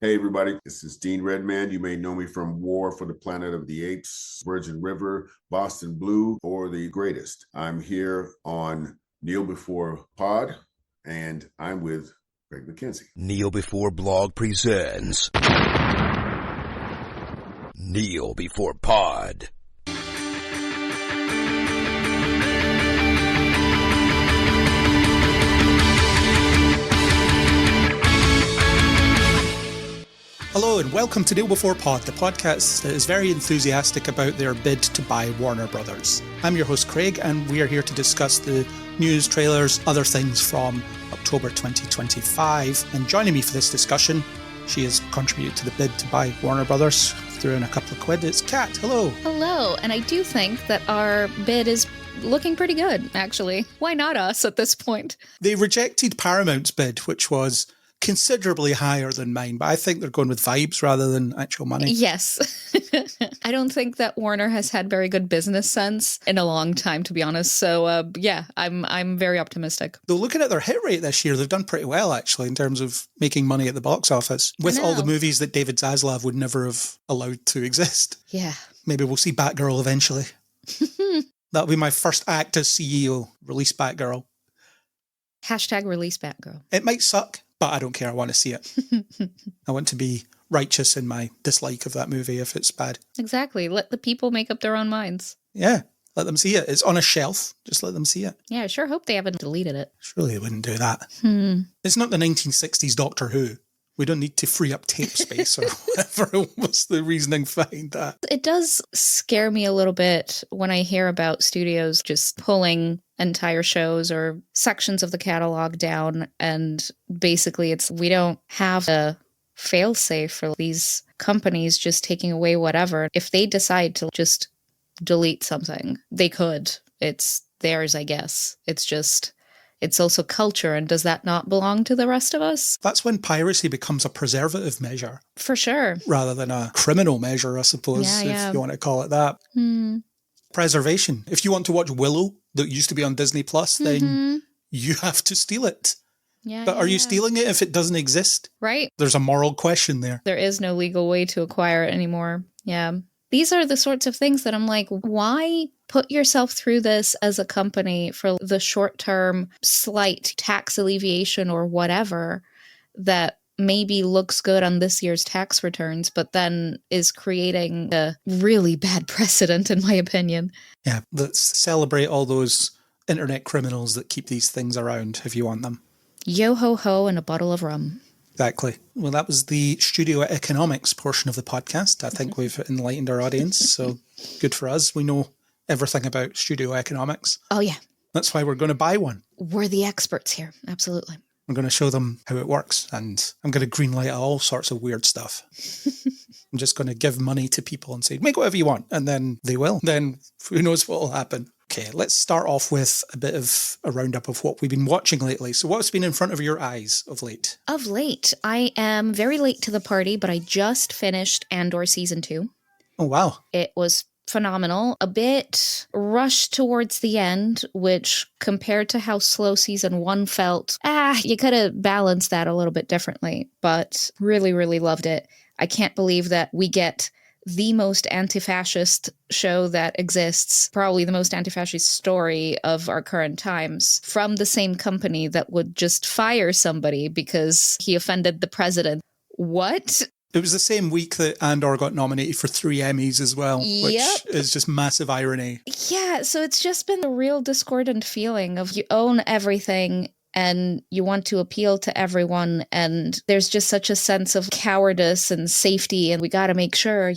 Hey everybody, this is Dean Redman. You may know me from War for the Planet of the Apes, Virgin River, Boston Blue, or The Greatest. I'm here on Kneel Before Pod, and I'm with Greg McKenzie. Kneel Before Blog presents Kneel Before Pod. Hello and welcome to Kneel Before Pod, the podcast that is very enthusiastic about their bid to buy Warner Brothers. I'm your host Craig, and we are here to discuss the news, trailers, other things from October 2025. And joining me for this discussion, she has contributed to the bid to buy Warner Brothers, threw in a couple of quid. It's Kat. Hello. Hello, and I do think that our bid is looking pretty good, actually. Why not us at this point? They rejected Paramount's bid, which was considerably higher than mine, but I think they're going with vibes rather than actual money. Yes. I don't think that Warner has had very good business sense in a long time, to be honest. So, yeah, I'm very optimistic. Though looking at their hit rate this year, they've done pretty well, actually, in terms of making money at the box office, with all the movies that David Zaslav would never have allowed to exist. Yeah. Maybe we'll see Batgirl eventually. That'll be my first act as CEO. Release Batgirl. Hashtag release Batgirl. It might suck, but I don't care. I want to see it. I want to be righteous in my dislike of that movie if it's bad. Exactly. Let the people make up their own minds. Yeah. Let them see it. It's on a shelf. Just let them see it. Yeah, I sure hope they haven't deleted it. Surely they wouldn't do that. It's not the 1960s Doctor Who. We don't need to free up tape space or whatever was the reasoning behind that. It does scare me a little bit when I hear about studios just pulling entire shows or sections of the catalog down, and basically we don't have a fail-safe for these companies just taking away whatever. If they decide to just delete something, they could. It's theirs, I guess. It's also culture, and does that not belong to the rest of us? That's when piracy becomes a preservative measure. For sure. Rather than a criminal measure, I suppose, if you want to call it that. Preservation. If you want to watch Willow, that used to be on Disney Plus, then you have to steal it. Yeah. But are you stealing it if it doesn't exist? Right. There's a moral question there. There is no legal way to acquire it anymore. Yeah. These are the sorts of things that I'm like, why put yourself through this as a company for the short-term slight tax alleviation or whatever that maybe looks good on this year's tax returns, but then is creating a really bad precedent, in my opinion. Yeah, let's celebrate all those internet criminals that keep these things around if you want them. Yo-ho-ho and a bottle of rum. Exactly. Well, that was the studio economics portion of the podcast. I think we've enlightened our audience, so good for us. We know everything about studio economics. Oh, yeah. That's why we're going to buy one. We're the experts here. Absolutely. I'm going to show them how it works, and I'm going to greenlight all sorts of weird stuff. I'm just going to give money to people and say, make whatever you want, and then they will. Then who knows what will happen. Okay, let's start off with a bit of a roundup of what we've been watching lately. So what's been in front of your eyes of late? Of late, I am very late to the party, but I just finished Andor Season 2. Oh, wow. It was phenomenal. A bit rushed towards the end, which compared to how slow Season 1 felt, you could have balanced that a little bit differently, but really, really loved it. I can't believe that we get the most anti-fascist show that exists, probably the most anti-fascist story of our current times, from the same company that would just fire somebody because he offended the president. What? It was the same week that Andor got nominated for 3 Emmys as well, which is just massive irony. Yeah, so it's just been a real discordant feeling of you own everything and you want to appeal to everyone, and there's just such a sense of cowardice and safety, and we got to make sure,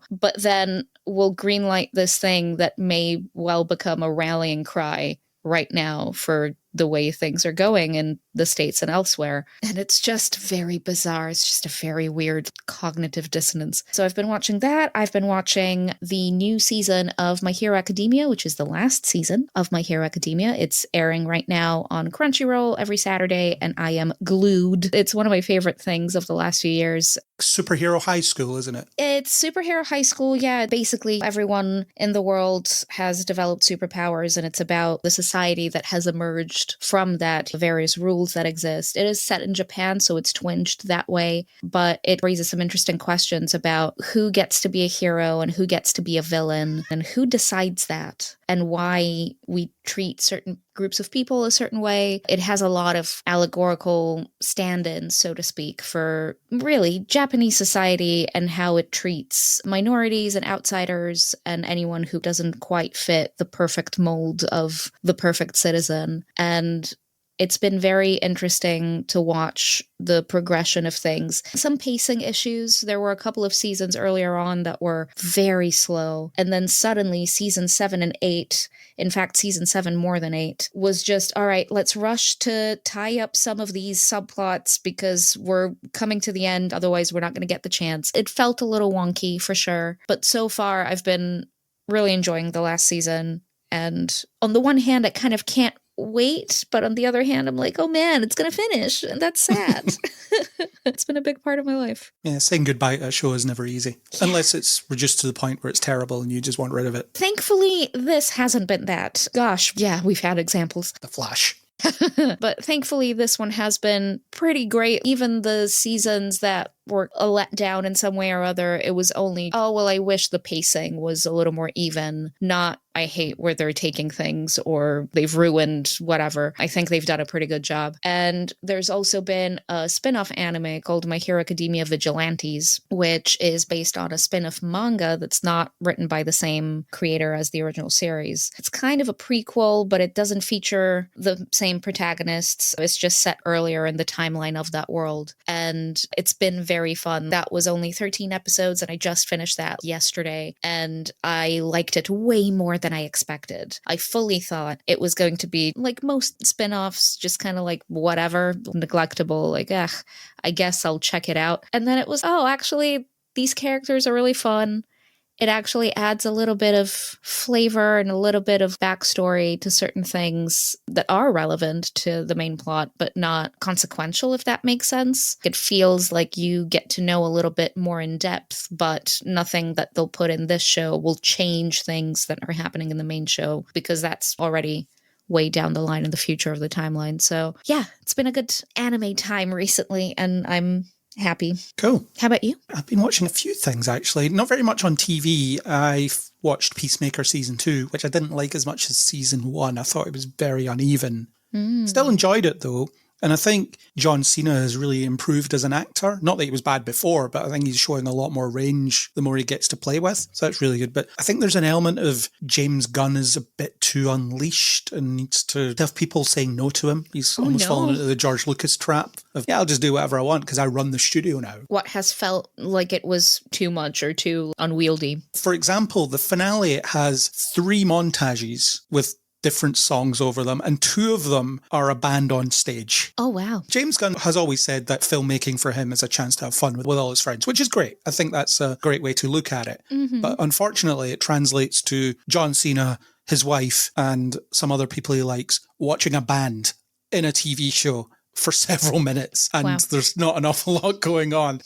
but then we'll greenlight this thing that may well become a rallying cry right now for the way things are going in the States and elsewhere. And it's just very bizarre. It's just a very weird cognitive dissonance. So I've been watching that. I've been watching the new season of My Hero Academia, which is the last season of My Hero Academia. It's airing right now on Crunchyroll every Saturday, and I am glued. It's one of my favorite things of the last few years. Superhero high school, isn't it? It's superhero high school, yeah. Basically, everyone in the world has developed superpowers, and it's about the society that has emerged detached from that, various rules that exist. It is set in Japan, so it's twinged that way, but it raises some interesting questions about who gets to be a hero and who gets to be a villain and who decides that and why we treat certain groups of people a certain way. It has a lot of allegorical stand-ins, so to speak, for really Japanese society and how it treats minorities and outsiders and anyone who doesn't quite fit the perfect mold of the perfect citizen. And it's been very interesting to watch the progression of things. Some pacing issues. There were a couple of seasons earlier on that were very slow. And then suddenly season 7 and 8, in fact, season 7 more than 8, was just, all right, let's rush to tie up some of these subplots because we're coming to the end. Otherwise, we're not going to get the chance. It felt a little wonky for sure. But so far, I've been really enjoying the last season. And on the one hand, I kind of can't wait, but on the other hand, I'm like, oh man, it's gonna finish, and that's sad. It's been a big part of my life. Yeah, saying goodbye to a show is never easy, unless it's reduced to the point where it's terrible and you just want rid of it. Thankfully, this hasn't been that. Gosh, yeah, we've had examples. The Flash. But thankfully, this one has been pretty great. Even the seasons that were a letdown in some way or other, it was only, oh, well, I wish the pacing was a little more even. Not, I hate where they're taking things or they've ruined whatever. I think they've done a pretty good job. And there's also been a spin-off anime called My Hero Academia Vigilantes, which is based on a spin-off manga that's not written by the same creator as the original series. It's kind of a prequel, but it doesn't feature the same protagonists. It's just set earlier in the timeline of that world. And it's been very fun. That was only 13 episodes, and I just finished that yesterday, and I liked it way more than I expected. I fully thought it was going to be like most spin-offs, just kind of like whatever, neglectable, like, I guess I'll check it out. And then it was, oh, actually, these characters are really fun. It actually adds a little bit of flavor and a little bit of backstory to certain things that are relevant to the main plot, but not consequential, if that makes sense. It feels like you get to know a little bit more in depth, but nothing that they'll put in this show will change things that are happening in the main show, because that's already way down the line in the future of the timeline. So yeah, it's been a good anime time recently, and I'm happy. Cool. How about you? I've been watching a few things, actually. Not very much on TV. I watched Peacemaker Season 2, which I didn't like as much as Season 1. I thought it was very uneven. Still enjoyed it, though. And I think John Cena has really improved as an actor. Not that he was bad before, but I think he's showing a lot more range the more he gets to play with. So that's really good. But I think there's an element of James Gunn is a bit too unleashed and needs to have people saying no to him. He's almost fallen into the George Lucas trap of, yeah, I'll just do whatever I want because I run the studio now. What has felt like it was too much or too unwieldy? For example, the finale has 3 montages with different songs over them, and 2 of them are a band on stage. Oh, wow. James Gunn has always said that filmmaking for him is a chance to have fun with all his friends, which is great. I think that's a great way to look at it. But unfortunately, it translates to John Cena, his wife, and some other people he likes watching a band in a TV show for several minutes, and there's not an awful lot going on.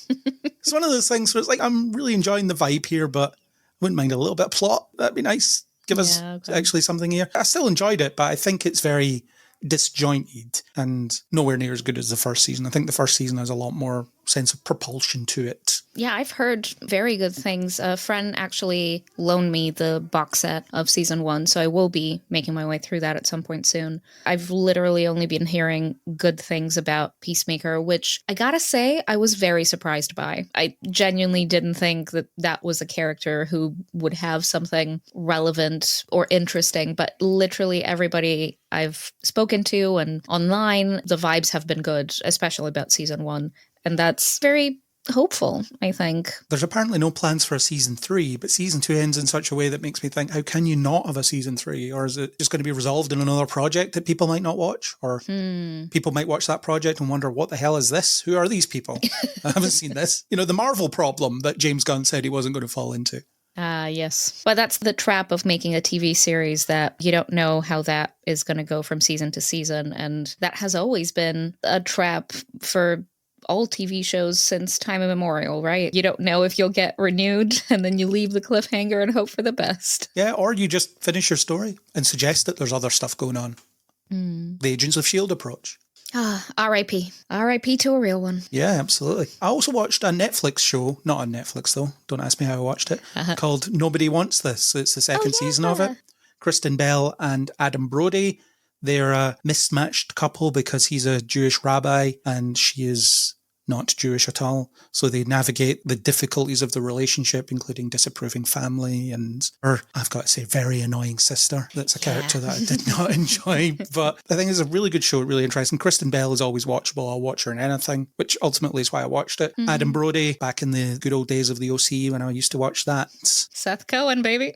It's one of those things where it's like, I'm really enjoying the vibe here, but I wouldn't mind a little bit of plot. That'd be nice. Give us actually something here. I still enjoyed it, but I think it's very disjointed and nowhere near as good as the first season. I think the first season has a lot more sense of propulsion to it. Yeah, I've heard very good things. A friend actually loaned me the box set of season 1, so I will be making my way through that at some point soon. I've literally only been hearing good things about Peacemaker, which I gotta say, I was very surprised by. I genuinely didn't think that that was a character who would have something relevant or interesting, but literally everybody I've spoken to and online, the vibes have been good, especially about season 1. And that's very hopeful, I think. There's apparently no plans for a season 3, but season 2 ends in such a way that makes me think, how can you not have a season 3? Or is it just going to be resolved in another project that people might not watch? Or people might watch that project and wonder, what the hell is this? Who are these people? I haven't seen this. You know, the Marvel problem that James Gunn said he wasn't going to fall into. Yes. But that's the trap of making a TV series, that you don't know how that is going to go from season to season. And that has always been a trap for all TV shows since time immemorial, right? You don't know if you'll get renewed, and then you leave the cliffhanger and hope for the best. Yeah, or you just finish your story and suggest that there's other stuff going on. The Agents of S.H.I.E.L.D. approach. R.I.P. R.I.P. to a real one. Yeah, absolutely. I also watched a Netflix show, not on Netflix though, don't ask me how I watched it, called Nobody Wants This. It's the second season of it. Kristen Bell and Adam Brody. They're a mismatched couple because he's a Jewish rabbi and she is not Jewish at all. So they navigate the difficulties of the relationship, including disapproving family and her, I've got to say, very annoying sister. That's a character that I did not enjoy. But I think it's a really good show, really interesting. Kristen Bell is always watchable. I'll watch her in anything, which ultimately is why I watched it. Adam Brody, back in the good old days of the OC when I used to watch that. Seth Cohen, baby.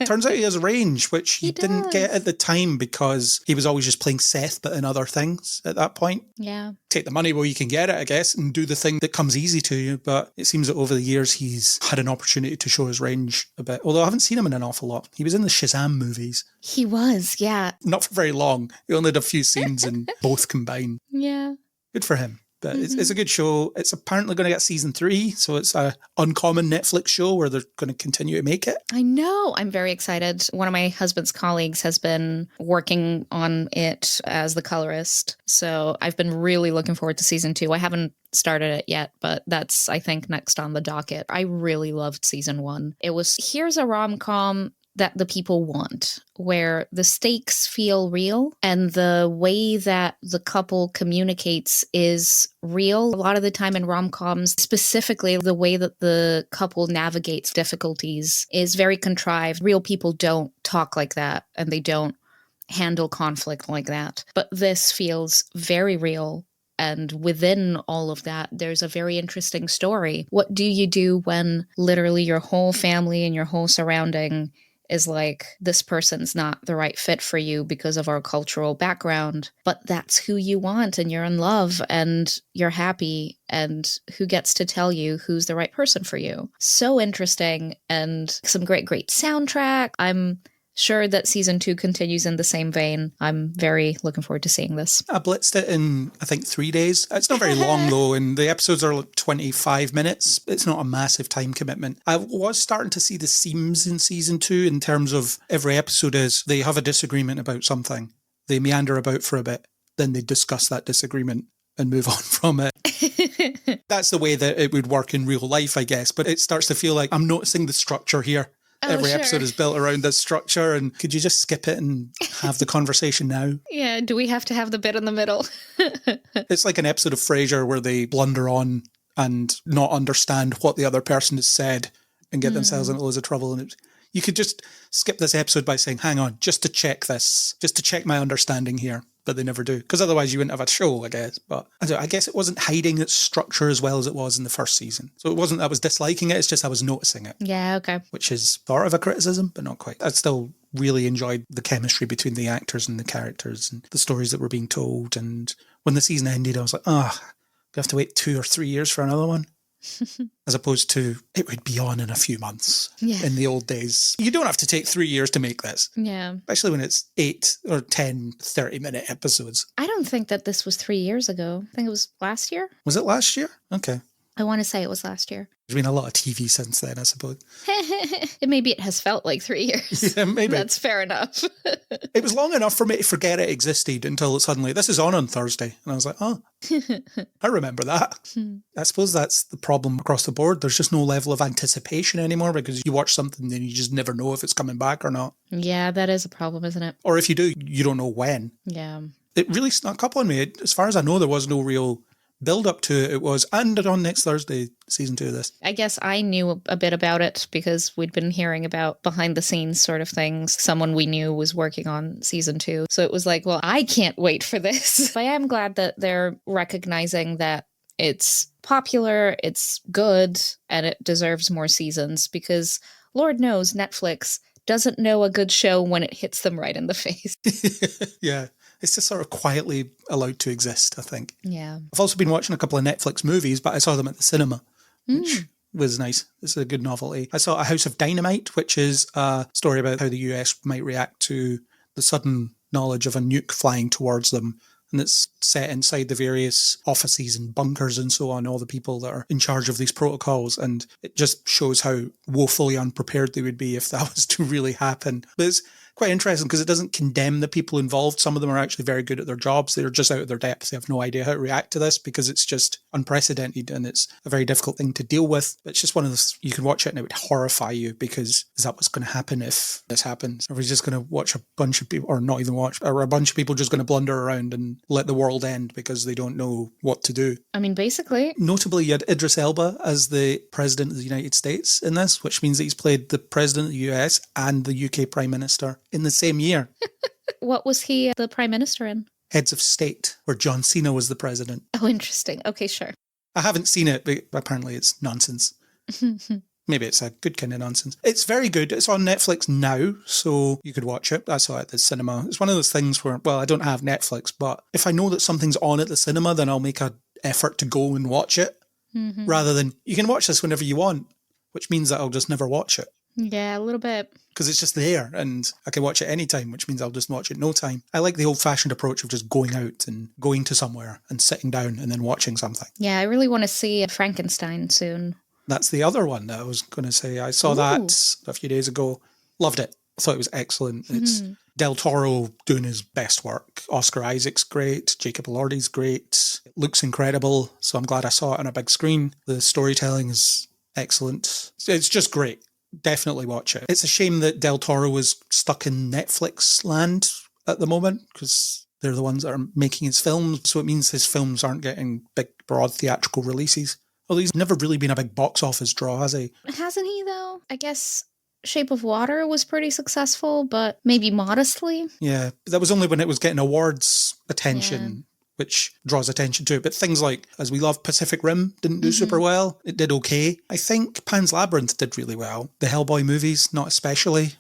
Turns out he has range, which he didn't get at the time because he was always just playing Seth, but in other things at that point. Yeah. Take the money where you can get it, I guess, and do the thing that comes easy to you. But it seems that over the years, he's had an opportunity to show his range a bit. Although I haven't seen him in an awful lot. He was in the Shazam movies. He was, yeah. Not for very long. He only did a few scenes in both combined. Yeah. Good for him. But it's a good show. It's apparently going to get season 3, so it's a uncommon Netflix show where they're going to continue to make it. I know. I'm very excited. One of my husband's colleagues has been working on it as the colorist, so I've been really looking forward to season 2. I haven't started it yet, but that's, I think, next on the docket. I really loved season 1. It was, here's a rom-com that the people want, where the stakes feel real and the way that the couple communicates is real. A lot of the time in rom-coms, specifically the way that the couple navigates difficulties is very contrived. Real people don't talk like that and they don't handle conflict like that. But this feels very real. And within all of that, there's a very interesting story. What do you do when literally your whole family and your whole surrounding is like, this person's not the right fit for you because of our cultural background, but that's who you want and you're in love and you're happy, and who gets to tell you who's the right person for you? So interesting, and some great soundtrack. I'm sure that season 2 continues in the same vein. I'm very looking forward to seeing this. I blitzed it in, I think, 3 days. It's not very long, though, and the episodes are like 25 minutes. It's not a massive time commitment. I was starting to see the seams in season 2 in terms of every episode is they have a disagreement about something. They meander about for a bit. Then they discuss that disagreement and move on from it. That's the way that it would work in real life, I guess. But it starts to feel like I'm noticing the structure here. Every episode is built around this structure, and could you just skip it and have the conversation now? Yeah, do we have to have the bit in the middle? It's like an episode of Frasier where they blunder on and not understand what the other person has said and get themselves into loads of trouble. And you could just skip this episode by saying, hang on, just to check this, just to check my understanding here. But they never do, because otherwise you wouldn't have a show, I guess. But I guess it wasn't hiding its structure as well as it was in the first season. So it wasn't that I was disliking it, it's just I was noticing it. Yeah, okay. Which is sort of a criticism, but not quite. I still really enjoyed the chemistry between the actors and the characters and the stories that were being told. And when the season ended, I was like, we have to wait 2 or 3 years for another one. As opposed to, it would be on in a few months in the old days. You don't have to take 3 years to make this. Yeah. Especially when it's 8 or 10, 30-minute episodes. I don't think that this was 3 years ago. I think it was last year. Was it last year? Okay. I want to say it was last year. There's been a lot of TV since then, I suppose. Maybe it has felt like 3 years. Yeah, maybe. That's fair enough. It was long enough for me to forget it existed until suddenly, this is on Thursday. And I was like, I remember that. I suppose that's the problem across the board. There's just no level of anticipation anymore because you watch something and you just never know if it's coming back or not. Yeah, that is a problem, isn't it? Or if you do, you don't know when. Yeah. It really snuck up on me. As far as I know, there was no real build up to it. It was, and on next Thursday, season 2 of this. I guess I knew a bit about it because we'd been hearing about behind the scenes sort of things. Someone we knew was working on season 2. So it was like, well, I can't wait for this. I am glad that they're recognizing that it's popular, it's good, and it deserves more seasons because Lord knows Netflix doesn't know a good show when it hits them right in the face. Yeah. It's just sort of quietly allowed to exist, I think. Yeah. I've also been watching a couple of Netflix movies, but I saw them at the cinema, which was nice. It's a good novelty. I saw A House of Dynamite, which is a story about how the US might react to the sudden knowledge of a nuke flying towards them. And it's set inside the various offices and bunkers and so on, all the people that are in charge of these protocols. And it just shows how woefully unprepared they would be if that was to really happen. But it's quite interesting because it doesn't condemn the people involved. Some of them are actually very good at their jobs. They're just out of their depth. They have no idea how to react to this because it's just unprecedented and it's a very difficult thing to deal with. But it's just one of those, you can watch it and it would horrify you because is that what's going to happen if this happens? Are we just going to watch a bunch of people, or not even watch, or a bunch of people just going to blunder around and let the world end because they don't know what to do? I mean, basically. Notably, you had Idris Elba as the President of the United States in this, which means that he's played the President of the US and the UK Prime Minister in the same year. What was he the Prime Minister in? Heads of State, where John Cena was the President. Oh, interesting. Okay, sure. I haven't seen it, but apparently it's nonsense. Maybe it's a good kind of nonsense. It's very good. It's on Netflix now, so you could watch it. I saw it at the cinema. It's one of those things where, well, I don't have Netflix, but if I know that something's on at the cinema, then I'll make an effort to go and watch it, rather than, you can watch this whenever you want, which means that I'll just never watch it. Yeah, a little bit. Because it's just there and I can watch it anytime, which means I'll just watch it no time. I like the old-fashioned approach of just going out and going to somewhere and sitting down and then watching something. Yeah, I really want to see Frankenstein soon. That's the other one that I was going to say. I saw that a few days ago. Loved it. I thought it was excellent. It's Del Toro doing his best work. Oscar Isaac's great. Jacob Elordi's great. It looks incredible. So I'm glad I saw it on a big screen. The storytelling is excellent. It's just great. Definitely watch it. It's a shame that Del Toro is stuck in Netflix land at the moment because they're the ones that are making his films. So it means his films aren't getting big, broad theatrical releases. Although he's never really been a big box office draw, has he? Hasn't he, though? I guess Shape of Water was pretty successful, but maybe modestly. Yeah, that was only when it was getting awards attention, which draws attention to it. But things like As We Love Pacific Rim didn't do super well. It did okay. I think Pan's Labyrinth did really well. The Hellboy movies, not especially.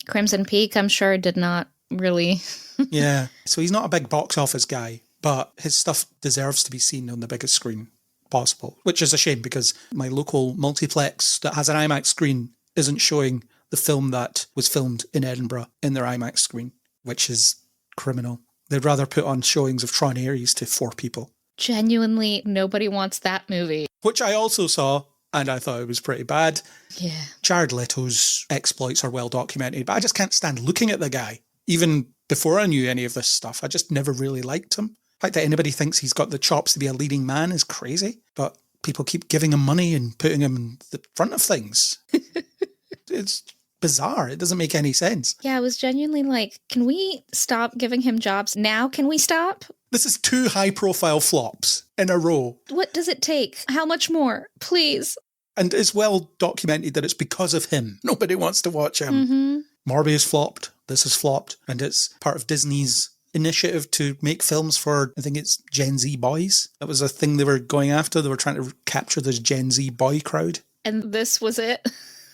Crimson Peak, I'm sure, did not really. Yeah, so he's not a big box office guy, but his stuff deserves to be seen on the biggest screen possible, which is a shame because my local multiplex that has an IMAX screen isn't showing the film that was filmed in Edinburgh in their IMAX screen, which is criminal. They'd rather put on showings of Tron Ares to 4 people. Genuinely, nobody wants that movie. Which I also saw, and I thought it was pretty bad. Yeah. Jared Leto's exploits are well documented, but I just can't stand looking at the guy. Even before I knew any of this stuff, I just never really liked him. The fact that anybody thinks he's got the chops to be a leading man is crazy, but people keep giving him money and putting him in the front of things. It's bizarre. It doesn't make any sense. Yeah, I was genuinely like, can we stop giving him jobs now? Can we stop? This is 2 high-profile flops in a row. What does it take? How much more? Please. And it's well documented that it's because of him. Nobody wants to watch him. Morbius flopped. This has flopped. And it's part of Disney's initiative to make films for, I think it's Gen Z boys. That was a thing they were going after. They were trying to capture this Gen Z boy crowd. And this was it?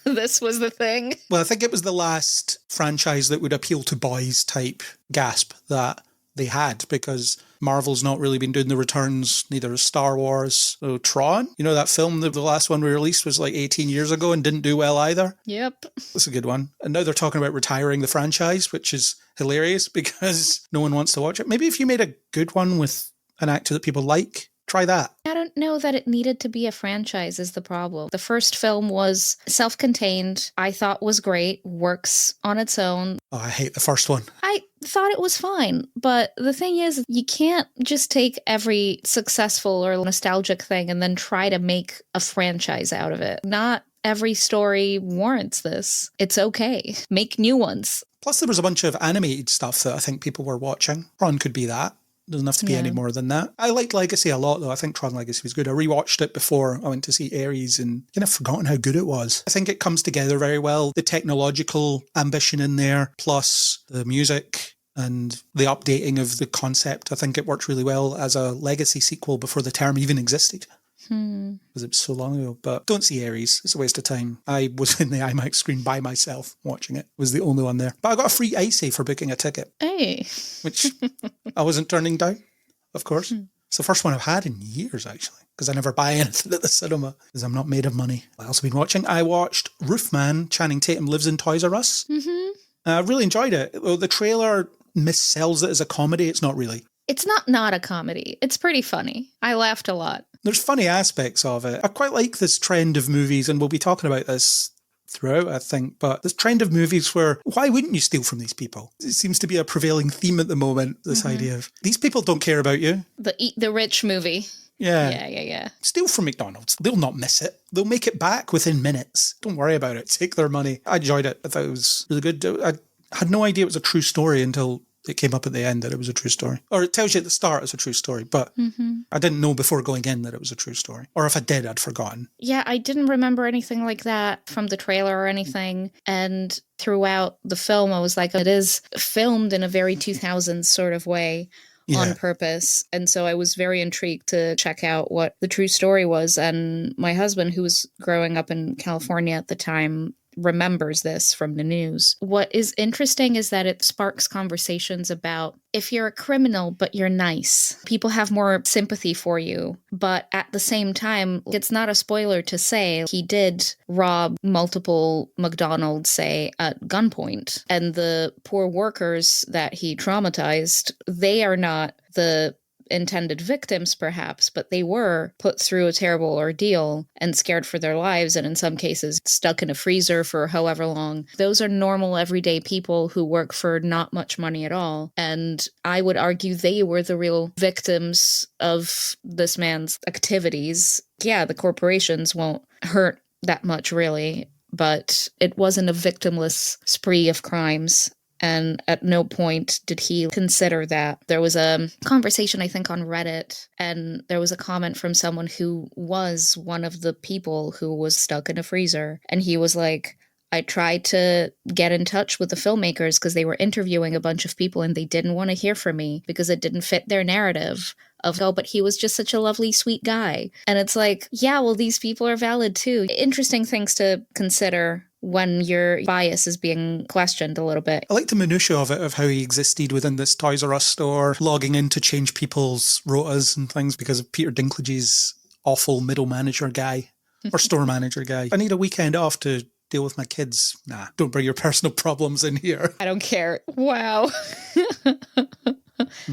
This was the thing? Well, I think it was the last franchise that would appeal to boys type gasp that they had, because Marvel's not really been doing the returns, neither has Star Wars. So Tron, you know, that film, the last one we released was like 18 years ago and didn't do well either. Yep. That's a good one. And now they're talking about retiring the franchise, which is hilarious because no one wants to watch it. Maybe if you made a good one with an actor that people like, try that. I don't know that it needed to be a franchise is the problem. The first film was self-contained, I thought was great, works on its own. Oh, I hate the first one. I thought it was fine, but the thing is, you can't just take every successful or nostalgic thing and then try to make a franchise out of it. Not every story warrants this. It's okay. Make new ones. Plus, there was a bunch of animated stuff that I think people were watching. Tron could be that. Doesn't have to be any more than that. I liked Legacy a lot, though. I think Tron Legacy was good. I rewatched it before I went to see Ares and kind of forgotten how good it was. I think it comes together very well. The technological ambition in there, plus the music and the updating of the concept. I think it worked really well as a Legacy sequel before the term even existed. Because it was so long ago. But don't see Ares. It's a waste of time. I was in the IMAX screen by myself watching it. Was the only one there. But I got a free icy for booking a ticket. Hey. Which I wasn't turning down, of course. It's the first one I've had in years, actually. Because I never buy anything at the cinema. Because I'm not made of money. What else have I been watching? I watched Roofman. Channing Tatum lives in Toys R Us. I really enjoyed it. Well, the trailer missells it as a comedy. It's not really. It's not a comedy. It's pretty funny. I laughed a lot. There's funny aspects of it. I quite like this trend of movies, and we'll be talking about this throughout, I think. But this trend of movies where, why wouldn't you steal from these people? It seems to be a prevailing theme at the moment, this idea of, these people don't care about you. The Eat the Rich movie. Yeah. Steal from McDonald's. They'll not miss it. They'll make it back within minutes. Don't worry about it. Take their money. I enjoyed it. I thought it was really good. I had no idea it was a true story until it came up at the end that it was a true story. Or it tells you at the start it's a true story, but I didn't know before going in that it was a true story. Or if I did, I'd forgotten. Yeah, I didn't remember anything like that from the trailer or anything. And throughout the film, I was like, it is filmed in a very 2000s sort of way. On purpose. And so I was very intrigued to check out what the true story was. And my husband, who was growing up in California at the time, remembers this from the news. What is interesting is that it sparks conversations about if you're a criminal, but you're nice, people have more sympathy for you. But at the same time, it's not a spoiler to say he did rob multiple McDonald's, say, at gunpoint. And the poor workers that he traumatized, they are not the intended victims, perhaps, but they were put through a terrible ordeal and scared for their lives, and in some cases stuck in a freezer for however long. Those are normal, everyday people who work for not much money at all, and I would argue they were the real victims of this man's activities. Yeah, the corporations won't hurt that much, really, but it wasn't a victimless spree of crimes. And at no point did he consider that. There was a conversation, I think, on Reddit, and there was a comment from someone who was one of the people who was stuck in a freezer. And he was like, I tried to get in touch with the filmmakers because they were interviewing a bunch of people and they didn't want to hear from me because it didn't fit their narrative of, oh, but he was just such a lovely, sweet guy. And it's like, yeah, well, these people are valid too. Interesting things to consider when your bias is being questioned a little bit. I like the minutiae of it, of how he existed within this Toys R Us store, logging in to change people's rotas and things because of Peter Dinklage's awful middle manager guy or store manager guy. I need a weekend off to deal with my kids. Nah, don't bring your personal problems in here. I don't care. Wow.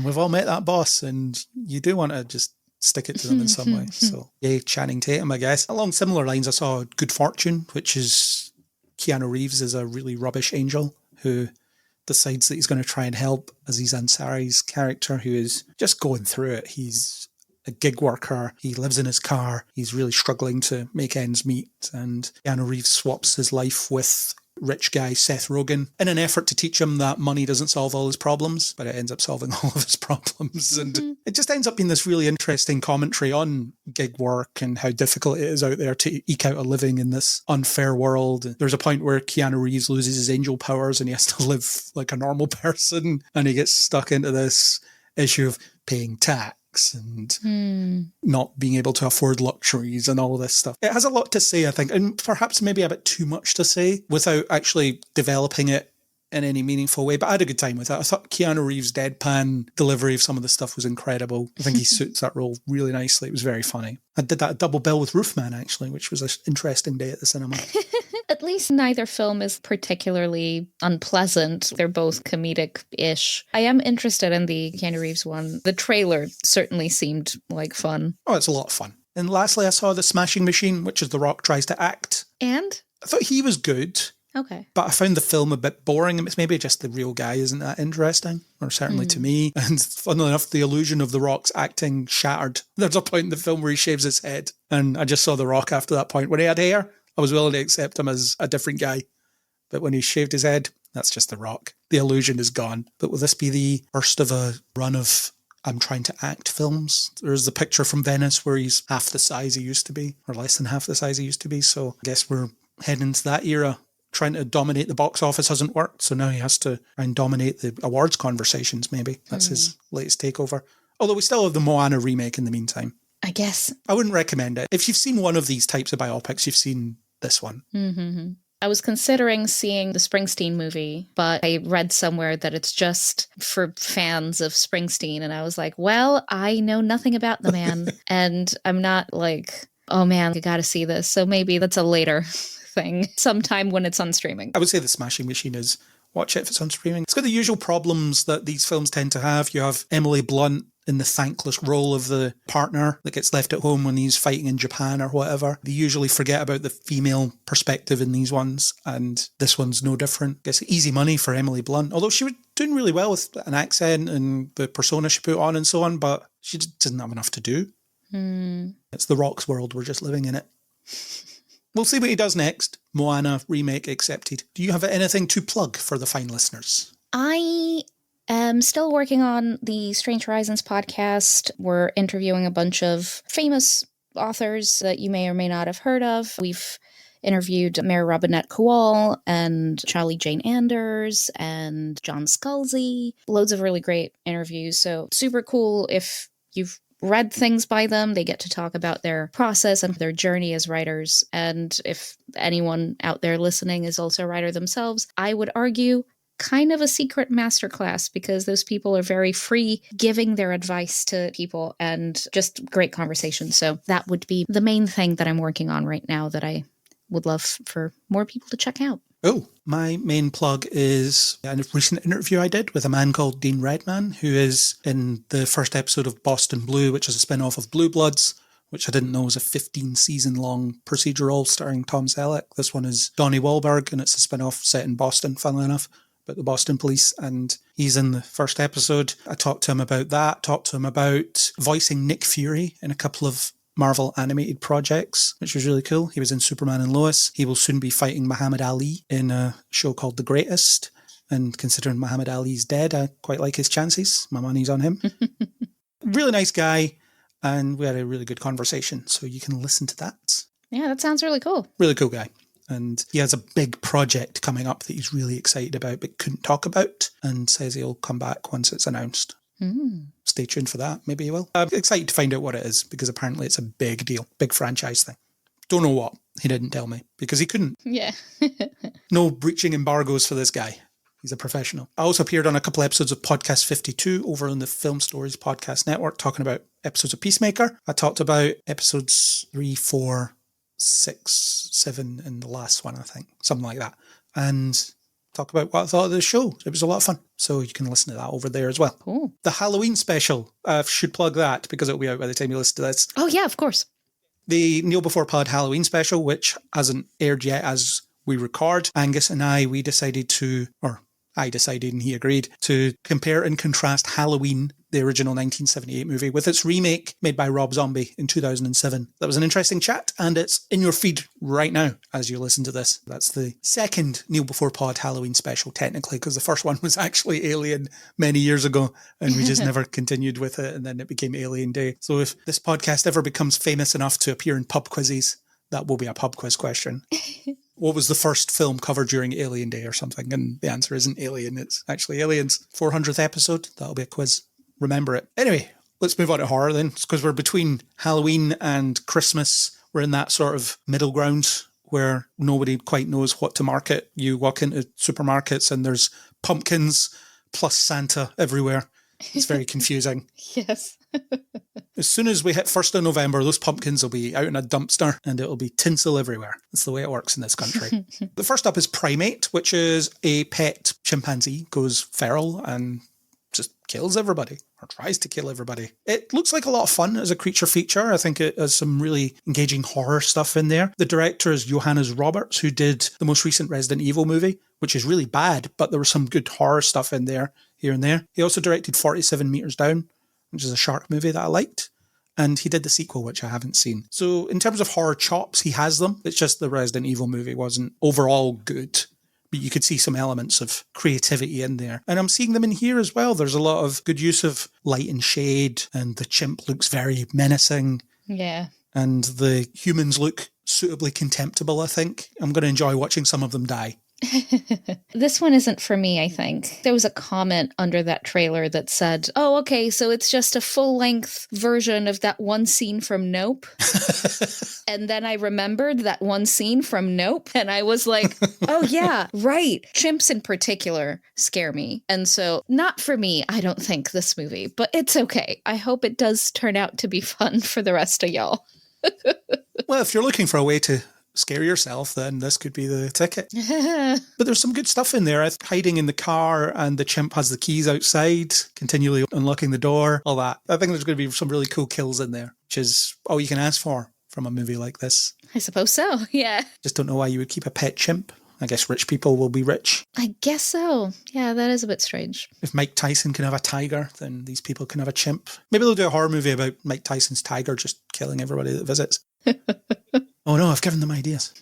We've all met that boss, and you do want to just stick it to them in some way. So, yay, Channing Tatum, I guess. Along similar lines, I saw Good Fortune, which is Keanu Reeves is a really rubbish angel who decides that he's going to try and help Aziz Ansari's character, who is just going through it. He's a gig worker. He lives in his car. He's really struggling to make ends meet. And Keanu Reeves swaps his life with rich guy Seth Rogen in an effort to teach him that money doesn't solve all his problems, but it ends up solving all of his problems. And it just ends up being this really interesting commentary on gig work and how difficult it is out there to eke out a living in this unfair world. There's a point where Keanu Reeves loses his angel powers and he has to live like a normal person, and he gets stuck into this issue of paying tax and not being able to afford luxuries and all of this stuff. It has a lot to say, I think, and perhaps maybe a bit too much to say without actually developing it in any meaningful way. But I had a good time with it. I thought Keanu Reeves' deadpan delivery of some of the stuff was incredible. I think he suits that role really nicely. It was very funny. I did that double bill with Roofman, actually, which was an interesting day at the cinema. At least neither film is particularly unpleasant. They're both comedic-ish. I am interested in the Keanu Reeves one. The trailer certainly seemed like fun. Oh, it's a lot of fun. And lastly, I saw The Smashing Machine, which is The Rock tries to act. And? I thought he was good. Okay. But I found the film a bit boring. It's maybe just the real guy isn't that interesting, or certainly to me. And funnily enough, the illusion of The Rock's acting shattered. There's a point in the film where he shaves his head, and I just saw The Rock after that point. When he had hair, I was willing to accept him as a different guy. But when he shaved his head, that's just The Rock. The illusion is gone. But will this be the first of a run of I'm trying to act films? There's the picture from Venice where he's half the size he used to be, or less than half the size he used to be. So I guess we're heading into that era. Trying to dominate the box office hasn't worked, so now he has to try and dominate the awards conversations, maybe. That's his latest takeover. Although we still have the Moana remake in the meantime. I guess. I wouldn't recommend it. If you've seen one of these types of biopics, you've seen this one. Mm-hmm. I was considering seeing the Springsteen movie, but I read somewhere that it's just for fans of Springsteen, and I was like, well, I know nothing about the man, and I'm not like, oh man, I gotta see this. So maybe that's a later thing, sometime when it's on streaming. I would say The Smashing Machine is watch it if it's on streaming. It's got the usual problems that these films tend to have. You have Emily Blunt in the thankless role of the partner that gets left at home when he's fighting in Japan or whatever. They usually forget about the female perspective in these ones, and this one's no different. Guess easy money for Emily Blunt, although she was doing really well with an accent and the persona she put on and so on, but she doesn't have enough to do. It's the Rock's world, we're just living in it. We'll see what he does next. Moana remake accepted. Do you have anything to plug for the fine listeners? I am still working on the Strange Horizons podcast. We're interviewing a bunch of famous authors that you may or may not have heard of. We've interviewed Mary Robinette Kowal and Charlie Jane Anders and John Scalzi. Loads of really great interviews. So super cool if you've read things by them. They get to talk about their process and their journey as writers. And if anyone out there listening is also a writer themselves, I would argue kind of a secret masterclass, because those people are very free giving their advice to people and just great conversation. So that would be the main thing that I'm working on right now that I would love for more people to check out. Oh, my main plug is a recent interview I did with a man called Dean Redman, who is in the first episode of Boston Blue, which is a spin-off of Blue Bloods, which I didn't know was a 15-season-long procedural starring Tom Selleck. This one is Donnie Wahlberg, and it's a spin-off set in Boston, funnily enough, about the Boston police, and he's in the first episode. I talked to him about that, talked to him about voicing Nick Fury in a couple of Marvel animated projects, which was really cool. He was in Superman and Lois. He will soon be fighting Muhammad Ali in a show called The Greatest. And considering Muhammad Ali's dead, I quite like his chances. My money's on him. Really nice guy. And we had a really good conversation. So you can listen to that. Yeah, that sounds really cool. Really cool guy. And he has a big project coming up that he's really excited about but couldn't talk about, and says he'll come back once it's announced. Stay tuned for that. Maybe he will. I'm excited to find out what it is, because apparently it's a big deal. Big franchise thing. Don't know what. He didn't tell me because he couldn't. Yeah. No breaching embargoes for this guy. He's a professional. I also appeared on a couple episodes of Podcast 52 over on the Film Stories Podcast Network, talking about episodes of Peacemaker. I talked about episodes 3, 4, 6, 7, and the last one, I think. Something like that. And talk about what I thought of the show. It was a lot of fun. So you can listen to that over there as well. Cool. The Halloween special, should plug that because it'll be out by the time you listen to this. Oh, yeah, of course. The Kneel Before Pod Halloween special, which hasn't aired yet as we record, Angus and I decided and he agreed to compare and contrast Halloween, the original 1978 movie, with its remake made by Rob Zombie in 2007. That was an interesting chat, and it's in your feed right now as you listen to this. That's the second Kneel Before Pod Halloween special, technically, because the first one was actually Alien many years ago, and we just never continued with it, and then it became Alien Day. So if this podcast ever becomes famous enough to appear in pub quizzes, that will be a pub quiz question. What was the first film covered during Alien Day or something? And the answer isn't Alien, it's actually Aliens. 400th episode, that'll be a quiz. Remember it. Anyway, let's move on to horror then, because we're between Halloween and Christmas. We're in that sort of middle ground where nobody quite knows what to market. You walk into supermarkets and there's pumpkins plus Santa everywhere. It's very confusing. Yes. As soon as we hit 1st of November, those pumpkins will be out in a dumpster and it'll be tinsel everywhere. That's the way it works in this country. The first up is Primate, which is a pet chimpanzee, goes feral and just kills everybody, or tries to kill everybody. It looks like a lot of fun as a creature feature. I think it has some really engaging horror stuff in there. The director is Johannes Roberts, who did the most recent Resident Evil movie, which is really bad, but there was some good horror stuff in there, here and there. He also directed 47 Meters Down, which is a shark movie that I liked. And he did the sequel, which I haven't seen. So in terms of horror chops, he has them. It's just the Resident Evil movie wasn't overall good. But you could see some elements of creativity in there. And I'm seeing them in here as well. There's a lot of good use of light and shade, and the chimp looks very menacing. Yeah. And the humans look suitably contemptible, I think. I'm going to enjoy watching some of them die. This one isn't for me, I think. There was a comment under that trailer that said, oh, okay, so it's just a full-length version of that one scene from Nope. And then I remembered that one scene from Nope, and I was like, oh yeah, right. Chimps in particular scare me. And so not for me, I don't think, this movie, but it's okay. I hope it does turn out to be fun for the rest of y'all. Well, if you're looking for a way to scare yourself, then this could be the ticket. But there's some good stuff in there. Hiding in the car, and the chimp has the keys outside, continually unlocking the door, all that. I think there's going to be some really cool kills in there, which is all you can ask for from a movie like this. I suppose so, yeah. Just don't know why you would keep a pet chimp. I guess rich people will be rich. I guess so. Yeah, that is a bit strange. If Mike Tyson can have a tiger, then these people can have a chimp. Maybe they'll do a horror movie about Mike Tyson's tiger just killing everybody that visits. Oh no, I've given them ideas.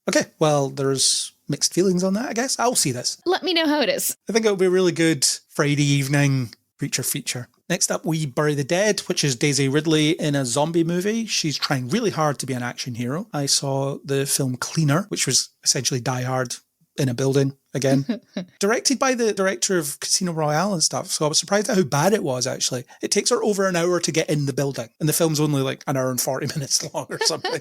Okay, well, there's mixed feelings on that, I guess. I'll see this. Let me know how it is. I think it'll be a really good Friday evening creature feature. Next up, We Bury the Dead, which is Daisy Ridley in a zombie movie. She's trying really hard to be an action hero. I saw the film Cleaner, which was essentially Die Hard in a building again. Directed by the director of Casino Royale and stuff. So I was surprised at how bad it was, actually. It takes her over an hour to get in the building. And the film's only like an hour and 40 minutes long or something.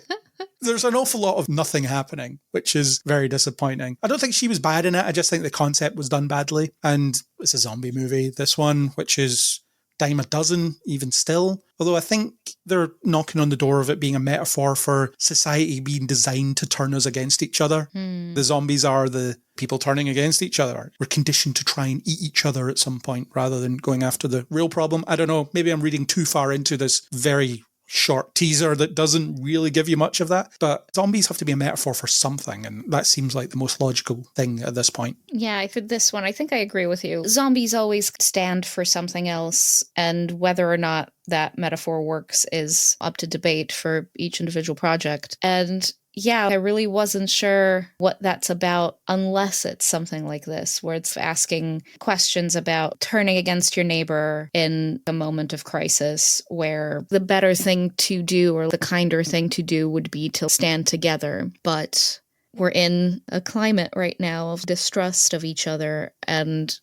There's an awful lot of nothing happening, which is very disappointing. I don't think she was bad in it. I just think the concept was done badly. And it's a zombie movie. This one, which is dime a dozen, even still. Although I think they're knocking on the door of it being a metaphor for society being designed to turn us against each other. The zombies are the people turning against each other. We're conditioned to try and eat each other at some point rather than going after the real problem. I don't know. Maybe I'm reading too far into this very short teaser that doesn't really give you much of that. But zombies have to be a metaphor for something, and that seems like the most logical thing at this point. Yeah, for this one, I think I agree with you. Zombies always stand for something else, and whether or not that metaphor works is up to debate for each individual project. And yeah, I really wasn't sure what that's about unless it's something like this, where it's asking questions about turning against your neighbor in a moment of crisis, where the better thing to do or the kinder thing to do would be to stand together. But we're in a climate right now of distrust of each other, and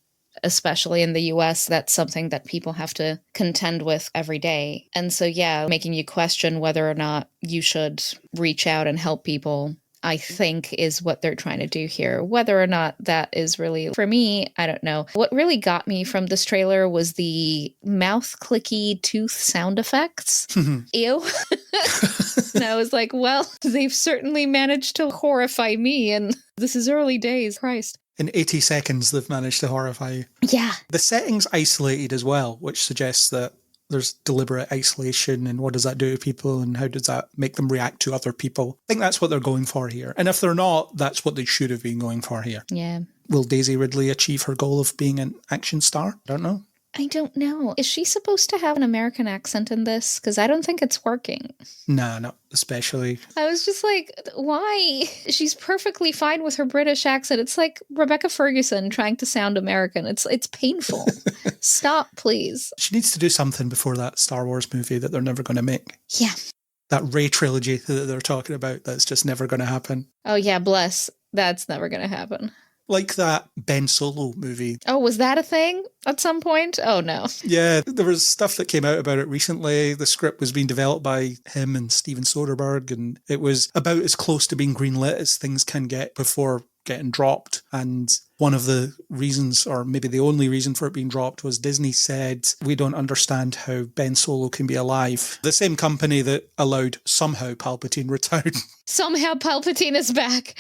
especially in the US, that's something that people have to contend with every day. And so, yeah, making you question whether or not you should reach out and help people, I think, is what they're trying to do here. Whether or not that is really, for me, I don't know. What really got me from this trailer was the mouth clicky tooth sound effects. Ew. And I was like, well, they've certainly managed to horrify me, and this is early days. Christ. In 80 seconds, they've managed to horrify you. Yeah. The setting's isolated as well, which suggests that there's deliberate isolation, and what does that do to people, and how does that make them react to other people? I think that's what they're going for here. And if they're not, that's what they should have been going for here. Yeah. Will Daisy Ridley achieve her goal of being an action star? I don't know. I don't know. Is she supposed to have an American accent in this? Because I don't think it's working. Nah, not especially. I was just like, why? She's perfectly fine with her British accent. It's like Rebecca Ferguson trying to sound American. It's painful. Stop, please. She needs to do something before that Star Wars movie that they're never going to make. Yeah. That Rey trilogy that they're talking about, that's just never going to happen. Oh, yeah, bless. That's never going to happen. Like that Ben Solo movie. Oh, was that a thing at some point? Oh, no. Yeah, there was stuff that came out about it recently. The script was being developed by him and Steven Soderbergh, and it was about as close to being greenlit as things can get before getting dropped. And one of the reasons, or maybe the only reason for it being dropped, was Disney said, we don't understand how Ben Solo can be alive. The same company that allowed somehow Palpatine return. Somehow Palpatine is back.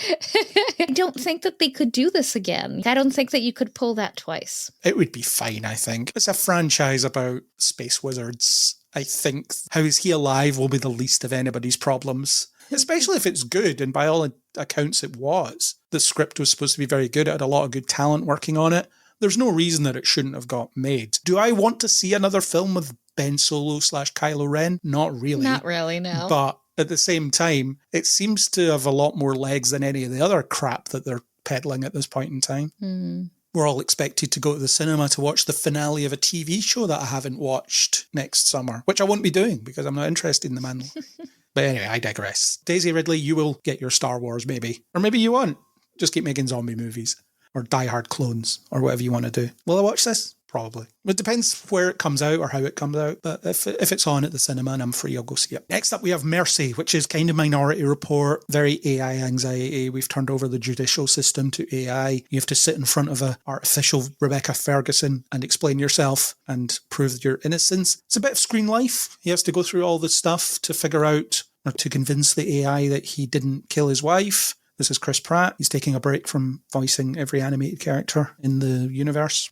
I don't think that they could do this again. I don't think that you could pull that twice. It would be fine, I think. It's a franchise about space wizards. I think how is he alive will be the least of anybody's problems. Especially if it's good, and by all accounts it was. The script was supposed to be very good. It had a lot of good talent working on it. There's no reason that it shouldn't have got made. Do I want to see another film with Ben Solo / Kylo Ren? Not really. Not really, no. But at the same time, it seems to have a lot more legs than any of the other crap that they're peddling at this point in time. We're all expected to go to the cinema to watch the finale of a TV show that I haven't watched next summer, which I won't be doing because I'm not interested in The Mandalorian. But anyway, I digress. Daisy Ridley, you will get your Star Wars, maybe. Or maybe you won't. Just keep making zombie movies. Or Die Hard clones. Or whatever you want to do. Will I watch this? Probably. It depends where it comes out or how it comes out. But if it's on at the cinema and I'm free, I'll go see it. Next up, we have Mercy, which is kind of Minority Report. Very AI anxiety. We've turned over the judicial system to AI. You have to sit in front of a artificial Rebecca Ferguson and explain yourself and prove your innocence. It's a bit of screen life. He has to go through all this stuff to figure out or to convince the AI that he didn't kill his wife. This is Chris Pratt. He's taking a break from voicing every animated character in the universe.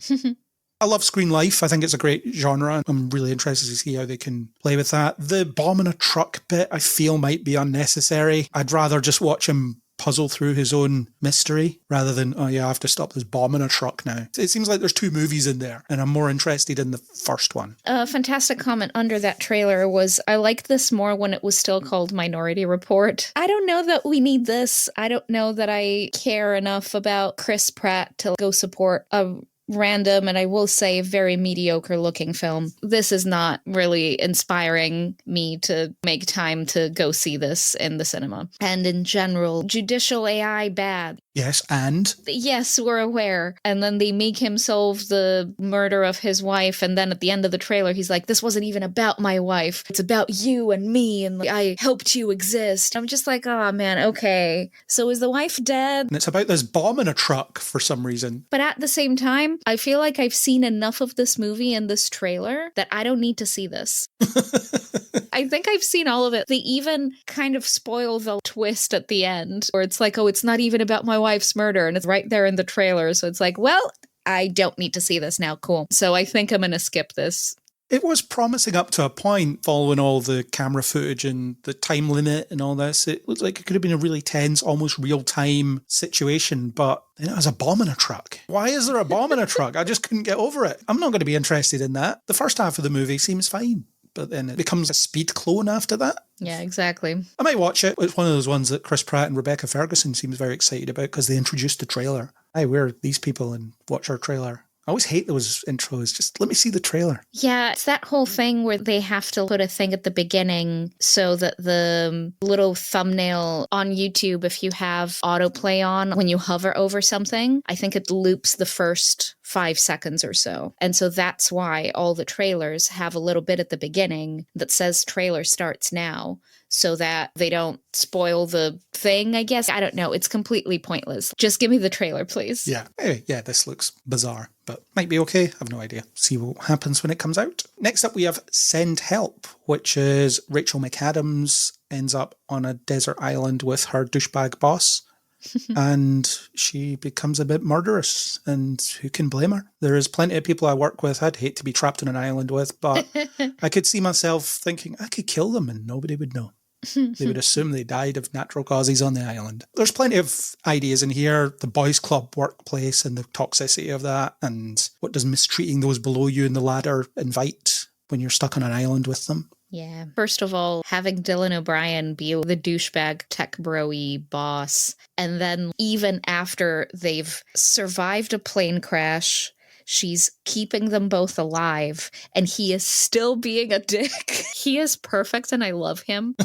I love screen life. I think it's a great genre. I'm really interested to see how they can play with that. The bomb in a truck bit, I feel, might be unnecessary. I'd rather just watch him puzzle through his own mystery rather than, oh yeah, I have to stop this bomb in a truck now. It seems like there's 2 movies in there, and I'm more interested in the first one. A fantastic comment under that trailer was, I liked this more when it was still called Minority Report. I don't know that we need this. I don't know that I care enough about Chris Pratt to go support a random, and I will say, very mediocre looking film. This is not really inspiring me to make time to go see this in the cinema. And in general, judicial AI bad. Yes, and? Yes, we're aware. And then they make him solve the murder of his wife, and then at the end of the trailer, he's like, this wasn't even about my wife. It's about you and me, and I helped you exist. I'm just like, oh man, okay. So is the wife dead? And it's about this bomb in a truck for some reason. But at the same time, I feel like I've seen enough of this movie and this trailer that I don't need to see this. I think I've seen all of it. They even kind of spoil the twist at the end, where it's like, oh, it's not even about my wife's murder, and it's right there in the trailer. So it's like, well, I don't need to see this now. Cool. So I think I'm going to skip this. It was promising up to a point, following all the camera footage and the time limit and all this. It looked like it could have been a really tense, almost real-time situation, but then it was a bomb in a truck. Why is there a bomb in a truck? I just couldn't get over it. I'm not going to be interested in that. The first half of the movie seems fine, but then it becomes a speed clone after that. Yeah, exactly. I might watch it. It's one of those ones that Chris Pratt and Rebecca Ferguson seems very excited about because they introduced the trailer. Hey, we're these people and watch our trailer. I always hate those intros. Just let me see the trailer. Yeah, it's that whole thing where they have to put a thing at the beginning so that the little thumbnail on YouTube, if you have autoplay on, when you hover over something, I think it loops the first 5 seconds or so. And so that's why all the trailers have a little bit at the beginning that says trailer starts now, so that they don't spoil the thing, I guess. I don't know. It's completely pointless. Just give me the trailer, please. Yeah. Anyway, yeah, this looks bizarre, but might be okay. I have no idea. See what happens when it comes out. Next up, we have Send Help, which is Rachel McAdams ends up on a desert island with her douchebag boss. And she becomes a bit murderous, and who can blame her? There is plenty of people I work with I'd hate to be trapped on an island with, but I could see myself thinking I could kill them and nobody would know. They would assume they died of natural causes on the island. There's plenty of ideas in here. The boys club workplace and the toxicity of that, and what does mistreating those below you in the ladder invite when you're stuck on an island with them? Yeah. First of all, having Dylan O'Brien be the douchebag tech bro-y boss, and then even after they've survived a plane crash, she's keeping them both alive, and he is still being a dick. He is perfect, and I love him.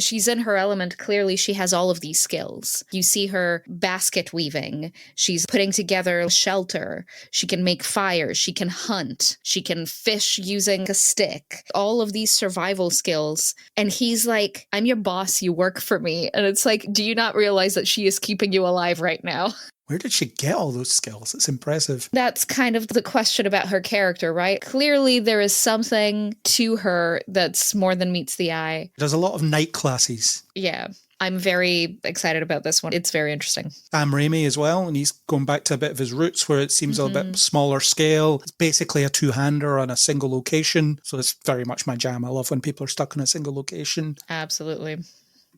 She's in her element. Clearly, she has all of these skills. You see her basket weaving. She's putting together a shelter. She can make fire. She can hunt. She can fish using a stick. All of these survival skills. And he's like, I'm your boss. You work for me. And it's like, do you not realize that she is keeping you alive right now? Where did she get all those skills? It's impressive. That's kind of the question about her character, right? Clearly, there is something to her that's more than meets the eye. There's a lot of night classes. Yeah. I'm very excited about this one. It's very interesting. Sam Raimi as well, and he's going back to a bit of his roots where it seems a bit smaller scale. It's basically a two-hander on a single location, so it's very much my jam. I love when people are stuck in a single location. Absolutely.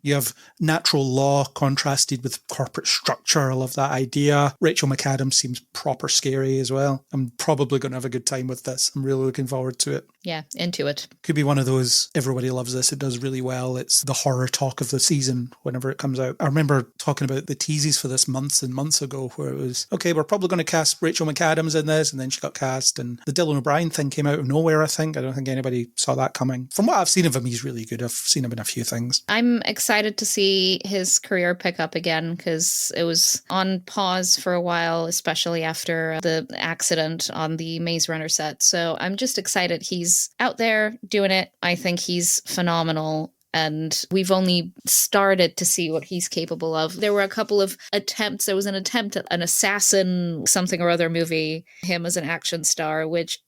You have natural law contrasted with corporate structure. I love that idea. Rachel McAdams seems proper scary as well. I'm probably going to have a good time with this. I'm really looking forward to it. Yeah, into it. Could be one of those, everybody loves this, it does really well. It's the horror talk of the season whenever it comes out. I remember talking about the teases for this months and months ago where it was, okay, we're probably going to cast Rachel McAdams in this, and then she got cast, and the Dylan O'Brien thing came out of nowhere, I think. I don't think anybody saw that coming. From what I've seen of him, he's really good. I've seen him in a few things. I'm excited to see his career pick up again because it was on pause for a while, especially after the accident on the Maze Runner set. So I'm just excited he's out there doing it. I think he's phenomenal. And we've only started to see what he's capable of. There were a couple of attempts. There was an attempt at an assassin something or other movie, him as an action star, which,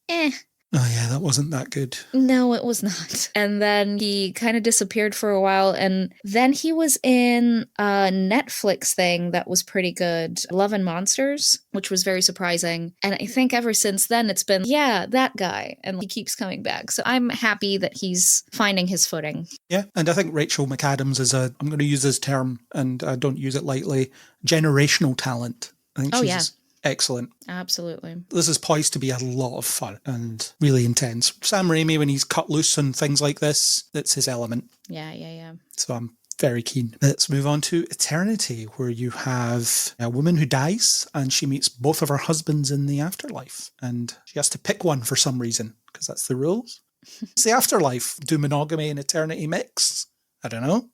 Oh yeah, that wasn't that good. No, it was not. And then he kind of disappeared for a while. And then he was in a Netflix thing that was pretty good, Love and Monsters, which was very surprising. And I think ever since then it's been, yeah, that guy. And he keeps coming back. So I'm happy that he's finding his footing. Yeah, and I think Rachel McAdams is I'm going to use this term, and I don't use it lightly, generational talent. I think she's excellent. Absolutely. This is poised to be a lot of fun and really intense. Sam Raimi, when he's cut loose on things like this, that's his element. Yeah. So I'm very keen. Let's move on to Eternity, where you have a woman who dies and she meets both of her husbands in the afterlife. And she has to pick one for some reason, because that's the rules. It's the afterlife. Do monogamy and eternity mix? I don't know.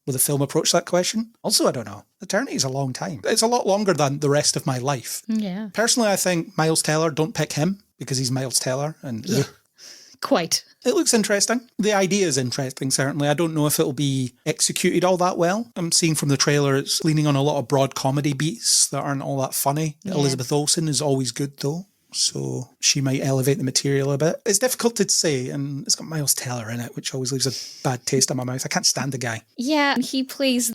Will the film approach that question? Also, I don't know. Eternity is a long time. It's a lot longer than the rest of my life. Yeah. Personally, I think Miles Teller, don't pick him because he's Miles Teller. And Quite. It looks interesting. The idea is interesting, certainly. I don't know if it'll be executed all that well. I'm seeing from the trailer, it's leaning on a lot of broad comedy beats that aren't all that funny. Yeah. Elizabeth Olsen is always good, though. So she might elevate the material a bit. It's difficult to say, and it's got Miles Teller in it, which always leaves a bad taste in my mouth. I can't stand the guy. Yeah, he plays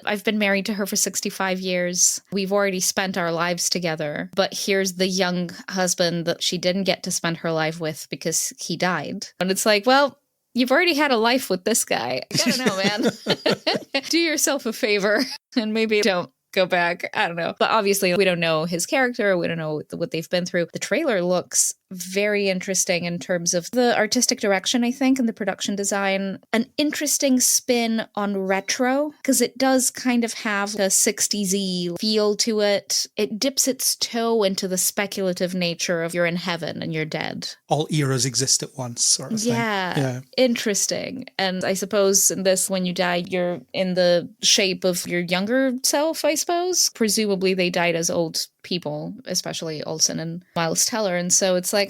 I've been married to her for 65 years. We've already spent our lives together, but here's the young husband that she didn't get to spend her life with because he died. And it's like, well, you've already had a life with this guy. I don't know, man. Do yourself a favor and maybe don't go back. I don't know. But obviously, we don't know his character. We don't know what they've been through. The trailer looks very interesting in terms of the artistic direction, I think, and the production design. An interesting spin on retro, because it does kind of have a 60s-y feel to it. It dips its toe into the speculative nature of you're in heaven and you're dead. All eras exist at once, sort of thing. Yeah. Interesting. And I suppose in this, when you die, you're in the shape of your younger self, I suppose. Presumably they died as old people, especially Olsen and Miles Teller. And so it's like,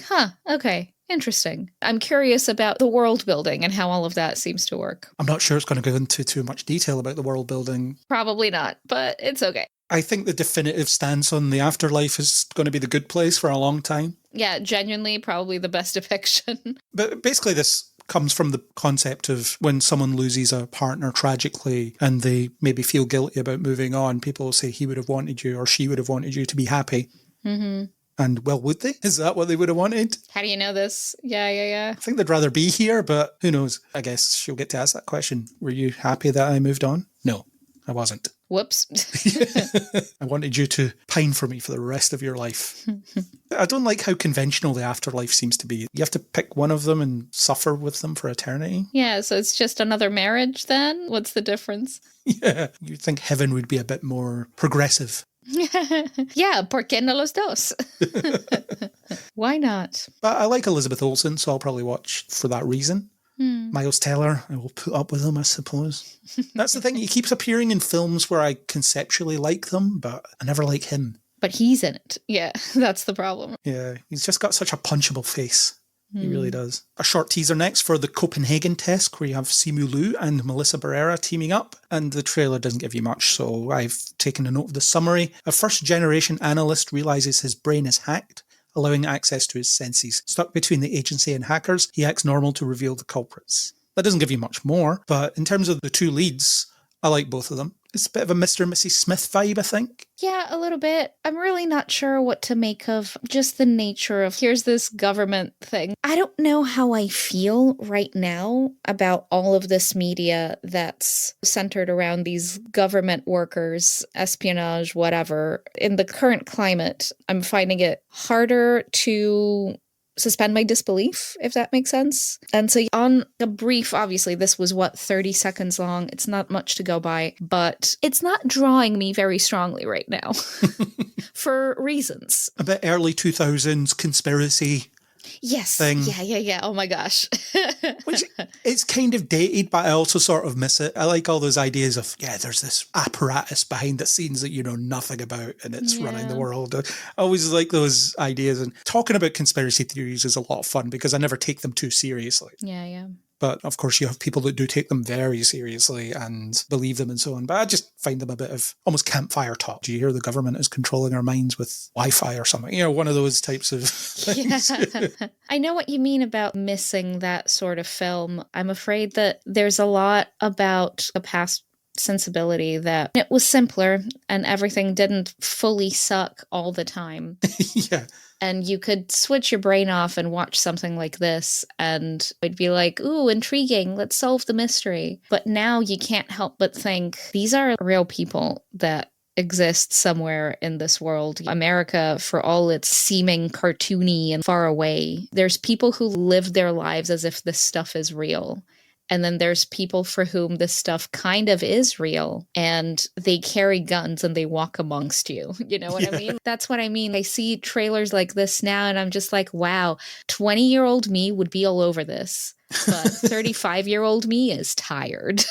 okay, interesting. I'm curious about the world building and how all of that seems to work. I'm not sure it's going to go into too much detail about the world building. Probably not, but it's okay. I think the definitive stance on the afterlife is going to be the good place for a long time. Yeah, genuinely, probably the best depiction. But basically this comes from the concept of when someone loses a partner tragically and they maybe feel guilty about moving on, people will say he would have wanted you or she would have wanted you to be happy. Mm-hmm. And well, would they? Is that what they would have wanted? How do you know this? Yeah. I think they'd rather be here, but who knows? I guess she'll get to ask that question. Were you happy that I moved on? No, I wasn't. Whoops. I wanted you to pine for me for the rest of your life. I don't like how conventional the afterlife seems to be. You have to pick one of them and suffer with them for eternity. Yeah, so it's just another marriage then? What's the difference? Yeah, you'd think heaven would be a bit more progressive. Yeah, ¿por qué no los dos? Why not? But I like Elizabeth Olsen, so I'll probably watch for that reason. Miles Teller, I will put up with him, I suppose. That's the thing, he keeps appearing in films where I conceptually like them, but I never like him. But he's in it. Yeah, that's the problem. Yeah, he's just got such a punchable face. He really does. A short teaser next for the Copenhagen test, where you have Simu Liu and Melissa Barrera teaming up, and the trailer doesn't give you much, so I've taken a note of the summary. A first-generation analyst realizes his brain is hacked, allowing access to his senses. Stuck between the agency and hackers, he acts normal to reveal the culprits. That doesn't give you much more, but in terms of the two leads, I like both of them. It's a bit of a Mr. and Mrs. Smith vibe, I think. Yeah, a little bit. I'm really not sure what to make of just the nature of here's this government thing. I don't know how I feel right now about all of this media that's centered around these government workers, espionage, whatever. In the current climate, I'm finding it harder to suspend my disbelief, if that makes sense. And so on a brief, obviously this was 30 seconds long. It's not much to go by, but it's not drawing me very strongly right now for reasons. A bit early 2000s conspiracy. Yes. Thing. Yeah. Oh my gosh. Which, it's kind of dated, but I also sort of miss it. I like all those ideas of, there's this apparatus behind the scenes that you know nothing about and it's running the world. I always like those ideas. And talking about conspiracy theories is a lot of fun because I never take them too seriously. Yeah. But of course, you have people that do take them very seriously and believe them and so on. But I just find them a bit of almost campfire talk. Do you hear the government is controlling our minds with Wi-Fi or something? You know, one of those types of things. Yeah. I know what you mean about missing that sort of film. I'm afraid that there's a lot about a past sensibility that it was simpler and everything didn't fully suck all the time. Yeah. And you could switch your brain off and watch something like this and it'd be like, ooh, intriguing, let's solve the mystery. But now you can't help but think these are real people that exist somewhere in this world. America, for all its seeming cartoony and far away, there's people who live their lives as if this stuff is real. And then there's people for whom this stuff kind of is real and they carry guns and they walk amongst you. You know what I mean? That's what I mean. I see trailers like this now and I'm just like, wow, 20-year-old me would be all over this. But 35-year-old me is tired.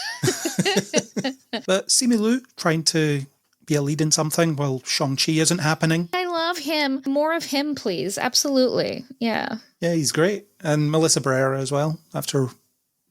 But Simu Liu trying to be a lead in something while Shang-Chi isn't happening. I love him. More of him, please. Absolutely. Yeah. Yeah, he's great. And Melissa Barrera as well, after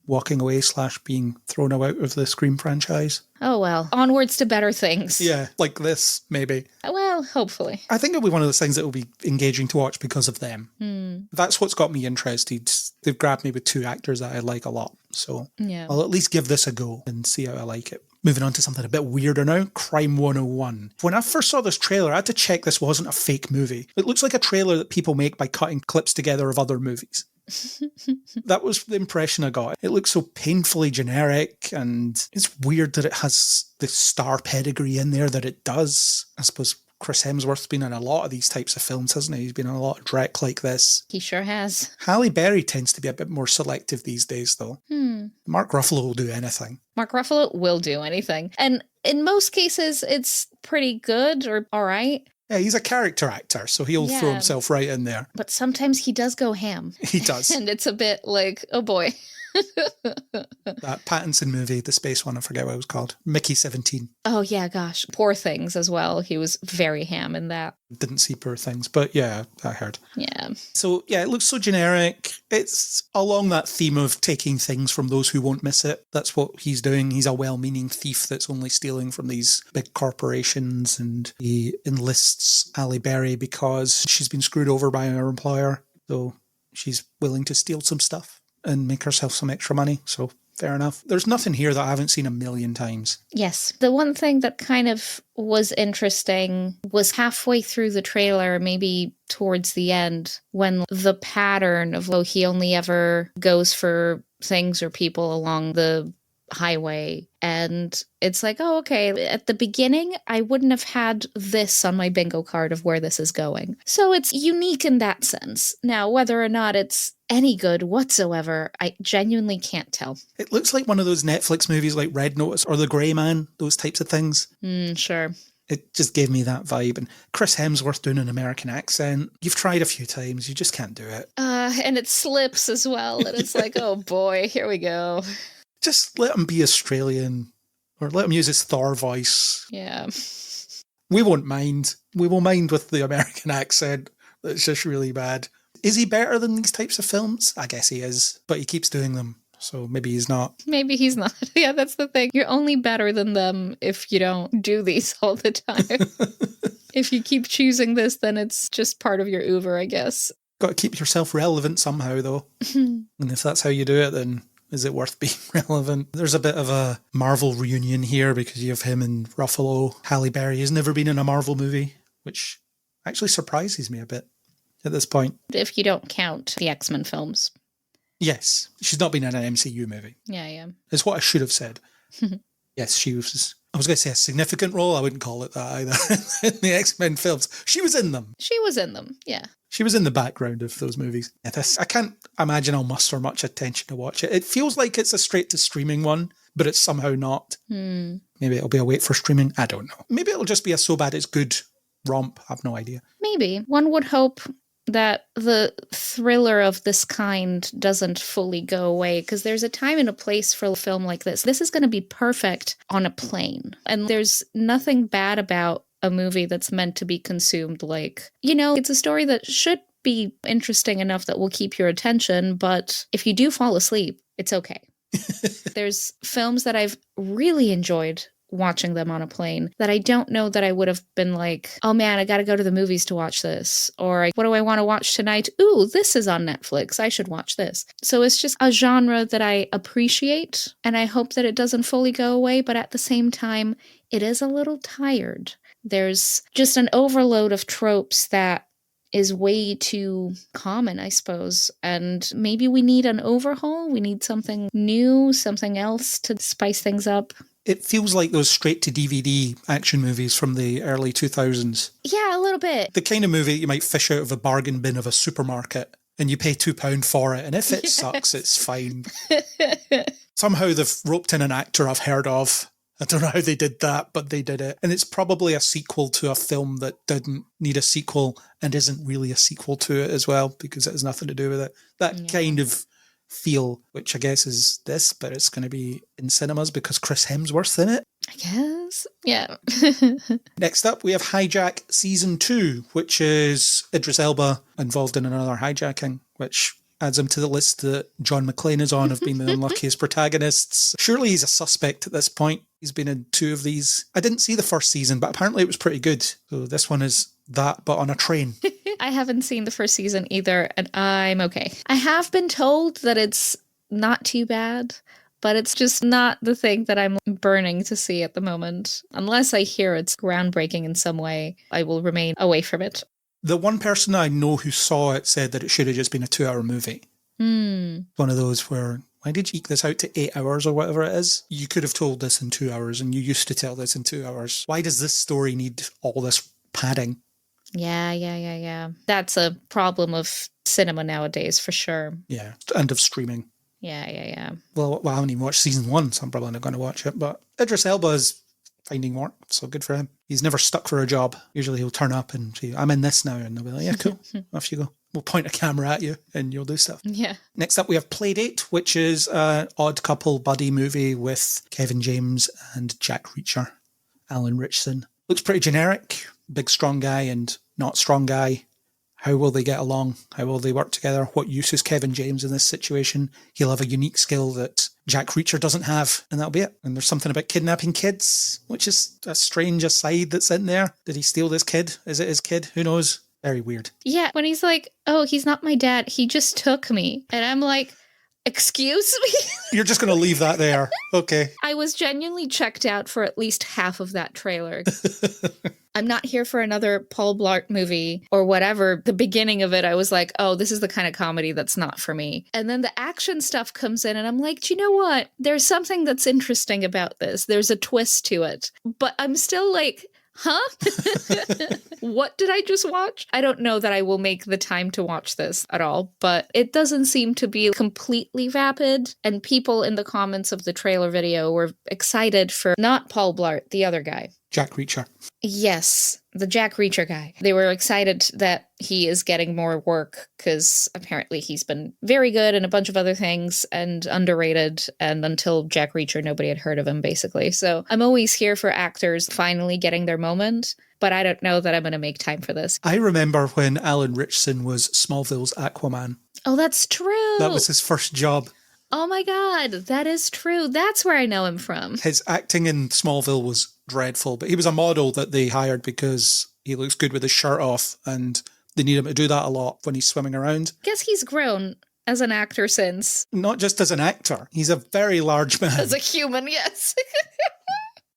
walking away / being thrown out of the Scream franchise. Oh, well. Onwards to better things. Yeah, like this, maybe. Well, hopefully. I think it'll be one of those things that will be engaging to watch because of them. That's what's got me interested. They've grabbed me with two actors that I like a lot. So Yeah. I'll at least give this a go and see how I like it. Moving on to something a bit weirder now, Crime 101. When I first saw this trailer, I had to check this wasn't a fake movie. It looks like a trailer that people make by cutting clips together of other movies. That was the impression I got. It looks so painfully generic, and it's weird that it has the star pedigree in there that it does. I suppose Chris Hemsworth's been in a lot of these types of films, hasn't he? He's been in a lot of Drek like this. He sure has. Halle Berry tends to be a bit more selective these days, though. Mark Ruffalo will do anything. Mark Ruffalo will do anything. And in most cases, it's pretty good or all right. Yeah, he's a character actor, so he'll throw himself right in there. But sometimes he does go ham. He does. And it's a bit like, oh boy. That Pattinson movie, the space one, I forget what it was called. Mickey 17. Oh yeah, gosh. Poor Things as well. He was very ham in that. Didn't see Poor Things, but yeah, I heard. Yeah. So yeah, it looks so generic. It's along that theme of taking things from those who won't miss it. That's what he's doing. He's a well-meaning thief that's only stealing from these big corporations, and he enlists Halle Berry because she's been screwed over by her employer. So she's willing to steal some stuff and make herself some extra money. So fair enough. There's nothing here that I haven't seen a million times. Yes. The one thing that kind of was interesting was halfway through the trailer, maybe towards the end, when the pattern of, oh, he only ever goes for things or people along the highway. And it's like, oh, okay, at the beginning, I wouldn't have had this on my bingo card of where this is going. So it's unique in that sense. Now, whether or not it's any good whatsoever, I genuinely can't tell. It looks like one of those Netflix movies like Red Notice or The Grey Man, those types of things. Sure. It just gave me that vibe. And Chris Hemsworth doing an American accent. You've tried a few times, you just can't do it. And it slips as well. And it's like, oh boy, here we go. Just let him be Australian, or let him use his Thor voice. Yeah. We won't mind. We will mind with the American accent. That's just really bad. Is he better than these types of films? I guess he is, but he keeps doing them. So maybe he's not. Maybe he's not. Yeah, that's the thing. You're only better than them if you don't do these all the time. If you keep choosing this, then it's just part of your Uber, I guess. Got to keep yourself relevant somehow, though. And if that's how you do it, then is it worth being relevant? There's a bit of a Marvel reunion here because you have him and Ruffalo. Halle Berry has never been in a Marvel movie, which actually surprises me a bit at this point. If you don't count the X-Men films. Yes, she's not been in an MCU movie. Yeah. Is what I should have said. Yes, she was, I was going to say a significant role. I wouldn't call it that either. In the X-Men films. She was in them. She was in them, yeah. She was in the background of those movies. Yeah, I can't imagine I'll muster much attention to watch it. It feels like it's a straight-to-streaming one, but it's somehow not. Maybe it'll be a wait for streaming. I don't know. Maybe it'll just be a so bad it's good romp. I have no idea. Maybe. One would hope that the thriller of this kind doesn't fully go away, because there's a time and a place for a film like this. This is going to be perfect on a plane. And there's nothing bad about a movie that's meant to be consumed like, it's a story that should be interesting enough that will keep your attention, but if you do fall asleep, it's okay. There's films that I've really enjoyed watching them on a plane that I don't know that I would have been like, oh man, I gotta go to the movies to watch this. Or what do I want to watch tonight? Ooh, this is on Netflix. I should watch this. So it's just a genre that I appreciate, and I hope that it doesn't fully go away, but at the same time, it is a little tired. There's just an overload of tropes that is way too common, I suppose. And maybe we need an overhaul. We need something new, something else to spice things up. It feels like those straight-to-DVD action movies from the early 2000s. Yeah, a little bit. The kind of movie that you might fish out of a bargain bin of a supermarket and you pay £2 for it, and if it sucks, it's fine. Somehow they've roped in an actor I've heard of. I don't know how they did that, but they did it. And it's probably a sequel to a film that didn't need a sequel and isn't really a sequel to it as well, because it has nothing to do with it. That kind of feel, which I guess is this, but it's going to be in cinemas because Chris Hemsworth's in it. I guess. Yeah. Next up, we have Hijack Season 2, which is Idris Elba involved in another hijacking, which adds him to the list that John McClane is on of being the unluckiest protagonists. Surely he's a suspect at this point. He's been in 2 of these. I didn't see the first season, but apparently it was pretty good. So this one is that, but on a train. I haven't seen the first season either, and I'm okay. I have been told that it's not too bad, but it's just not the thing that I'm burning to see at the moment. Unless I hear it's groundbreaking in some way, I will remain away from it. The one person I know who saw it said that it should have just been a 2-hour movie. One of those where, why did you eke this out to 8 hours or whatever it is? You could have told this in 2 hours, and you used to tell this in 2 hours. Why does this story need all this padding? Yeah. That's a problem of cinema nowadays, for sure. Yeah, and of streaming. Yeah. Well, I haven't even watched season 1, so I'm probably not going to watch it. But Idris Elba is finding work, so good for him. He's never stuck for a job. Usually he'll turn up and say, I'm in this now, and they'll be like, yeah, cool, off you go. We'll point a camera at you and you'll do stuff. Yeah. Next up, we have Playdate, which is an odd couple buddy movie with Kevin James and Jack Reacher, Alan Ritchson. Looks pretty generic. Big strong guy and not strong guy. How will they get along? How will they work together? What use is Kevin James in this situation? He'll have a unique skill that Jack Reacher doesn't have, and that'll be it. And there's something about kidnapping kids, which is a strange aside that's in there. Did he steal this kid? Is it his kid? Who knows? Very weird. Yeah, when he's like, oh, he's not my dad, he just took me. And I'm like, excuse me? You're just going to leave that there. Okay. I was genuinely checked out for at least half of that trailer. I'm not here for another Paul Blart movie or whatever. The beginning of it, I was like, oh, this is the kind of comedy that's not for me. And then the action stuff comes in and I'm like, do you know what? There's something that's interesting about this. There's a twist to it. But I'm still like, huh? What did I just watch? I don't know that I will make the time to watch this at all, but it doesn't seem to be completely vapid. And people in the comments of the trailer video were excited for not Paul Blart, the other guy. Jack Reacher. Yes, the Jack Reacher guy. They were excited that he is getting more work because apparently he's been very good in a bunch of other things and underrated. And until Jack Reacher, nobody had heard of him, basically. So I'm always here for actors finally getting their moment, but I don't know that I'm going to make time for this. I remember when Alan Ritchson was Smallville's Aquaman. Oh, that's true. That was his first job. Oh my God, that is true. That's where I know him from. His acting in Smallville was dreadful, but he was a model that they hired because he looks good with his shirt off and they need him to do that a lot when he's swimming around. Guess he's grown as an actor since. Not just as an actor, he's a very large man. As a human, yes.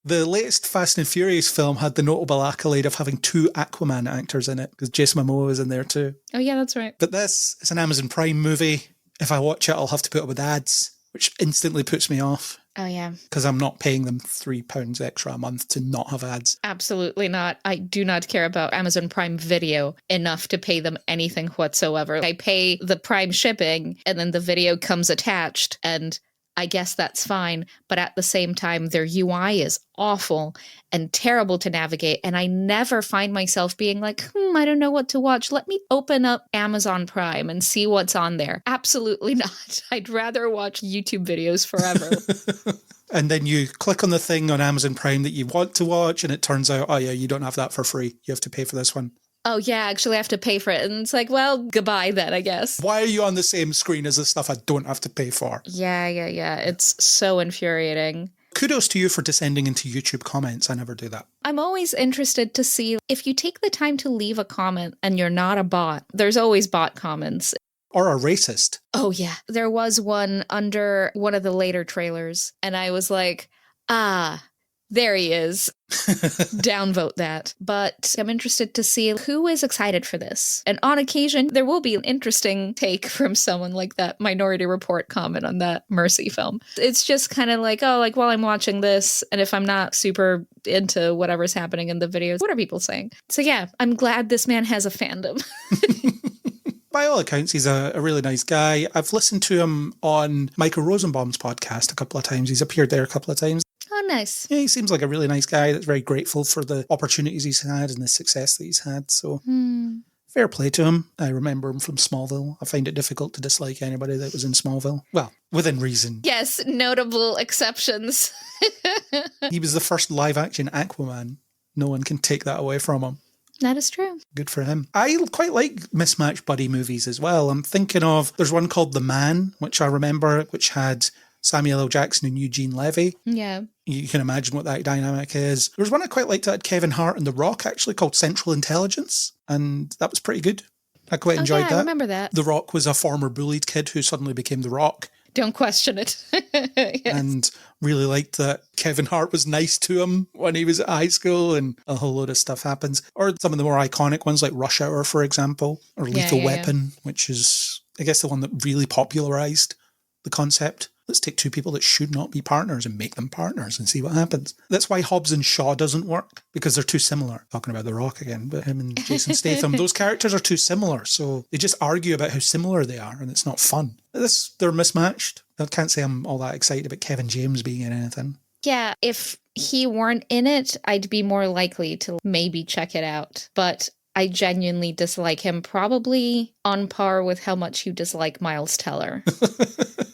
The latest Fast and Furious film had the notable accolade of having 2 Aquaman actors in it because Jason Momoa is in there too. Oh yeah, that's right. But this is an Amazon Prime movie. If I watch it, I'll have to put up with ads, which instantly puts me off. Oh, yeah. Because I'm not paying them £3 extra a month to not have ads. Absolutely not. I do not care about Amazon Prime Video enough to pay them anything whatsoever. I pay the Prime shipping and then the video comes attached and I guess that's fine. But at the same time, their UI is awful and terrible to navigate. And I never find myself being like, I don't know what to watch. Let me open up Amazon Prime and see what's on there. Absolutely not. I'd rather watch YouTube videos forever. And then you click on the thing on Amazon Prime that you want to watch and it turns out, oh yeah, you don't have that for free. You have to pay for this one. Oh, yeah, actually I have to pay for it. And it's like, well, goodbye then, I guess. Why are you on the same screen as the stuff I don't have to pay for? Yeah. It's so infuriating. Kudos to you for descending into YouTube comments. I never do that. I'm always interested to see if you take the time to leave a comment and you're not a bot. There's always bot comments. Or a racist. Oh, yeah. There was one under one of the later trailers, and I was like, there he is. Downvote that. But I'm interested to see who is excited for this. And on occasion, there will be an interesting take from someone like that Minority Report comment on that Mercy film. It's just kind of like, while I'm watching this, and if I'm not super into whatever's happening in the videos, what are people saying? So yeah, I'm glad this man has a fandom. By all accounts, he's a really nice guy. I've listened to him on Michael Rosenbaum's podcast a couple of times. He's appeared there a couple of times. Oh, nice. Yeah, he seems like a really nice guy that's very grateful for the opportunities he's had and the success that he's had. So fair play to him. I remember him from Smallville. I find it difficult to dislike anybody that was in Smallville. Well, within reason. Yes, notable exceptions. He was the first live-action Aquaman. No one can take that away from him. That is true. Good for him. I quite like mismatched buddy movies as well. I'm thinking of, there's one called The Man, which I remember, which had Samuel L. Jackson and Eugene Levy. Yeah. You can imagine what that dynamic is. There was one I quite liked that had Kevin Hart and The Rock, actually, called Central Intelligence, and that was pretty good. I quite enjoyed that. I remember that. The Rock was a former bullied kid who suddenly became The Rock. Don't question it. Yes. And really liked that Kevin Hart was nice to him when he was at high school, and a whole load of stuff happens. Or some of the more iconic ones like Rush Hour, for example, or Lethal Weapon, which is, I guess, the one that really popularized the concept. Let's take two people that should not be partners and make them partners and see what happens. That's why Hobbs and Shaw doesn't work, because they're too similar. Talking about The Rock again, but him and Jason Statham, those characters are too similar. So they just argue about how similar they are, and it's not fun. They're mismatched. I can't say I'm all that excited about Kevin James being in anything. Yeah, if he weren't in it, I'd be more likely to maybe check it out. But I genuinely dislike him, probably on par with how much you dislike Miles Teller.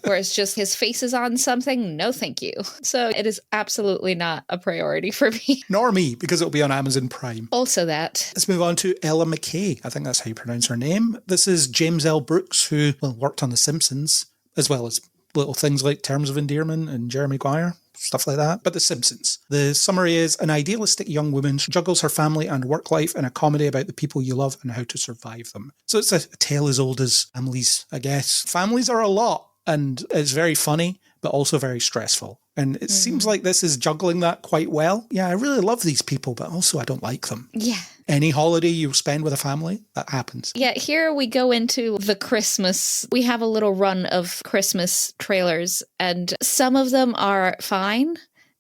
Where it's just his face is on something, no thank you. So it is absolutely not a priority for me. Nor me, because it'll be on Amazon Prime. Also that. Let's move on to Ella McKay. I think that's how you pronounce her name. This is James L. Brooks, who worked on The Simpsons, as well as little things like Terms of Endearment and Jerry Maguire, stuff like that. But The Simpsons. The summary is, an idealistic young woman juggles her family and work life in a comedy about the people you love and how to survive them. So it's a tale as old as families, I guess. Families are a lot, and it's very funny, but also very stressful. And it seems like this is juggling that quite well. Yeah, I really love these people, but also I don't like them. Yeah. Any holiday you spend with a family, that happens. Yeah, here we go into the Christmas. We have a little run of Christmas trailers, and some of them are fine,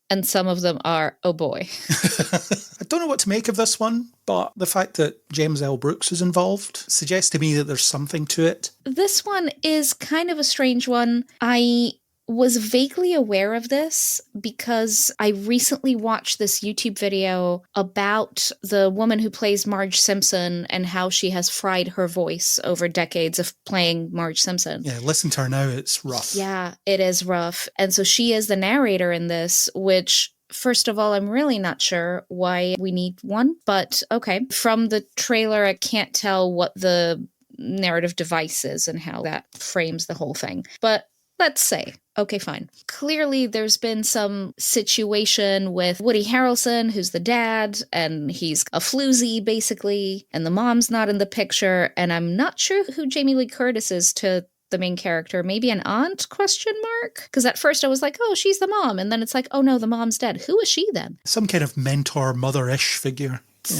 and some of them are, oh boy. I don't know what to make of this one, but the fact that James L. Brooks is involved suggests to me that there's something to it. This one is kind of a strange one. I was vaguely aware of this because I recently watched this YouTube video about the woman who plays Marge Simpson and how she has fried her voice over decades of playing Marge Simpson. Yeah, listen to her now, it's rough. Yeah, it is rough. And so she is the narrator in this, which, first of all, I'm really not sure why we need one, but okay. From the trailer, I can't tell what the narrative device is and how that frames the whole thing. But let's say, okay, fine. Clearly, there's been some situation with Woody Harrelson, who's the dad, and he's a floozy, basically, and the mom's not in the picture, and I'm not sure who Jamie Lee Curtis is to the main character. Maybe an aunt, question mark? Because at first I was like, oh, she's the mom, and then it's like, oh no, the mom's dead. Who is she then? Some kind of mentor, mother-ish figure. Yeah.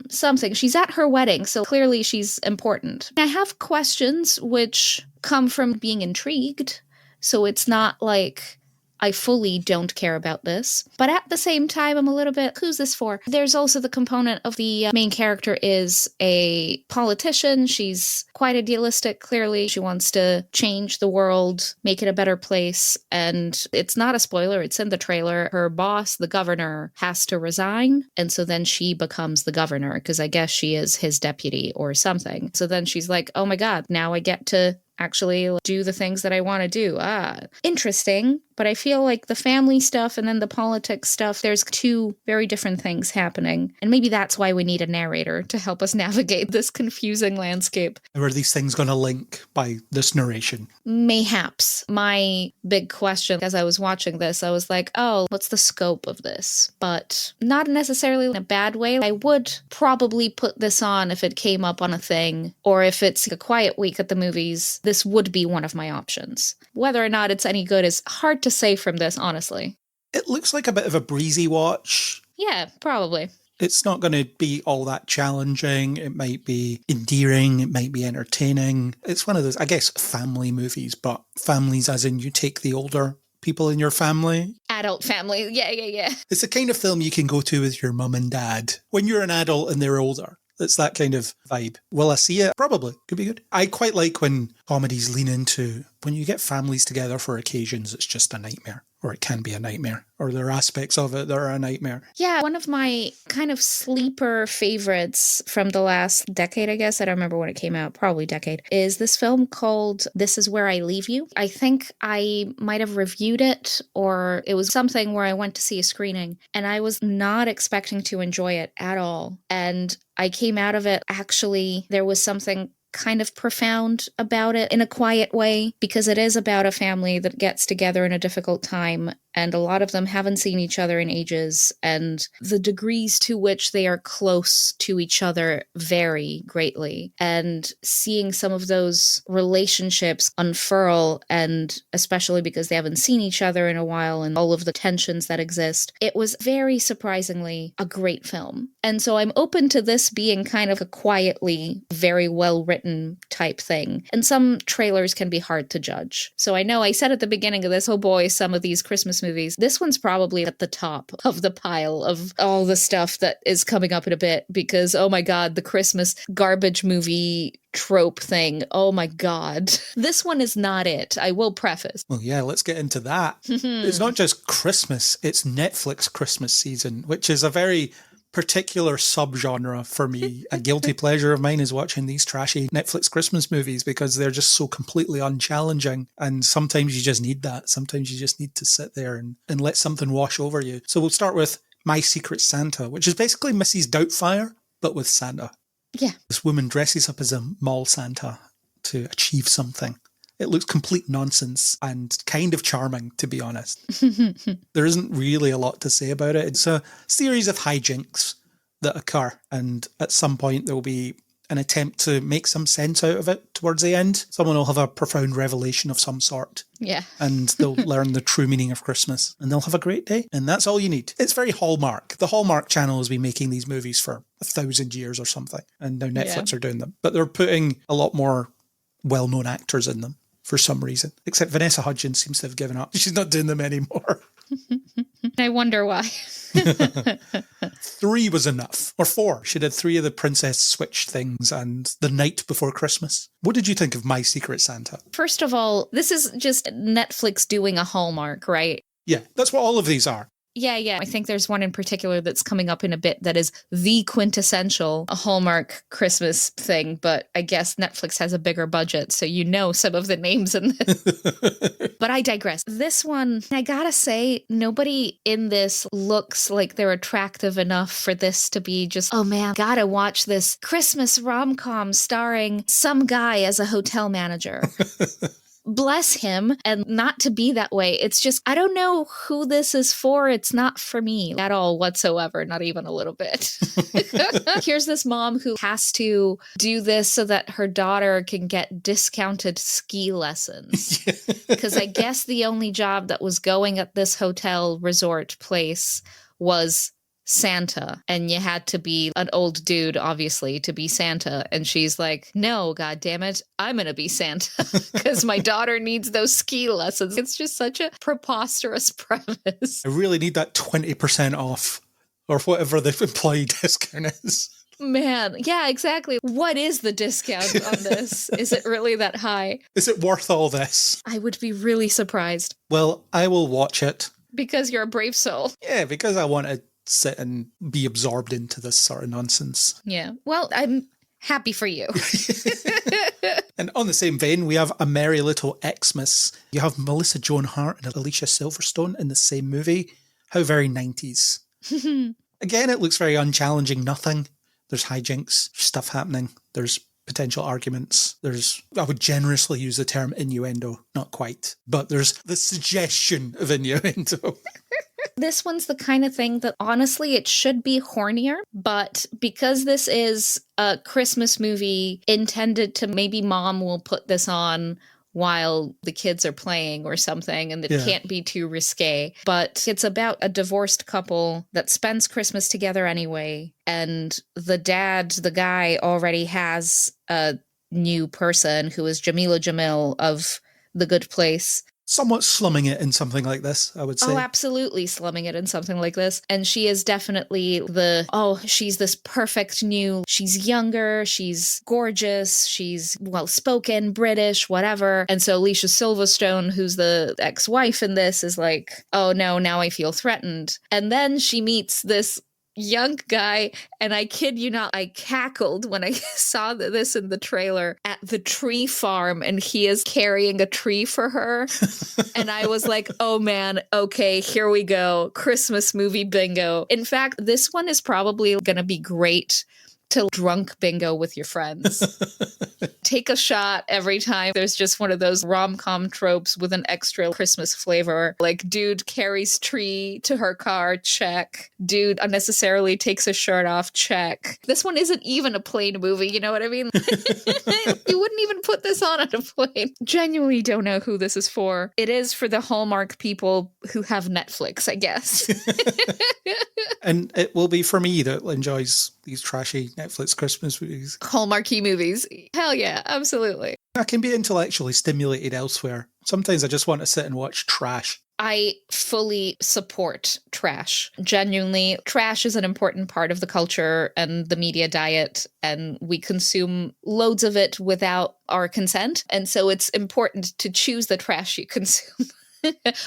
Something. She's at her wedding, so clearly she's important. I have questions which come from being intrigued, so it's not like I fully don't care about this. But at the same time, I'm a little bit, who's this for? There's also the component of the main character is a politician. She's quite idealistic, clearly. She wants to change the world, make it a better place. And it's not a spoiler, it's in the trailer. Her boss, the governor, has to resign. And so then she becomes the governor, because I guess she is his deputy or something. So then she's like, oh my God, now I get to actually do the things that I want to do. Interesting. But I feel like the family stuff and then the politics stuff, there's two very different things happening. And maybe that's why we need a narrator to help us navigate this confusing landscape. Are these things going to link by this narration? Mayhaps. My big question as I was watching this, I was like, oh, what's the scope of this? But not necessarily in a bad way. I would probably put this on if it came up on a thing, or if it's a quiet week at the movies, this would be one of my options. Whether or not it's any good is hard to say from this, honestly. It looks like a bit of a breezy watch. Yeah, probably. It's not going to be all that challenging. It might be endearing. It might be entertaining. It's one of those, I guess, family movies, but families as in you take the older people in your family. Adult family. Yeah. It's the kind of film you can go to with your mum and dad when you're an adult and they're older. It's that kind of vibe. Will I see it? Probably. Could be good. I quite like when comedies lean into, when you get families together for occasions, it's just a nightmare. Or it can be a nightmare. Or there are aspects of it that are a nightmare. Yeah, one of my kind of sleeper favorites from the last decade, I guess, I don't remember when it came out, probably decade, is this film called This Is Where I Leave You. I think I might have reviewed it, or it was something where I went to see a screening, and I was not expecting to enjoy it at all. And I came out of it, actually, there was something kind of profound about it in a quiet way, because it is about a family that gets together in a difficult time, and a lot of them haven't seen each other in ages, and the degrees to which they are close to each other vary greatly. And seeing some of those relationships unfurl, and especially because they haven't seen each other in a while and all of the tensions that exist, it was very surprisingly a great film. And so I'm open to this being kind of a quietly very well written type thing. And some trailers can be hard to judge. So I know I said at the beginning of this, oh boy, some of these Christmas movies, this one's probably at the top of the pile of all the stuff that is coming up in a bit, because oh my god, the Christmas garbage movie trope thing, oh my god. This one is not it, I will preface. Well, yeah, let's get into that. It's not just Christmas, it's Netflix Christmas season, which is a very particular subgenre for me. A guilty pleasure of mine is watching these trashy Netflix Christmas movies because they're just so completely unchallenging. And sometimes you just need that. Sometimes you just need to sit there and let something wash over you. So we'll start with My Secret Santa, which is basically Mrs. Doubtfire, but with Santa. Yeah. This woman dresses up as a mall Santa to achieve something. It looks complete nonsense and kind of charming, to be honest. There isn't really a lot to say about it. It's a series of hijinks that occur, and at some point there will be an attempt to make some sense out of it towards the end. Someone will have a profound revelation of some sort. Yeah. And they'll learn the true meaning of Christmas, and they'll have a great day. And that's all you need. It's very Hallmark. The Hallmark channel has been making these movies for 1,000 years or something, and now Netflix are doing them. But they're putting a lot more well-known actors in them. For some reason. Except Vanessa Hudgens seems to have given up. She's not doing them anymore. I wonder why. 3 was enough. Or 4. She did 3 of the Princess Switch things and The Night Before Christmas. What did you think of My Secret Santa? First of all, this is just Netflix doing a Hallmark, right? Yeah, that's what all of these are. Yeah. I think there's one in particular that's coming up in a bit that is the quintessential Hallmark Christmas thing, but I guess Netflix has a bigger budget, so you know some of the names in this. But I digress. This one, I gotta say, nobody in this looks like they're attractive enough for this to be just, oh man, gotta watch this Christmas rom-com starring some guy as a hotel manager. Bless him, and not to be that way. It's just, I don't know who this is for. It's not for me at all whatsoever, not even a little bit. Here's this mom who has to do this so that her daughter can get discounted ski lessons. Because I guess the only job that was going at this hotel resort place was Santa, and you had to be an old dude, obviously, to be Santa. And she's like, no, God damn it, I'm gonna be Santa because my daughter needs those ski lessons. It's just such a preposterous premise. I really need that 20% off or whatever the employee discount is. Man, yeah, exactly. What is the discount on this? Is it really that high? Is it worth all this? I would be really surprised. Well, I will watch it. Because you're a brave soul. Yeah, because I want to sit and be absorbed into this sort of nonsense. Yeah. Well, I'm happy for you. And on the same vein, we have A Merry Little Xmas. You have Melissa Joan Hart and Alicia Silverstone in the same movie. How very 90s. Again, it looks very unchallenging. Nothing. There's hijinks, stuff happening. There's potential arguments. I would generously use the term innuendo. Not quite. But there's the suggestion of innuendo. This one's the kind of thing that honestly it should be hornier, but because this is a Christmas movie intended to maybe mom will put this on while the kids are playing or something, and it can't be too risque. But it's about a divorced couple that spends Christmas together anyway, and the dad, the guy, already has a new person who is Jamila Jamil of The Good Place. Somewhat slumming it in something like this, I would say. Oh, absolutely slumming it in something like this. And she is definitely she's this perfect new, she's younger, she's gorgeous, she's well-spoken, British, whatever. And so Alicia Silverstone, who's the ex-wife in this, is like, oh no, now I feel threatened. And then she meets this young guy, and I kid you not, I cackled when I saw this in the trailer at the tree farm, and he is carrying a tree for her. And I was like, oh man, okay, here we go. Christmas movie bingo. In fact, this one is probably going to be great to drunk bingo with your friends. Take a shot every time there's just one of those rom-com tropes with an extra Christmas flavor. Like, dude carries tree to her car, check. Dude unnecessarily takes his shirt off, check. This one isn't even a plane movie, you know what I mean? You wouldn't even put this on a plane. Genuinely don't know who this is for. It is for the Hallmark people who have Netflix, I guess. And it will be for me that enjoys these trashy Netflix Christmas movies. Hallmarky movies. Hell yeah, absolutely. I can be intellectually stimulated elsewhere. Sometimes I just want to sit and watch trash. I fully support trash. Genuinely, trash is an important part of the culture and the media diet, and we consume loads of it without our consent. And so it's important to choose the trash you consume.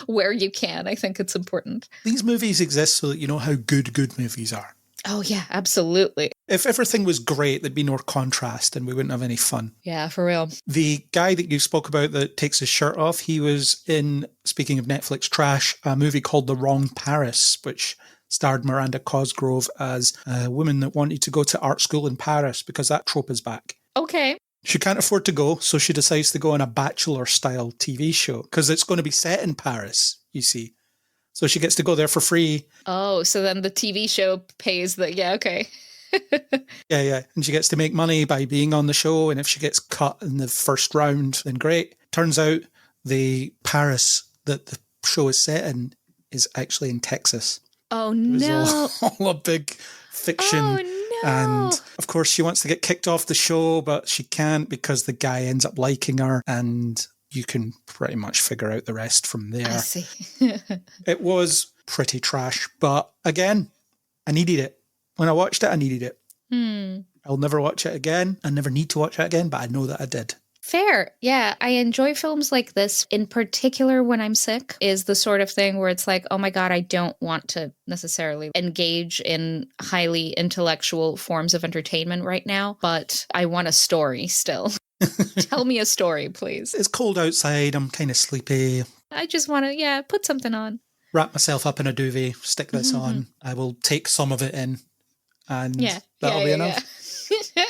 Where you can. I think it's important. These movies exist so that you know how good movies are. Oh, yeah, absolutely. If everything was great, there'd be no contrast and we wouldn't have any fun. Yeah, for real. The guy that you spoke about that takes his shirt off, he was in, speaking of Netflix trash, a movie called The Wrong Paris, which starred Miranda Cosgrove as a woman that wanted to go to art school in Paris because that trope is back. Okay. She can't afford to go, so she decides to go on a Bachelor-style TV show because it's going to be set in Paris, you see. So she gets to go there for free. Oh, so then the TV show pays the... Yeah, okay. Yeah. And she gets to make money by being on the show, and if she gets cut in the first round, then great. Turns out the Paris that the show is set in is actually in Texas. Oh, no. It was all a big fiction. Oh, no. And of course, she wants to get kicked off the show, but she can't because the guy ends up liking her, and you can pretty much figure out the rest from there. I see. It was pretty trash, but again, I needed it. When I watched it, I needed it. I'll never watch it again. I never need to watch it again, but I know that I did. Fair. Yeah, I enjoy films like this. In particular, when I'm sick, is the sort of thing where it's like, oh my God, I don't want to necessarily engage in highly intellectual forms of entertainment right now, but I want a story still. Tell me a story, please. It's cold outside. I'm kind of sleepy. I just want to, put something on. Wrap myself up in a duvet, stick this on. I will take some of it in, and that'll be enough. Yeah.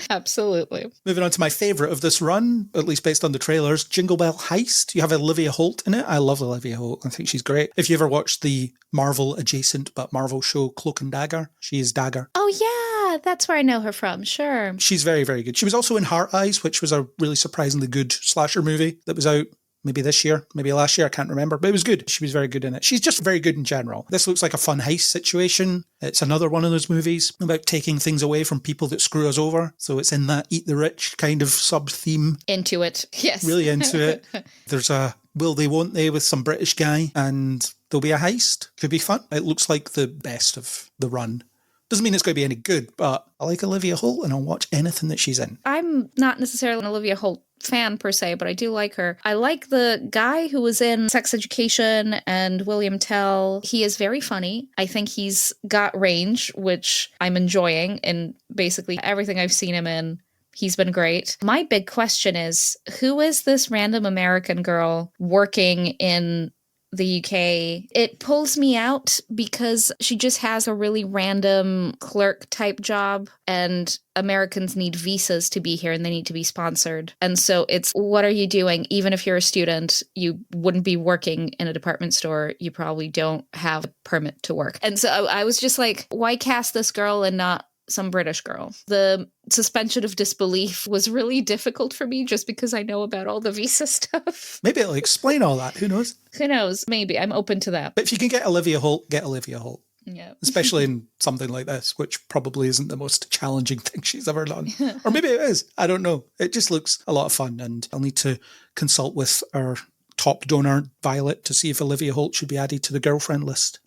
Absolutely. Moving on to my favourite of this run, at least based on the trailers, Jingle Bell Heist. You have Olivia Holt in it. I love Olivia Holt. I think she's great. If you ever watched the Marvel adjacent but Marvel show Cloak and Dagger, she is Dagger. Oh, yeah. That's where I know her from. Sure. She's very, very good. She was also in Heart Eyes, which was a really surprisingly good slasher movie that was out maybe this year, maybe last year, I can't remember, but it was good. She was very good in it. She's just very good in general. This looks like a fun heist situation. It's another one of those movies about taking things away from people that screw us over. So it's in that Eat the Rich kind of sub-theme. Into it, yes. Really into it. There's a will they, won't they with some British guy, and there'll be a heist. Could be fun. It looks like the best of the run. Doesn't mean it's going to be any good, but I like Olivia Holt and I'll watch anything that she's in. I'm not necessarily an Olivia Holt fan per se, but I do like her. I like the guy who was in Sex Education and William Tell. He is very funny. I think he's got range, which I'm enjoying in basically everything I've seen him in. He's been great. My big question is, who is this random American girl working in the UK? It pulls me out because she just has a really random clerk type job, and Americans need visas to be here and they need to be sponsored. And so it's, what are you doing? Even if you're a student, you wouldn't be working in a department store. You probably don't have a permit to work. And so I was just like, why cast this girl and not some British girl? The suspension of disbelief was really difficult for me just because I know about all the visa stuff. Maybe it'll explain all that. Who knows? Who knows? Maybe. I'm open to that. But if you can get Olivia Holt, get Olivia Holt. Yeah. Especially in something like this, which probably isn't the most challenging thing she's ever done. Or maybe it is. I don't know. It just looks a lot of fun, and I'll need to consult with our top donor, Violet, to see if Olivia Holt should be added to the girlfriend list.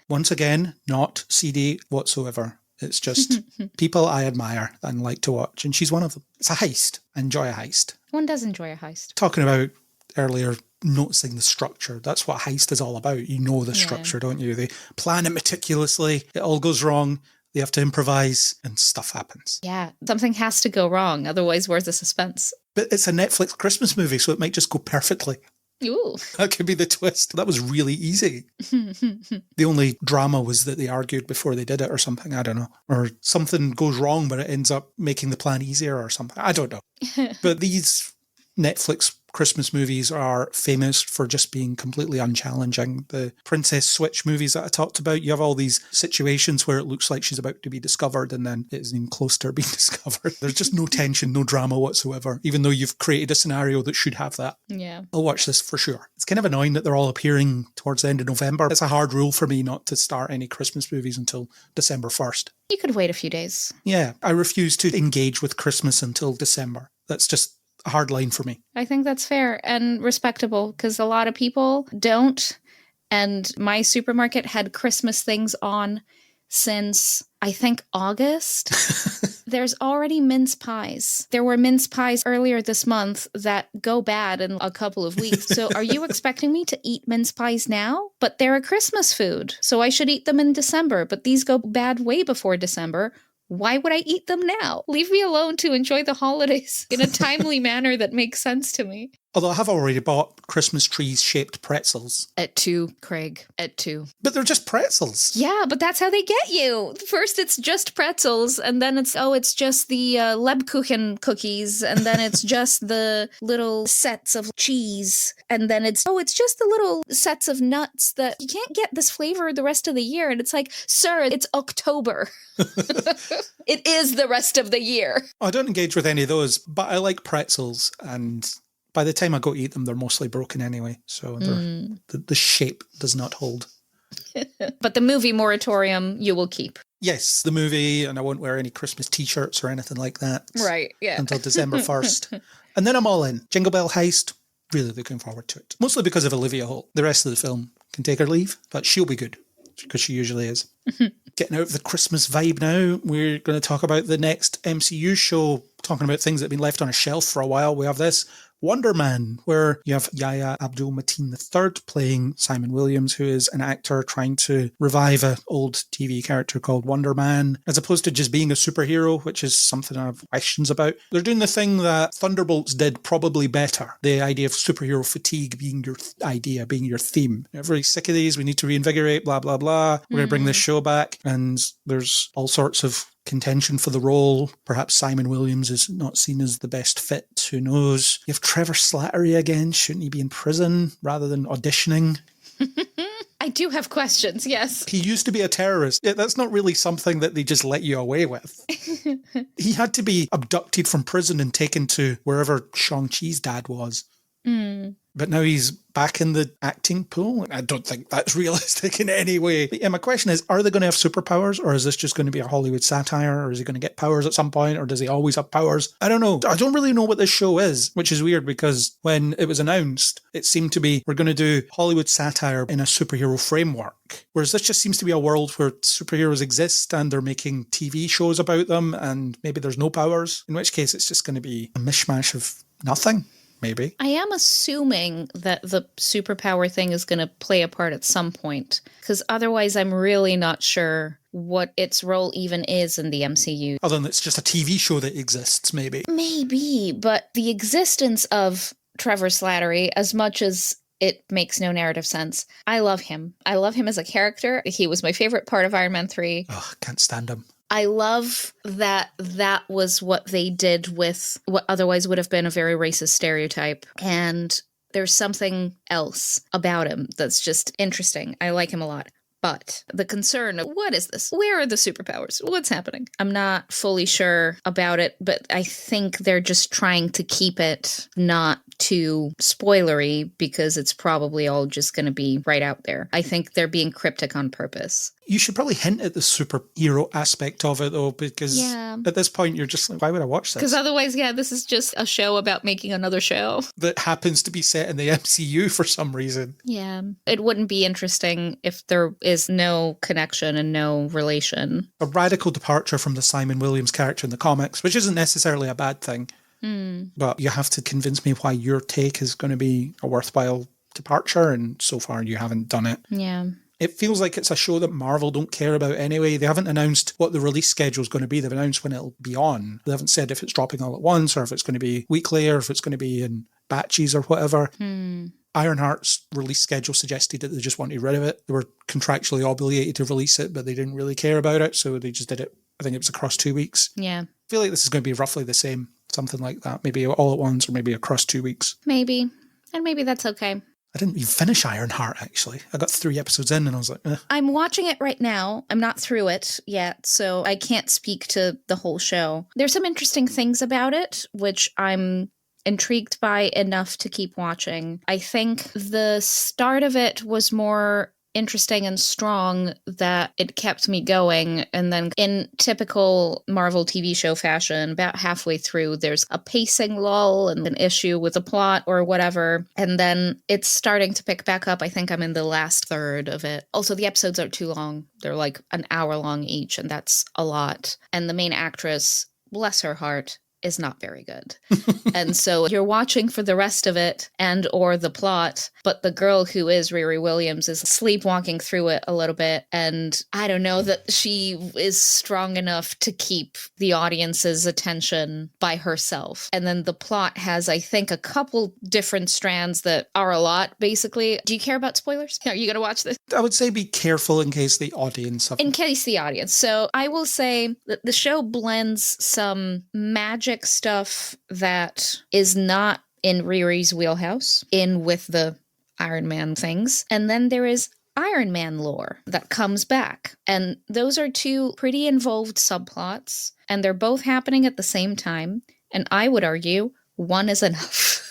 Once again, not CD whatsoever. It's just people I admire and like to watch, and she's one of them. It's a heist. I enjoy a heist. One does enjoy a heist. Talking about earlier, noticing the structure. That's what heist is all about. You know the structure, don't you? They plan it meticulously. It all goes wrong. They have to improvise and stuff happens. Yeah, something has to go wrong. Otherwise, where's the suspense? But it's a Netflix Christmas movie, so it might just go perfectly. Ooh. That could be the twist. That was really easy. The only drama was that they argued before they did it or something. I don't know. Or something goes wrong, but it ends up making the plan easier or something. I don't know. But these Netflix Christmas movies are famous for just being completely unchallenging. The Princess Switch movies that I talked about, you have all these situations where it looks like she's about to be discovered and then it isn't even close to her being discovered. There's just no tension, no drama whatsoever, even though you've created a scenario that should have that. Yeah. I'll watch this for sure. It's kind of annoying that they're all appearing towards the end of November. It's a hard rule for me not to start any Christmas movies until December 1st. You could wait a few days. Yeah, I refuse to engage with Christmas until December. That's just a hard line for me. I think that's fair and respectable because a lot of people don't. And my supermarket had Christmas things on since, I think, August. There's already mince pies. There were mince pies earlier this month that go bad in a couple of weeks. So are you expecting me to eat mince pies now? But they're a Christmas food, so I should eat them in December. But these go bad way before December. Why would I eat them now? Leave me alone to enjoy the holidays in a timely manner that makes sense to me. Although I have already bought Christmas trees-shaped pretzels. At 2, Craig. At 2. But they're just pretzels. Yeah, but that's how they get you. First it's just pretzels, and then it's just the Lebkuchen cookies, and then it's just the little sets of cheese, and then it's just the little sets of nuts that you can't get this flavor the rest of the year. And it's like, sir, it's October. It is the rest of the year. I don't engage with any of those, but I like pretzels, and by the time I go eat them, they're mostly broken anyway, so the shape does not hold. But the movie moratorium you will keep. Yes, the movie, and I won't wear any Christmas t-shirts or anything like that. Right, yeah. Until December 1st. And then I'm all in. Jingle Bell Heist, really looking forward to it. Mostly because of Olivia Holt. The rest of the film can take her leave, but she'll be good, because she usually is. Getting out of the Christmas vibe now, we're going to talk about the next MCU show, talking about things that have been left on a shelf for a while. We have this Wonder Man, where you have Yahya Abdul-Mateen III playing Simon Williams, who is an actor trying to revive an old TV character called Wonder Man, as opposed to just being a superhero, which is something I have questions about. They're doing the thing that Thunderbolts did probably better, the idea of superhero fatigue being your idea, being your theme. Everybody's sick of these, we need to reinvigorate, blah, blah, blah. We're going to bring this show back, and there's all sorts of contention for the role. Perhaps Simon Williams is not seen as the best fit. Who knows? You have Trevor Slattery again. Shouldn't he be in prison rather than auditioning? I do have questions, yes. He used to be a terrorist. Yeah, that's not really something that they just let you away with. He had to be abducted from prison and taken to wherever Shang-Chi's dad was. But now he's back in the acting pool. I don't think that's realistic in any way. But yeah, my question is, are they going to have superpowers, or is this just going to be a Hollywood satire, or is he going to get powers at some point, or does he always have powers? I don't know. I don't really know what this show is, which is weird because when it was announced, it seemed to be, we're going to do Hollywood satire in a superhero framework. Whereas this just seems to be a world where superheroes exist and they're making TV shows about them, and maybe there's no powers, in which case it's just going to be a mishmash of nothing. maybe. I am assuming that the superpower thing is going to play a part at some point, because otherwise I'm really not sure what its role even is in the MCU. Other than it's just a TV show that exists, maybe. Maybe, but the existence of Trevor Slattery, as much as it makes no narrative sense, I love him. I love him as a character. He was my favorite part of Iron Man 3. Oh, can't stand him. I love that that was what they did with what otherwise would have been a very racist stereotype. And there's something else about him that's just interesting. I like him a lot. But the concern of what is this? Where are the superpowers? What's happening? I'm not fully sure about it, but I think they're just trying to keep it not too spoilery because it's probably all just going to be right out there. I think they're being cryptic on purpose. You should probably hint at the superhero aspect of it, though, because at this point you're just like, why would I watch this? Because otherwise, this is just a show about making another show. That happens to be set in the MCU for some reason. Yeah. It wouldn't be interesting if there is no connection and no relation. A radical departure from the Simon Williams character in the comics, which isn't necessarily a bad thing. But you have to convince me why your take is going to be a worthwhile departure, and so far you haven't done it. Yeah. It feels like it's a show that Marvel don't care about anyway. They haven't announced what the release schedule is going to be. They've announced when it'll be on. They haven't said if it's dropping all at once or if it's going to be weekly or if it's going to be in batches or whatever. Ironheart's release schedule suggested that they just wanted rid of it. They were contractually obligated to release it, but they didn't really care about it, so they just did it. I think it was across 2 weeks. Yeah. I feel like this is going to be roughly the same, something like that. Maybe all at once or maybe across 2 weeks. Maybe. And maybe that's okay. I didn't even finish Ironheart, actually. I got 3 episodes in and I was like, I'm watching it right now. I'm not through it yet, so I can't speak to the whole show. There's some interesting things about it, which I'm intrigued by enough to keep watching. I think the start of it was more interesting and strong that it kept me going, and then in typical Marvel TV show fashion, about halfway through there's a pacing lull and an issue with the plot or whatever, and then it's starting to pick back up. I think I'm in the last third of it. Also, the episodes are too long. They're like an hour long each, and that's a lot. And the main actress, bless her heart, is not very good. And so you're watching for the rest of it and or the plot, but the girl who is Riri Williams is sleepwalking through it a little bit, and I don't know that she is strong enough to keep the audience's attention by herself. And then the plot has, I think, a couple different strands that are a lot, basically. Do you care about spoilers? Are you going to watch this? I would say be careful in case the audience... In case the audience. So I will say that the show blends some magic stuff that is not in Riri's wheelhouse in with the Iron Man things. And then there is Iron Man lore that comes back. And those are 2 pretty involved subplots, and they're both happening at the same time. And I would argue one is enough.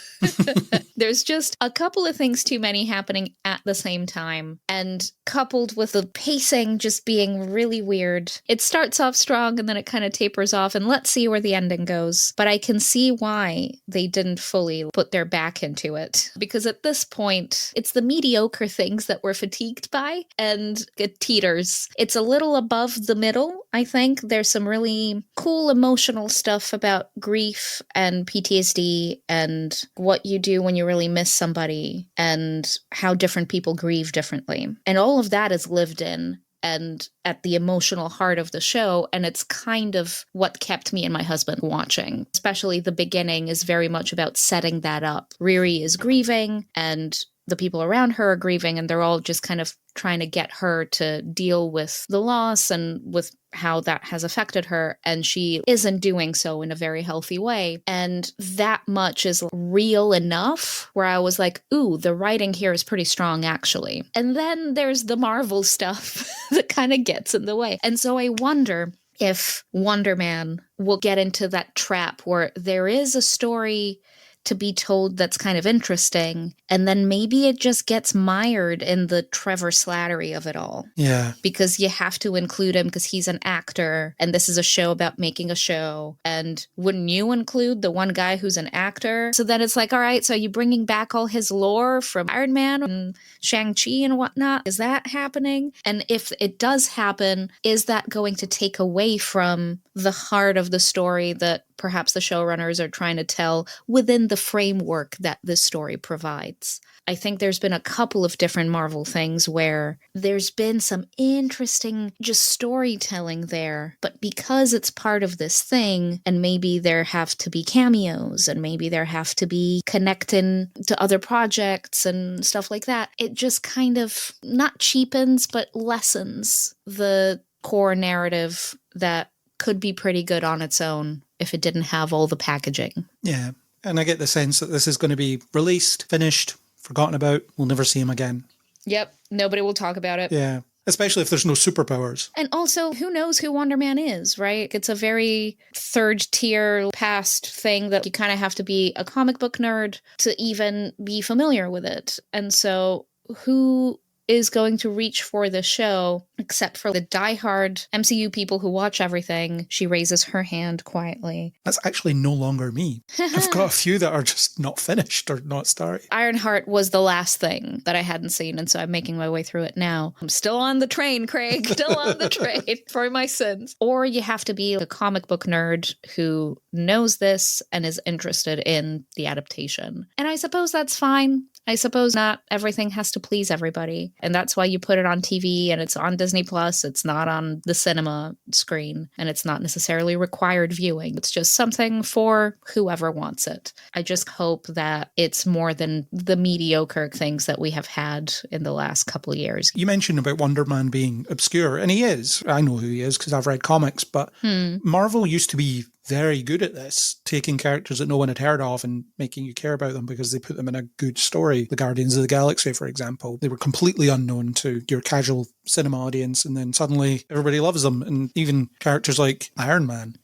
There's just a couple of things too many happening at the same time, and coupled with the pacing just being really weird. It starts off strong and then it kind of tapers off, and let's see where the ending goes. But I can see why they didn't fully put their back into it, because at this point, it's the mediocre things that we're fatigued by, and it teeters. It's a little above the middle, I think. There's some really cool emotional stuff about grief and PTSD and what you do when you really miss somebody and how different people grieve differently. And all of that is lived in and at the emotional heart of the show, and it's kind of what kept me and my husband watching. Especially the beginning is very much about setting that up. Riri is grieving, and the people around her are grieving, and they're all just kind of trying to get her to deal with the loss and with how that has affected her, and she isn't doing so in a very healthy way. And that much is real enough where I was like, ooh, the writing here is pretty strong, actually. And then there's the Marvel stuff that kind of gets in the way. And so I wonder if Wonder Man will get into that trap where there is a story to be told that's kind of interesting, and then maybe it just gets mired in the Trevor Slattery of it all. Yeah. Because you have to include him because he's an actor, and this is a show about making a show, and wouldn't you include the one guy who's an actor? So then it's like, all right, so are you bringing back all his lore from Iron Man and Shang-Chi and whatnot? Is that happening? And if it does happen, is that going to take away from the heart of the story that perhaps the showrunners are trying to tell within the the framework that this story provides. I think there's been a couple of different Marvel things where there's been some interesting just storytelling there, but because it's part of this thing, and maybe there have to be cameos, and maybe there have to be connecting to other projects and stuff like that, it just kind of not cheapens, but lessens the core narrative that could be pretty good on its own if it didn't have all the packaging. Yeah, and I get the sense that this is going to be released, finished, forgotten about. We'll never see him again. Yep. Nobody will talk about it. Yeah. Especially if there's no superpowers. And also, who knows who Wonder Man is, right? It's a very third tier past thing that you kind of have to be a comic book nerd to even be familiar with it. And so who is going to reach for this show, except for the diehard MCU people who watch everything? She raises her hand quietly. That's actually no longer me. I've got a few that are just not finished or not started. Ironheart was the last thing that I hadn't seen, and so I'm making my way through it now. I'm still on the train, Craig. Still on the train for my sins. Or you have to be a comic book nerd who knows this and is interested in the adaptation. And I suppose that's fine. I suppose not everything has to please everybody. And that's why you put it on TV and it's on Disney Plus. It's not on the cinema screen and it's not necessarily required viewing. It's just something for whoever wants it. I just hope that it's more than the mediocre things that we have had in the last couple of years. You mentioned about Wonder Man being obscure, and he is. I know who he is because I've read comics, but Marvel used to be very good at this, taking characters that no one had heard of and making you care about them because they put them in a good story. The Guardians of the Galaxy, for example, they were completely unknown to your casual cinema audience, and then suddenly everybody loves them. And even characters like Iron Man,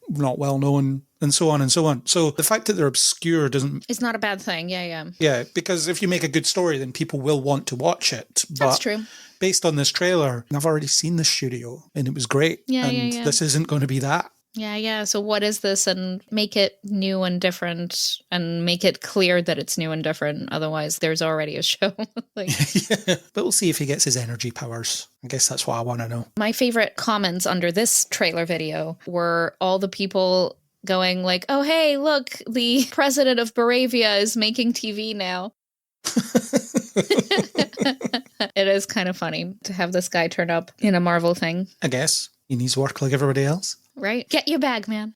not well known, and so on and so on. So the fact that they're obscure doesn't... It's not a bad thing, yeah. Yeah, because if you make a good story, then people will want to watch it. That's true. Based on this trailer, I've already seen this studio, and it was great. Yeah. This isn't going to be that. Yeah. So what is this? And make it new and different and make it clear that it's new and different. Otherwise, there's already a show. Yeah. But we'll see if he gets his energy powers. I guess that's what I want to know. My favorite comments under this trailer video were all the people going like, oh, hey, look, the president of Baravia is making TV now. It is kind of funny to have this guy turn up in a Marvel thing. I guess. He needs work like everybody else. Right? Get your bag, man.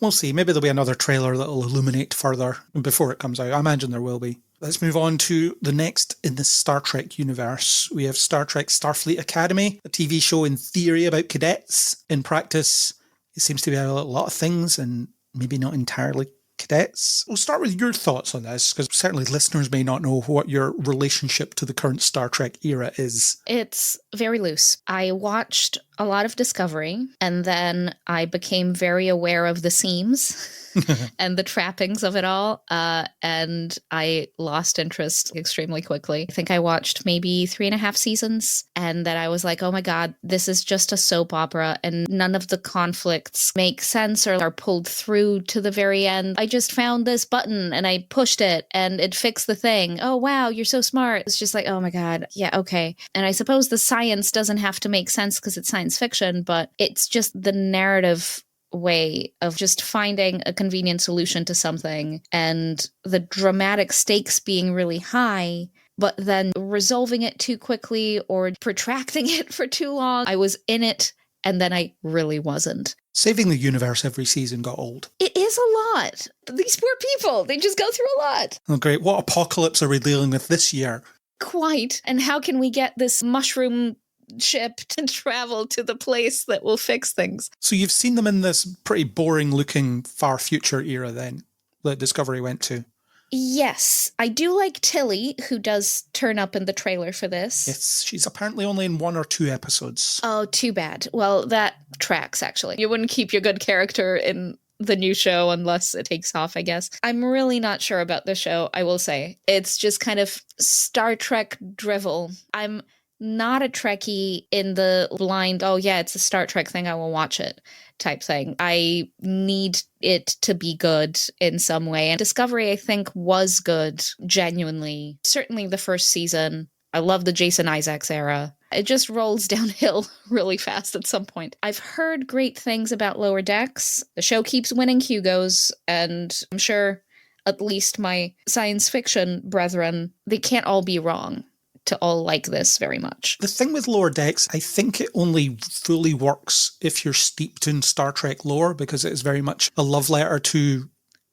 We'll see. Maybe there'll be another trailer that'll illuminate further before it comes out. I imagine there will be. Let's move on to the next in the Star Trek universe. We have Star Trek Starfleet Academy, a TV show in theory about cadets. In practice, it seems to be a lot of things and maybe not entirely cadets. We'll start with your thoughts on this, because certainly listeners may not know what your relationship to the current Star Trek era is. It's very loose. I watched a lot of Discovery, and then I became very aware of the seams and the trappings of it all, and I lost interest extremely quickly. I think I watched maybe 3.5 seasons, and then I was like, oh my God, this is just a soap opera, and none of the conflicts make sense or are pulled through to the very end. I just found this button, and I pushed it, and it fixed the thing. Oh, wow, you're so smart. It's just like, oh my God, yeah, okay. And I suppose the science doesn't have to make sense because it's science fiction, but it's just the narrative way of just finding a convenient solution to something and the dramatic stakes being really high, but then resolving it too quickly or protracting it for too long. I was in it and then I really wasn't. Saving the universe every season got old. It is a lot. These poor people, they just go through a lot. Oh, great. What apocalypse are we dealing with this year? Quite. And how can we get this mushroom ship to travel to the place that will fix things? So you've seen them in this pretty boring looking far future era then, that Discovery went to? Yes. I do like Tilly, who does turn up in the trailer for this. Yes, she's apparently only in 1 or 2 episodes. Oh, too bad. Well, that tracks, actually. You wouldn't keep your good character in the new show unless it takes off, I guess. I'm really not sure about the show, I will say. It's just kind of Star Trek drivel. I'm not a Trekkie in the blind, oh yeah, it's a Star Trek thing, I will watch it type thing. I need it to be good in some way. And Discovery, I think, was good, genuinely. Certainly the first season. I love the Jason Isaacs era. It just rolls downhill really fast at some point. I've heard great things about Lower Decks. The show keeps winning Hugos, and I'm sure at least my science fiction brethren, they can't all be wrong to all like this very much. The thing with Lower Decks, I think it only fully works if you're steeped in Star Trek lore, because it is very much a love letter to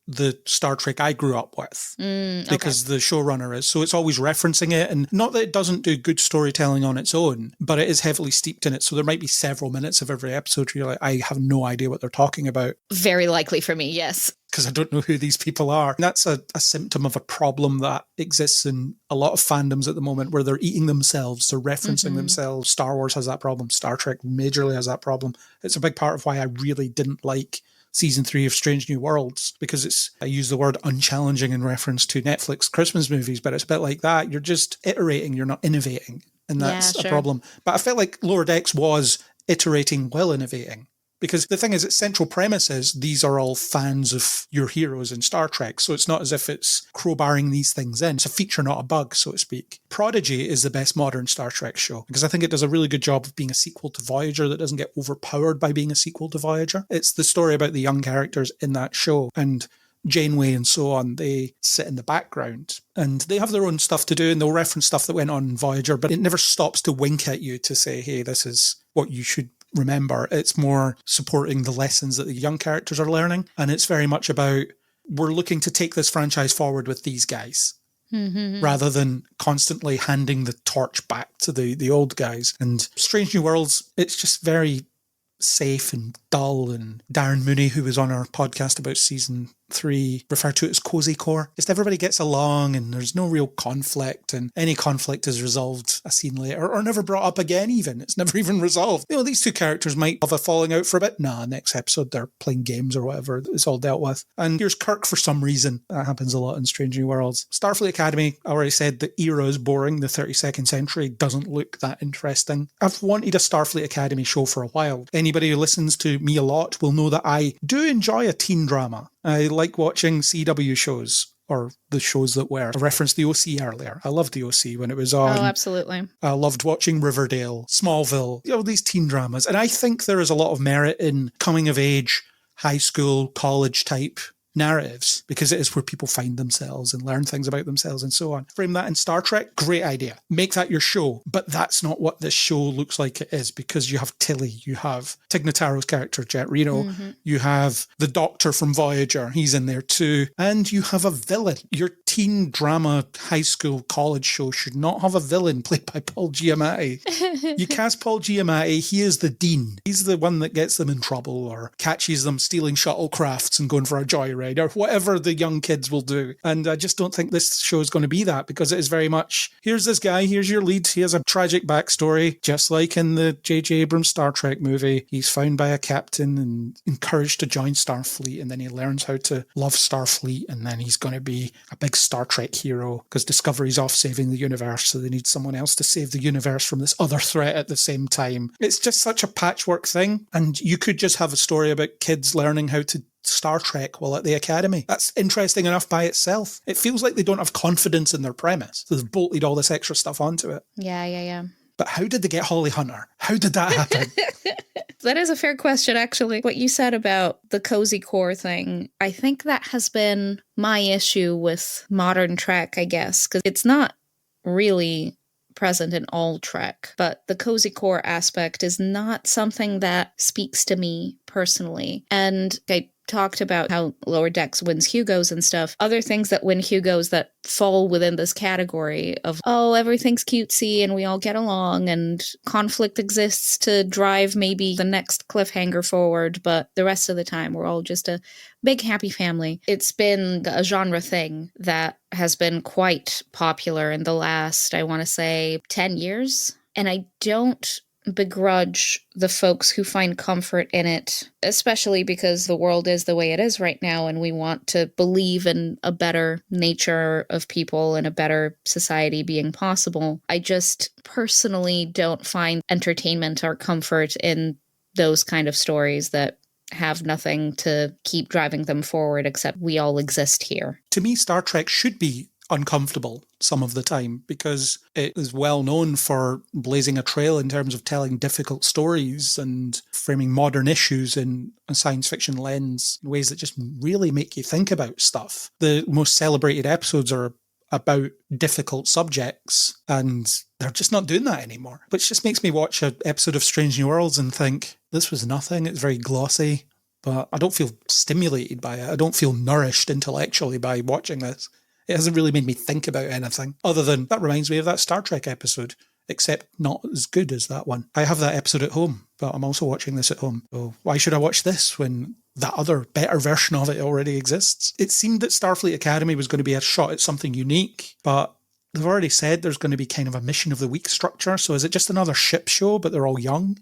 the Star Trek I grew up with, because the showrunner is. So it's always referencing it, and not that it doesn't do good storytelling on its own, but it is heavily steeped in it. So there might be several minutes of every episode where you're like, I have no idea what they're talking about. Very likely for me, yes. Because I don't know who these people are. And that's a symptom of a problem that exists in a lot of fandoms at the moment, where they're eating themselves, they're referencing themselves. Star Wars has that problem. Star Trek majorly has that problem. It's a big part of why I really didn't like season 3 of Strange New Worlds, because I use the word unchallenging in reference to Netflix Christmas movies, but it's a bit like that. You're just iterating, you're not innovating. And that's a problem. But I felt like Lower Decks was iterating while innovating. Because the thing is, its central premise is these are all fans of your heroes in Star Trek. So it's not as if it's crowbarring these things in. It's a feature, not a bug, so to speak. Prodigy is the best modern Star Trek show, because I think it does a really good job of being a sequel to Voyager that doesn't get overpowered by being a sequel to Voyager. It's the story about the young characters in that show. And Janeway and so on, they sit in the background and they have their own stuff to do, and they'll reference stuff that went on in Voyager, but it never stops to wink at you to say, hey, this is what you should remember. It's more supporting the lessons that the young characters are learning. And it's very much about, we're looking to take this franchise forward with these guys, rather than constantly handing the torch back to the old guys. And Strange New Worlds, it's just very safe and dull. And Darren Mooney, who was on our podcast about season 3, referred to it as cozy core. Just everybody gets along and there's no real conflict, and any conflict is resolved a scene later, or never brought up again even. It's never even resolved. You know, these two characters might have a falling out for a bit. Nah, next episode they're playing games or whatever. It's all dealt with. And here's Kirk for some reason. That happens a lot in Strange New Worlds. Starfleet Academy, I already said the era is boring. The 32nd century doesn't look that interesting. I've wanted a Starfleet Academy show for a while. Anybody who listens to me a lot will know that I do enjoy a teen drama. I like watching CW shows, or the shows that were. I referenced the OC earlier. I loved the OC when it was on. Oh, absolutely. I loved watching Riverdale, Smallville, these teen dramas. And I think there is a lot of merit in coming of age, high school, college type narratives, because it is where people find themselves and learn things about themselves and so on. Frame that in Star Trek, great idea. Make that your show. But that's not what this show looks like it is, because you have Tilly, you have Tig Notaro's character, Jet Reno, you have the Doctor from Voyager, he's in there too, and you have a villain. Your teen drama, high school, college show should not have a villain played by Paul Giamatti. You cast Paul Giamatti, he is the dean. He's the one that gets them in trouble or catches them stealing shuttlecrafts and going for a joyride, or whatever the young kids will do. And I just don't think this show is going to be that, because it is very much, here's this guy, here's your lead, he has a tragic backstory, just like in the J.J. Abrams Star Trek movie. He's found by a captain and encouraged to join Starfleet, and then he learns how to love Starfleet, and then he's going to be a big Star Trek hero, because Discovery's off saving the universe, so they need someone else to save the universe from this other threat at the same time. It's just such a patchwork thing, and you could just have a story about kids learning how to Star Trek while at the Academy. That's interesting enough by itself. It feels like they don't have confidence in their premise, so they've bolted all this extra stuff onto it. Yeah. But how did they get Holly Hunter? How did that happen? That is a fair question, actually. What you said about the cozy core thing, I think that has been my issue with modern Trek, I guess, because it's not really present in all Trek, but the cozy core aspect is not something that speaks to me personally. And I talked about how Lower Decks wins Hugos and stuff. Other things that win Hugos that fall within this category of, oh, everything's cutesy and we all get along and conflict exists to drive maybe the next cliffhanger forward, but the rest of the time we're all just a big happy family. It's been a genre thing that has been quite popular in the last, I want to say, 10 years. And I don't begrudge the folks who find comfort in it, especially because the world is the way it is right now, and we want to believe in a better nature of people and a better society being possible. I just personally don't find entertainment or comfort in those kind of stories that have nothing to keep driving them forward except we all exist here. To me, Star Trek should be uncomfortable some of the time because it is well known for blazing a trail in terms of telling difficult stories and framing modern issues in a science fiction lens in ways that just really make you think about stuff. The most celebrated episodes are about difficult subjects, and they're just not doing that anymore, which just makes me watch an episode of Strange New Worlds and think, this was nothing, it's very glossy, but I don't feel stimulated by it. I don't feel nourished intellectually by watching this. It hasn't really made me think about anything, other than, that reminds me of that Star Trek episode, except not as good as that one. I have that episode at home, but I'm also watching this at home. So why should I watch this when that other better version of it already exists? It seemed that Starfleet Academy was going to be a shot at something unique, but they've already said there's going to be kind of a mission of the week structure. So is it just another ship show, but they're all young?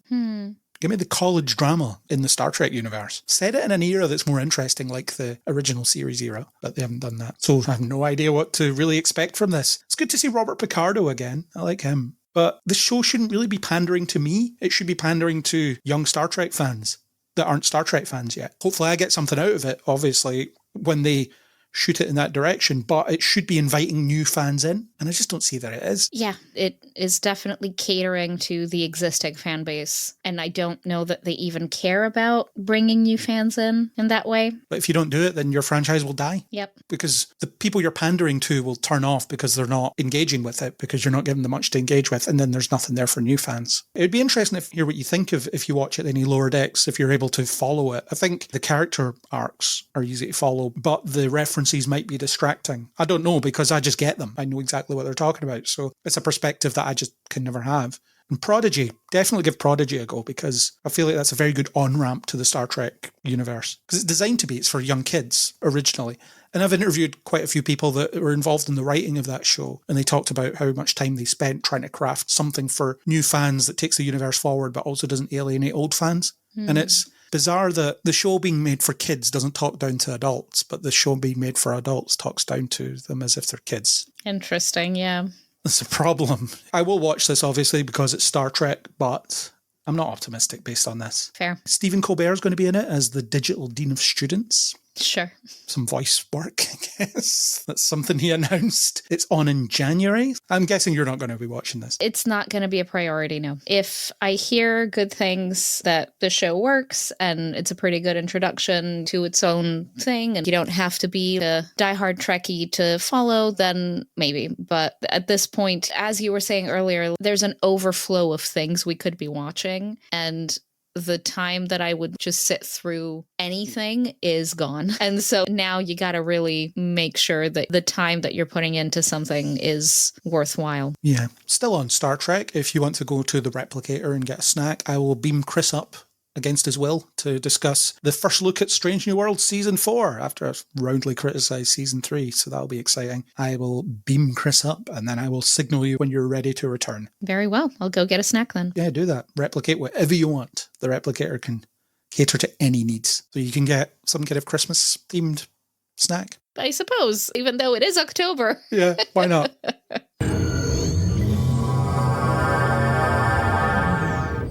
Give me the college drama in the Star Trek universe. Set it in an era that's more interesting, like the original series era, but they haven't done that. So I have no idea what to really expect from this. It's good to see Robert Picardo again. I like him. But the show shouldn't really be pandering to me. It should be pandering to young Star Trek fans that aren't Star Trek fans yet. Hopefully I get something out of it, obviously, when they shoot it in that direction, but it should be inviting new fans in, and I just don't see that it is. Yeah, it is definitely catering to the existing fan base, and I don't know that they even care about bringing new fans in that way. But if you don't do it, then your franchise will die. Yep. Because the people you're pandering to will turn off because they're not engaging with it, because you're not giving them much to engage with, and then there's nothing there for new fans. It would be interesting to hear what you think of if you watch it any Lower Decks, if you're able to follow it. I think the character arcs are easy to follow, but the references might be distracting. I don't know, because I just get them. I know exactly what they're talking about. So it's a perspective that I just can never have. And Prodigy, definitely give Prodigy a go, because I feel like that's a very good on-ramp to the Star Trek universe. Because it's designed to be, it's for young kids originally. And I've interviewed quite a few people that were involved in the writing of that show, and they talked about how much time they spent trying to craft something for new fans that takes the universe forward, but also doesn't alienate old fans. And it's bizarre that the show being made for kids doesn't talk down to adults, but the show being made for adults talks down to them as if they're kids. Interesting, yeah. That's a problem. I will watch this, obviously, because it's Star Trek, but I'm not optimistic based on this. Fair. Stephen Colbert is going to be in it as the Digital Dean of Students. Sure. Some voice work, I guess. That's something he announced. It's on in January. I'm guessing you're not going to be watching this. It's not going to be a priority, no. If I hear good things that the show works and it's a pretty good introduction to its own thing and you don't have to be a diehard Trekkie to follow, then maybe. But at this point, as you were saying earlier, there's an overflow of things we could be watching, and the time that I would just sit through anything is gone. And so now you got to really make sure that the time that you're putting into something is worthwhile. Yeah. Still on Star Trek, if you want to go to the Replicator and get a snack, I will beam Chris up against his will to discuss the first look at Strange New Worlds Season 4 after I've roundly criticised Season 3, so that'll be exciting. I will beam Chris up and then I will signal you when you're ready to return. Very well. I'll go get a snack then. Yeah, do that. Replicate whatever you want. The Replicator can cater to any needs. So you can get some kind of Christmas-themed snack. I suppose, even though it is October. Yeah, why not?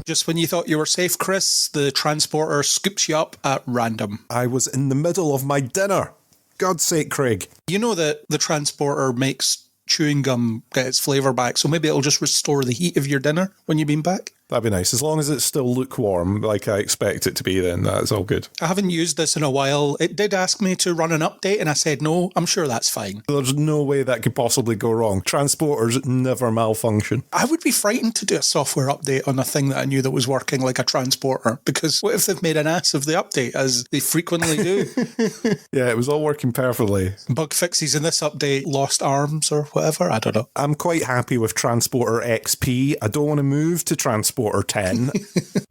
Just when you thought you were safe, Chris, the transporter scoops you up at random. I was in the middle of my dinner. God's sake, Craig. You know that the transporter makes chewing gum get its flavour back, so maybe it'll just restore the heat of your dinner when you've been back? That'd be nice. As long as it's still lukewarm, like I expect it to be, then that's all good. I haven't used this in a while. It did ask me to run an update, and I said no. I'm sure that's fine. There's no way that could possibly go wrong. Transporters never malfunction. I would be frightened to do a software update on a thing that I knew that was working like a transporter, because what if they've made an ass of the update, as they frequently do? Yeah, it was all working perfectly. Bug fixes in this update, lost arms or whatever, I don't know. I'm quite happy with Transporter XP. I don't want to move to Transporter 10.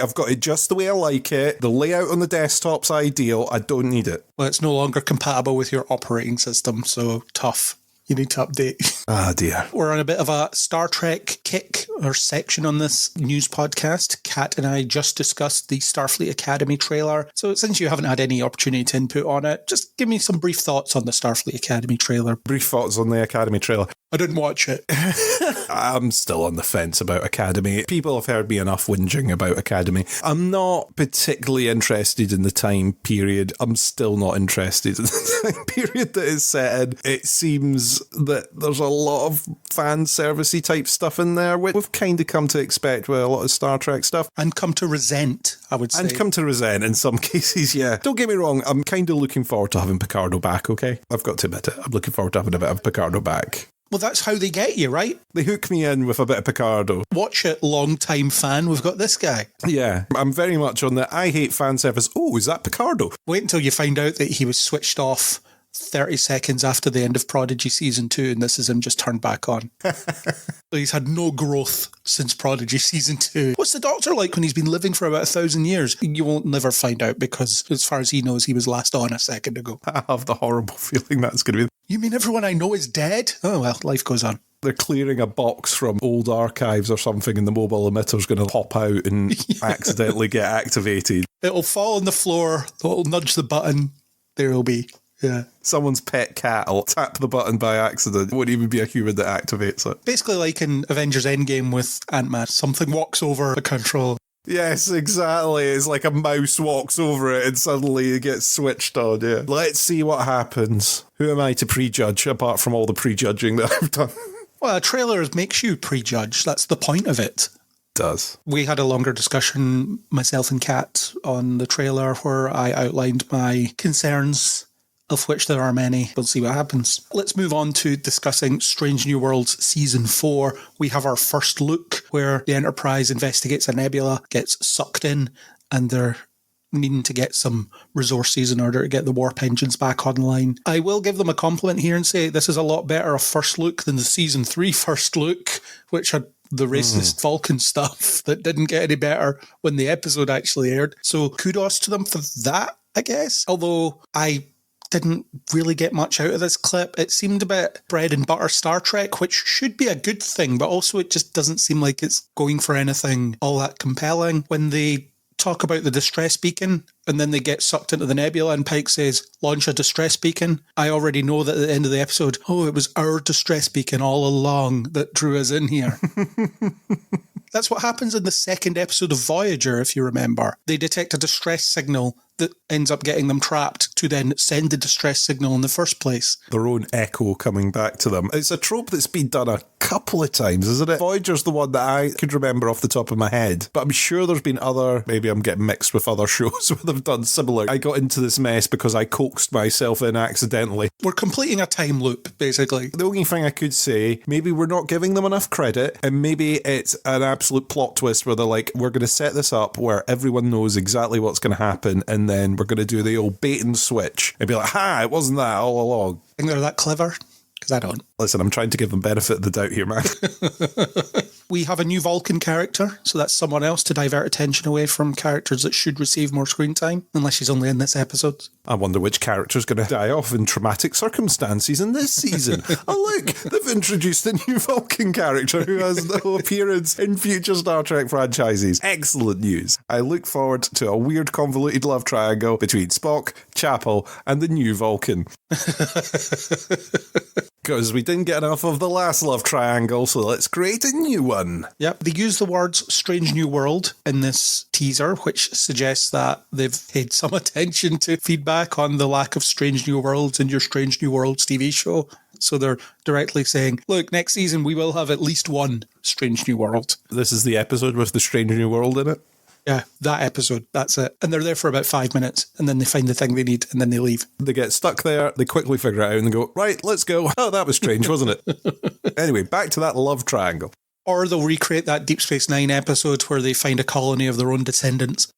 I've got it just the way I like it. The layout on the desktop's ideal. I don't need it. Well, it's no longer compatible with your operating system, so tough. You need to update. Ah, dear. We're on a bit of a Star Trek kick or section on this news podcast. Kat and I just discussed the Starfleet Academy trailer. So since you haven't had any opportunity to input on it, just give me some brief thoughts on the Starfleet Academy trailer. Brief thoughts on the Academy trailer. I didn't watch it. I'm still on the fence about Academy. People have heard me enough whinging about Academy. I'm not particularly interested in the time period. I'm still not interested in the time period that it's set in. It seems that there's a lot of fan servicey type stuff in there, which we've kind of come to expect with a lot of Star Trek stuff. And come to resent, I would say. And come to resent in some cases, yeah. Don't get me wrong, I'm kind of looking forward to having Picardo back, okay? I've got to admit it. I'm looking forward to having a bit of Picardo back. Well, that's how they get you, right? They hook me in with a bit of Picardo. Watch it, long-time fan. We've got this guy. Yeah, I'm very much on the I hate fan service. Oh, is that Picardo? Wait until you find out that he was switched off 30 seconds after the end of Prodigy Season 2, and this is him just turned back on. He's had no growth since Prodigy Season 2. What's the Doctor like when he's been living for about 1,000 years? You won't never find out because, as far as he knows, he was last on a second ago. I have the horrible feeling that's going to be... You mean everyone I know is dead? Oh, well, life goes on. They're clearing a box from old archives or something and the mobile emitter's going to pop out and accidentally get activated. It'll fall on the floor, it'll nudge the button, there it'll be. Yeah. Someone's pet cat will tap the button by accident. It won't even be a human that activates it. Basically like in Avengers Endgame with Ant-Man. Something walks over the control. Yes, exactly. It's like a mouse walks over it and suddenly it gets switched on, yeah. Let's see what happens. Who am I to prejudge, apart from all the prejudging that I've done? Well, a trailer makes you prejudge. That's the point of it. Does. We had a longer discussion, myself and Kat, on the trailer where I outlined my concerns, of which there are many. We'll see what happens. Let's move on to discussing Strange New Worlds Season 4. We have our first look where the Enterprise investigates a nebula, gets sucked in, and they're needing to get some resources in order to get the warp engines back online. I will give them a compliment here and say this is a lot better a first look than the Season 3 first look, which had the racist Vulcan stuff that didn't get any better when the episode actually aired. So kudos to them for that, I guess. Although I didn't really get much out of this clip. It seemed a bit bread and butter Star Trek, which should be a good thing, but also it just doesn't seem like it's going for anything all that compelling. When they talk about the distress beacon and then they get sucked into the nebula and Pike says, launch a distress beacon, I already know that at the end of the episode, oh, it was our distress beacon all along that drew us in here. That's what happens in the second episode of Voyager, if you remember. They detect a distress signal that ends up getting them trapped to then send the distress signal in the first place. Their own echo coming back to them. It's a trope that's been done a couple of times, isn't it? Voyager's the one that I could remember off the top of my head, but I'm sure there's been other, maybe I'm getting mixed with other shows where they've done similar. I got into this mess because I coaxed myself in accidentally. We're completing a time loop, basically. The only thing I could say, maybe we're not giving them enough credit, and maybe it's an absolute plot twist where they're like, we're going to set this up where everyone knows exactly what's going to happen, and then we're going to do the old bait and switch and be like, ha, it wasn't that all along. I think they're that clever? Because I don't. Listen, I'm trying to give them benefit of the doubt here, man. We have a new Vulcan character, so that's someone else to divert attention away from characters that should receive more screen time, unless she's only in this episode. I wonder which character's going to die off in traumatic circumstances in this season. Oh, look, they've introduced a new Vulcan character who has no appearance in future Star Trek franchises. Excellent news. I look forward to a weird convoluted love triangle between Spock, Chapel, and the new Vulcan. Because we didn't get enough of the last love triangle, so let's create a new one. Yep, they use the words Strange New World in this teaser, which suggests that they've paid some attention to feedback on the lack of Strange New Worlds in your Strange New Worlds TV show. So they're directly saying, look, next season we will have at least one Strange New World. This is the episode with the Strange New World in it? Yeah, that episode, that's it. And they're there for about 5 minutes, and then they find the thing they need, and then they leave. They get stuck there, they quickly figure it out, and they go, right, let's go. Oh, that was strange, wasn't it? Anyway, back to that love triangle. Or they'll recreate that Deep Space Nine episode where they find a colony of their own descendants.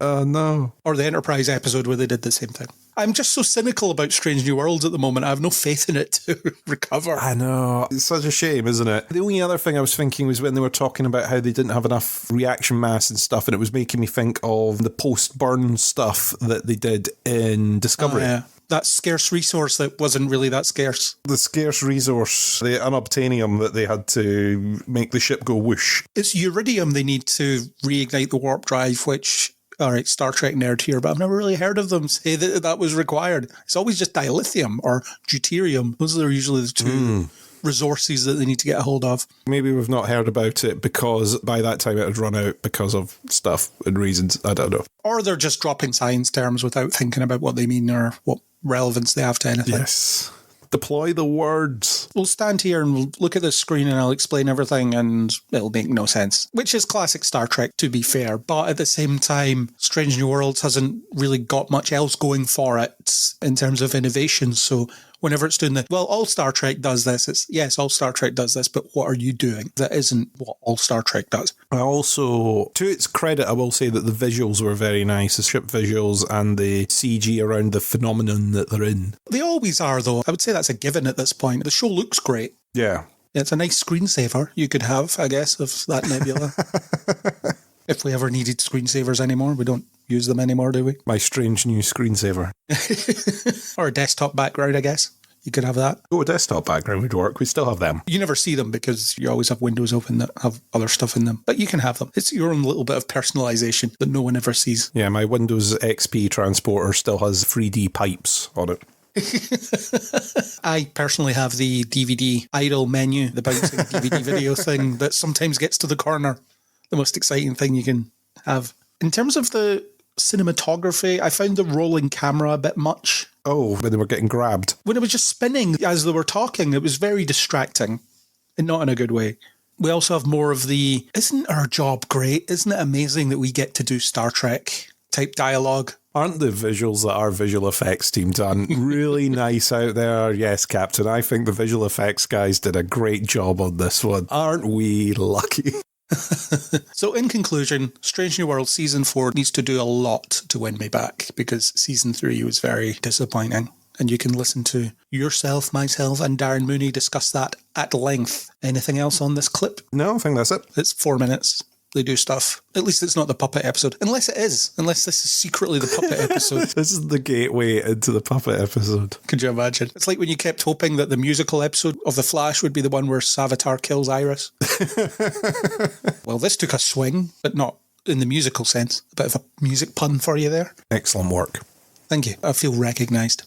Oh, no. Or the Enterprise episode where they did the same thing. I'm just so cynical about Strange New Worlds at the moment. I have no faith in it to recover. I know. It's such a shame, isn't it? The only other thing I was thinking was when they were talking about how they didn't have enough reaction mass and stuff, and it was making me think of the post-burn stuff that they did in Discovery. Oh, yeah. That scarce resource that wasn't really that scarce. The scarce resource, the unobtainium that they had to make the ship go whoosh. It's uridium they need to reignite the warp drive, which all right, Star Trek nerd here, but I've never really heard of them say that that was required. It's always just dilithium or deuterium. Those are usually the two resources that they need to get a hold of. Maybe we've not heard about it because by that time it had run out because of stuff and reasons. I don't know. Or they're just dropping science terms without thinking about what they mean or what relevance they have to anything. Yes. Deploy the words. We'll stand here and we'll look at the screen and I'll explain everything and it'll make no sense. Which is classic Star Trek, to be fair. But at the same time, Strange New Worlds hasn't really got much else going for it in terms of innovation. So whenever it's doing all Star Trek does this, it's, yes, all Star Trek does this, but what are you doing? That isn't what all Star Trek does. I also, to its credit, I will say that the visuals were very nice. The ship visuals and the CG around the phenomenon that they're in. They always are, though. I would say that's a given at this point. The show looks great. Yeah. It's a nice screensaver you could have, I guess, of that nebula. If we ever needed screensavers anymore. We don't use them anymore, do we? My strange new screensaver. Or a desktop background, I guess. You could have that. Oh, a desktop background would work. We still have them. You never see them because you always have windows open that have other stuff in them. But you can have them. It's your own little bit of personalisation that no one ever sees. Yeah, my Windows XP transporter still has 3D pipes on it. I personally have the DVD idle menu, the bouncing DVD video thing that sometimes gets to the corner. The most exciting thing you can have. In terms of the cinematography, I found the rolling camera a bit much. Oh, when they were getting grabbed. When it was just spinning as they were talking, it was very distracting and not in a good way. We also have more of the, isn't our job great? Isn't it amazing that we get to do Star Trek type dialogue? Aren't the visuals that our visual effects team done really nice out there? Yes, Captain, I think the visual effects guys did a great job on this one. Aren't we lucky? So in conclusion, Strange New Worlds Season 4 needs to do a lot to win me back because Season 3 was very disappointing. And you can listen to yourself, myself and Darren Mooney discuss that at length. Anything else on this clip? No, I think that's it. It's 4 minutes. They do stuff. At least it's not the puppet episode. Unless it is. Unless this is secretly the puppet episode. This is the gateway into the puppet episode. Could you imagine? It's like when you kept hoping that the musical episode of The Flash would be the one where Savitar kills Iris. Well, this took a swing, but not in the musical sense. A bit of a music pun for you there. Excellent work. Thank you. I feel recognised.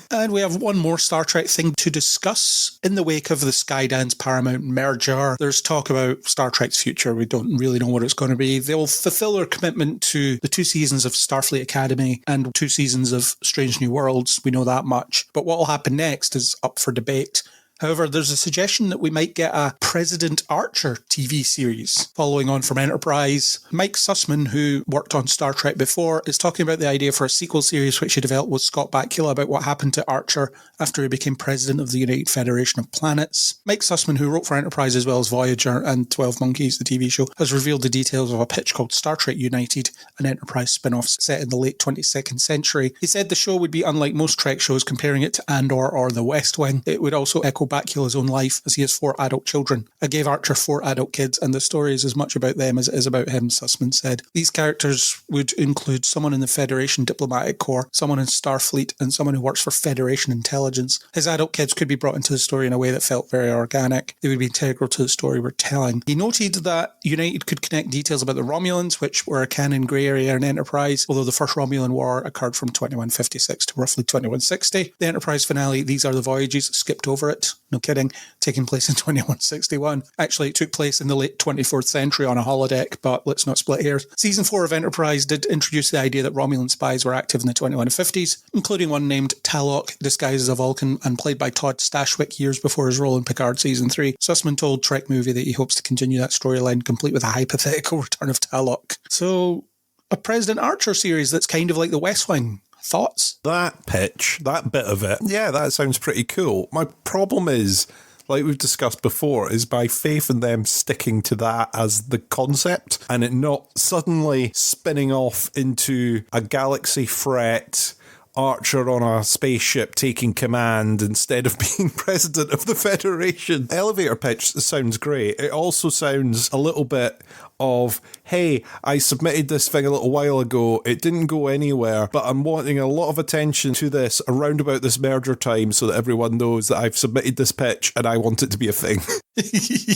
And we have one more Star Trek thing to discuss. In the wake of the Skydance Paramount merger, there's talk about Star Trek's future. We don't really know what it's going to be. They'll fulfill their commitment to the 2 seasons of Starfleet Academy and 2 seasons of Strange New Worlds. We know that much. But what will happen next is up for debate. However, there's a suggestion that we might get a President Archer TV series following on from Enterprise. Mike Sussman, who worked on Star Trek before, is talking about the idea for a sequel series which he developed with Scott Bakula about what happened to Archer after he became president of the United Federation of Planets. Mike Sussman, who wrote for Enterprise as well as Voyager and 12 Monkeys, the TV show, has revealed the details of a pitch called Star Trek United, an Enterprise spin-off set in the late 22nd century. He said the show would be unlike most Trek shows, comparing it to Andor or The West Wing. It would also echo Bakula's own life, as he has 4 adult children. I gave Archer 4 adult kids, and the story is as much about them as it is about him, Sussman said. These characters would include someone in the Federation Diplomatic Corps, someone in Starfleet, and someone who works for Federation Intelligence. His adult kids could be brought into the story in a way that felt very organic. They would be integral to the story we're telling. He noted that United could connect details about the Romulans, which were a canon grey area in Enterprise, although the first Romulan War occurred from 2156 to roughly 2160. The Enterprise finale, These Are the Voyages, skipped over it. No kidding. Taking place in 2161. Actually, it took place in the late 24th century on a holodeck, but let's not split hairs. Season 4 of Enterprise did introduce the idea that Romulan spies were active in the 2150s, including one named Talok, disguised as a Vulcan and played by Todd Stashwick years before his role in Picard Season 3. Sussman told Trek Movie that he hopes to continue that storyline, complete with a hypothetical return of Talok. So, a President Archer series that's kind of like The West Wing. Thoughts? That pitch, that bit of it, yeah, that sounds pretty cool. My problem is, like we've discussed before, is by faith in them sticking to that as the concept and it not suddenly spinning off into a galaxy threat, Archer on a spaceship taking command instead of being president of the Federation. Elevator pitch sounds great. It also sounds a little bit of, hey, I submitted this thing a little while ago, it didn't go anywhere, but I'm wanting a lot of attention to this around about this merger time so that everyone knows that I've submitted this pitch and I want it to be a thing.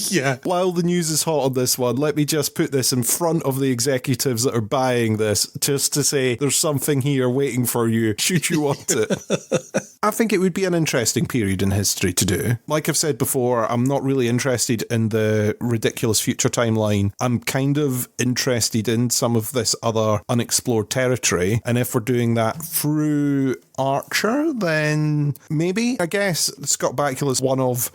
Yeah. While the news is hot on this one, let me just put this in front of the executives that are buying this, just to say there's something here waiting for you, should you want it. I think it would be an interesting period in history to do. Like I've said before, I'm not really interested in the ridiculous future timeline. I'm kind of interested in some of this other unexplored territory, and if we're doing that through Archer, then maybe. I guess Scott Bakula's one of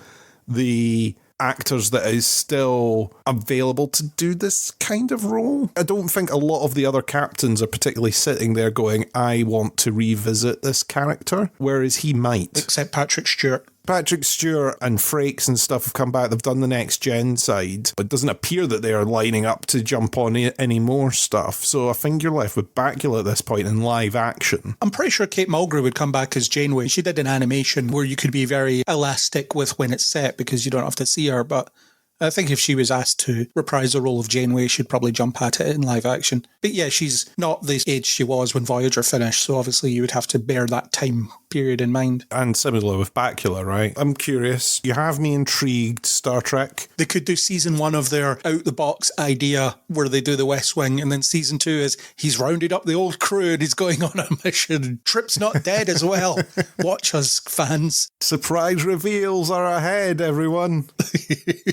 the actors that is still available to do this kind of role. I don't think a lot of the other captains are particularly sitting there going, I want to revisit this character, whereas he might. Except Patrick Stewart. Patrick Stewart and Frakes and stuff have come back. They've done the next gen side, but it doesn't appear that they are lining up to jump on any more stuff. So I think you're left with Bakula at this point in live action. I'm pretty sure Kate Mulgrew would come back as Janeway. She did an animation where you could be very elastic with when it's set because you don't have to see her, but I think if she was asked to reprise the role of Janeway, she'd probably jump at it in live action. But yeah, she's not the age she was when Voyager finished, so obviously you would have to bear that time period in mind. And similar with Bakula, right? I'm curious. You have me intrigued, Star Trek. They could do season 1 of their out-the-box idea where they do the West Wing, and then season 2 is he's rounded up the old crew and he's going on a mission. Trip's not dead as well. Watch us, fans. Surprise reveals are ahead, everyone.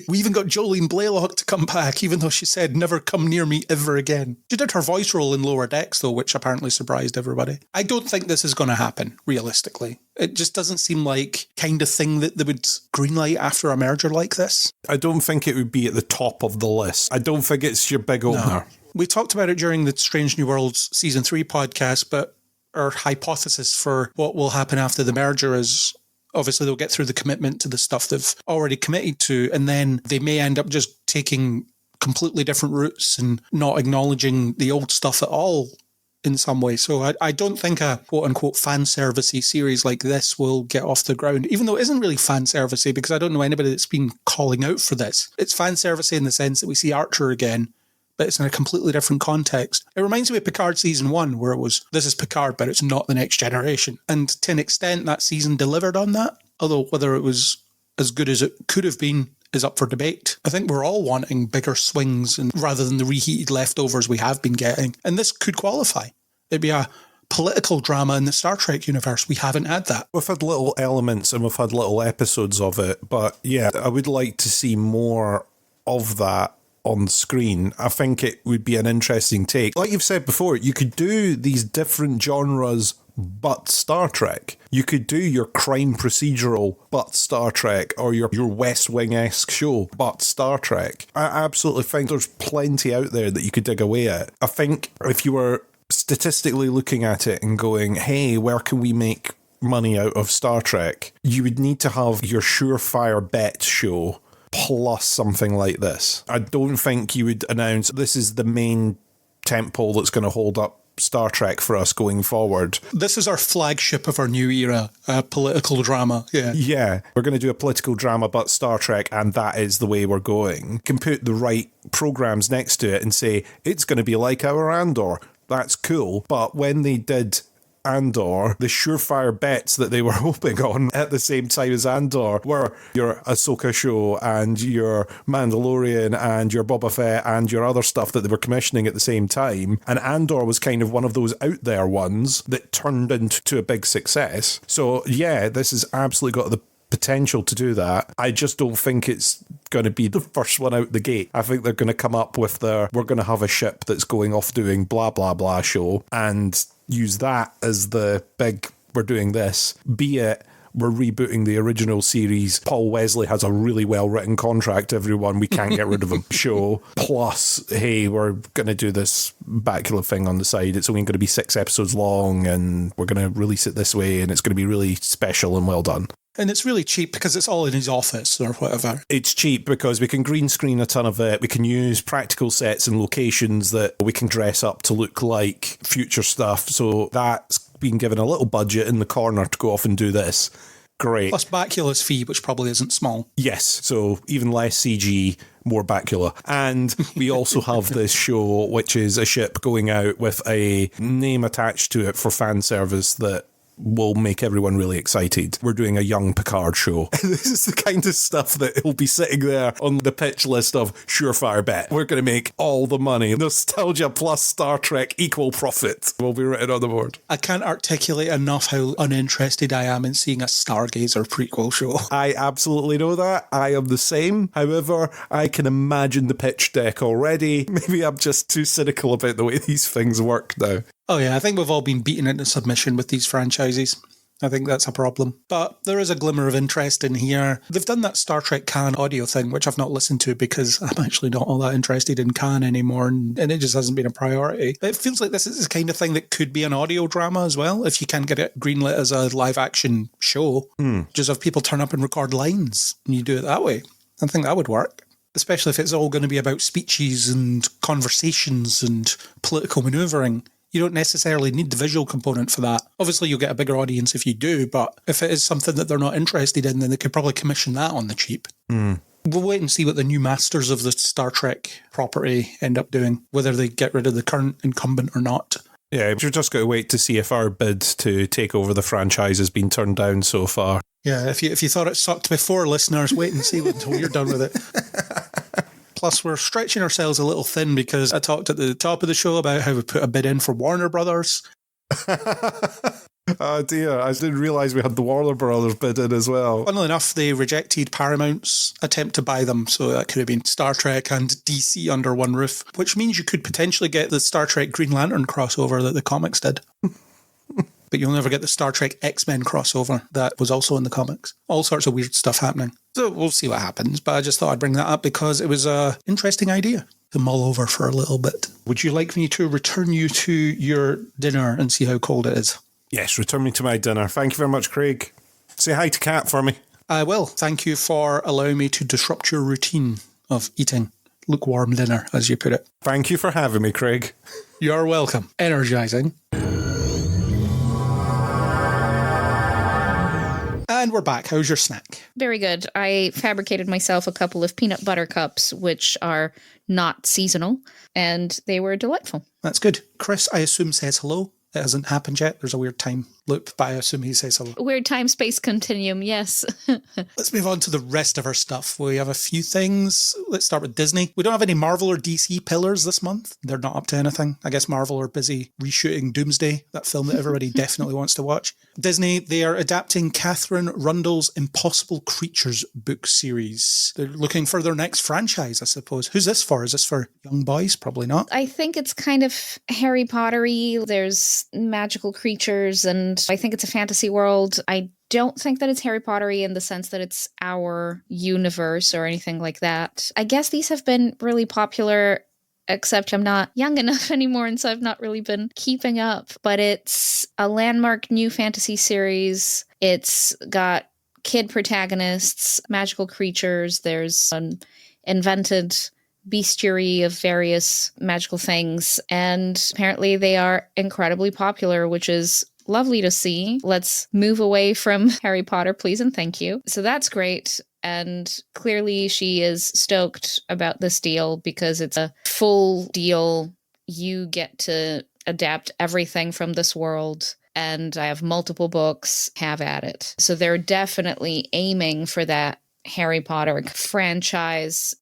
We even got Jolene Blaylock to come back, even though she said, never come near me ever again. She did her voice role in Lower Decks, though, which apparently surprised everybody. I don't think this is going to happen, realistically. It just doesn't seem like kind of thing that they would greenlight after a merger like this. I don't think it would be at the top of the list. I don't think it's your big opener. No. We talked about it during the Strange New Worlds Season 3 podcast, but our hypothesis for what will happen after the merger is obviously they'll get through the commitment to the stuff they've already committed to, and then they may end up just taking completely different routes and not acknowledging the old stuff at all in some way. So I don't think a quote-unquote fan-servicey series like this will get off the ground, even though it isn't really fan-servicey because I don't know anybody that's been calling out for this. It's fan-servicey in the sense that we see Archer again, but it's in a completely different context. It reminds me of Picard Season 1, where it was, this is Picard, but it's not the next generation. And to an extent, that season delivered on that, although whether it was as good as it could have been is up for debate. I think we're all wanting bigger swings and rather than the reheated leftovers we have been getting. And this could qualify. It'd be a political drama in the Star Trek universe. We haven't had that. We've had little elements and we've had little episodes of it, but yeah, I would like to see more of that on screen. I think it would be an interesting take. Like you've said before, you could do these different genres but Star Trek. You could do your crime procedural but Star Trek, or your West Wing-esque show but Star Trek. I absolutely think there's plenty out there that you could dig away at. I think if you were statistically looking at it and going, hey, where can we make money out of Star Trek? You would need to have your surefire bet show plus something like this. I don't think you would announce this is the main tentpole that's going to hold up Star Trek for us going forward. This is our flagship of our new era, political drama. Yeah, we're going to do a political drama but Star Trek, and that is the way we're going. You can put the right programs next to it and say, it's going to be like our Andor. That's cool. But when they did Andor, the surefire bets that they were hoping on at the same time as Andor were your Ahsoka show and your Mandalorian and your Boba Fett and your other stuff that they were commissioning at the same time. And Andor was kind of one of those out there ones that turned into a big success. So yeah, this has absolutely got the potential to do that. I just don't think it's going to be the first one out the gate. I think they're going to come up with we're going to have a ship that's going off doing blah blah blah show and use that as the big, we're doing this, be it we're rebooting the original series, Paul Wesley has a really well written contract, everyone, we can't get rid of him show, plus hey, we're going to do this Bakula thing on the side, it's only going to be 6 episodes long and we're going to release it this way and it's going to be really special and well done. And it's really cheap because it's all in his office or whatever. It's cheap because we can green screen a ton of it. We can use practical sets and locations that we can dress up to look like future stuff. So that's been given a little budget in the corner to go off and do this. Great. Plus Bacula's fee, which probably isn't small. Yes, so even less CG, more Bacula. And we also have this show, which is a ship going out with a name attached to it for fan service that will make everyone really excited. We're doing a young Picard show. This is the kind of stuff that will be sitting there on the pitch list of surefire bet. We're going to make all the money. Nostalgia plus Star Trek equal profit will be written on the board. I can't articulate enough how uninterested I am in seeing a Stargazer prequel show. I absolutely know that. I am the same. However, I can imagine the pitch deck already. Maybe I'm just too cynical about the way these things work now. Oh yeah, I think we've all been beaten into submission with these franchises. I think that's a problem. But there is a glimmer of interest in here. They've done that Star Trek Khan audio thing, which I've not listened to because I'm actually not all that interested in Khan anymore, and it just hasn't been a priority. But it feels like this is the kind of thing that could be an audio drama as well, if you can get it greenlit as a live-action show. Just have people turn up and record lines, and you do it that way. I think that would work. Especially if it's all going to be about speeches and conversations and political manoeuvring. You don't necessarily need the visual component for that. Obviously, you'll get a bigger audience if you do, but if it is something that they're not interested in, then they could probably commission that on the cheap. We'll wait and see what the new masters of the Star Trek property end up doing, whether they get rid of the current incumbent or not. Yeah, we've just got to wait to see if our bid to take over the franchise has been turned down so far. Yeah, if you thought it sucked before, listeners, wait and see until you're done with it. Plus, we're stretching ourselves a little thin because I talked at the top of the show about how we put a bid in for Warner Brothers. Oh dear, I didn't realise we had the Warner Brothers bid in as well. Funnily enough, they rejected Paramount's attempt to buy them, so that could have been Star Trek and DC under one roof, which means you could potentially get the Star Trek Green Lantern crossover that the comics did. But you'll never get the Star Trek X-Men crossover that was also in the comics. All sorts of weird stuff happening. So we'll see what happens, but I just thought I'd bring that up because it was an interesting idea to mull over for a little bit. Would you like me to return you to your dinner and see how cold it is? Yes, return me to my dinner. Thank you very much, Craig. Say hi to Kat for me. I will. Thank you for allowing me to disrupt your routine of eating lukewarm dinner, as you put it. Thank you for having me, Craig. You're welcome. Energizing. And we're back. How's your snack? Very good. I fabricated myself a couple of peanut butter cups, which are not seasonal, and they were delightful. That's good. Chris, I assume, says hello. It hasn't happened yet. There's a weird time loop, but I assume he says hello. Weird time-space continuum, yes. Let's move on to the rest of our stuff. We have a few things. Let's start with Disney. We don't have any Marvel or DC pillars this month. They're not up to anything. I guess Marvel are busy reshooting Doomsday, that film that everybody definitely wants to watch. Disney, they are adapting Catherine Rundle's Impossible Creatures book series. They're looking for their next franchise, I suppose. Who's this for? Is this for young boys? Probably not. I think it's kind of Harry Potter-y. There's magical creatures, and I think it's a fantasy world. I don't think that it's Harry Potter-y in the sense that it's our universe or anything like that. I guess these have been really popular, except I'm not young enough anymore, and so I've not really been keeping up. But it's a landmark new fantasy series. It's got kid protagonists, magical creatures. There's an invented bestiary of various magical things, and apparently they are incredibly popular, which is lovely to see. Let's move away from Harry Potter, please and thank you. So that's great. And clearly she is stoked about this deal because it's a full deal. You get to adapt everything from this world. And I have multiple books, have at it. So they're definitely aiming for that Harry Potter franchise.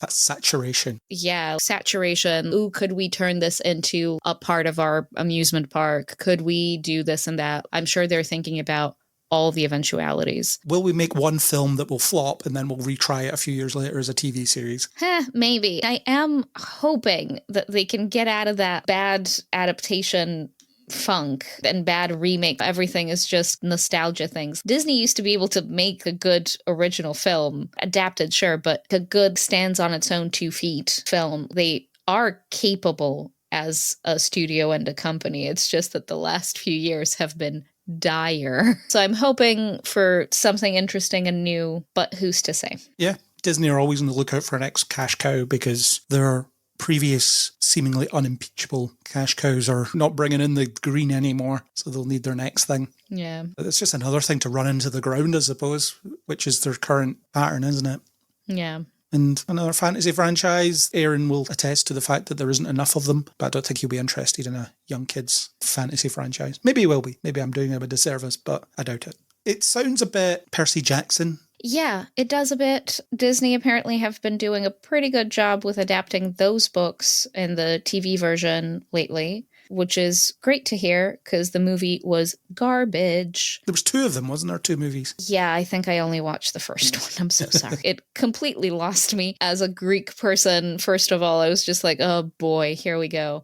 That's saturation. Yeah, saturation. Ooh, could we turn this into a part of our amusement park? Could we do this and that? I'm sure they're thinking about all the eventualities. Will we make one film that will flop and then we'll retry it a few years later as a TV series? Maybe. I am hoping that they can get out of that bad adaptation funk and bad remake. Everything is just nostalgia things. Disney used to be able to make a good original film, adapted, sure, but a good stands on its own 2 feet film. They are capable as a studio and a company. It's just that the last few years have been dire. So I'm hoping for something interesting and new, but who's to say? Yeah, Disney are always on the lookout for an ex-cash cow because they're previous seemingly unimpeachable cash cows are not bringing in the green anymore, so they'll need their next thing. Yeah. It's just another thing to run into the ground, I suppose, which is their current pattern, isn't it? Yeah. And another fantasy franchise, Aaron will attest to the fact that there isn't enough of them, but I don't think he'll be interested in a young kid's fantasy franchise. Maybe he will be. Maybe I'm doing him a disservice, but I doubt it. It sounds a bit Percy Jackson. Yeah, it does a bit. Disney apparently have been doing a pretty good job with adapting those books in the TV version lately, which is great to hear because the movie was garbage. There was 2 of them, wasn't there? 2 movies. Yeah, I think I only watched the first one. I'm so sorry. It completely lost me as a Greek person. First of all, I was just like, oh boy, here we go.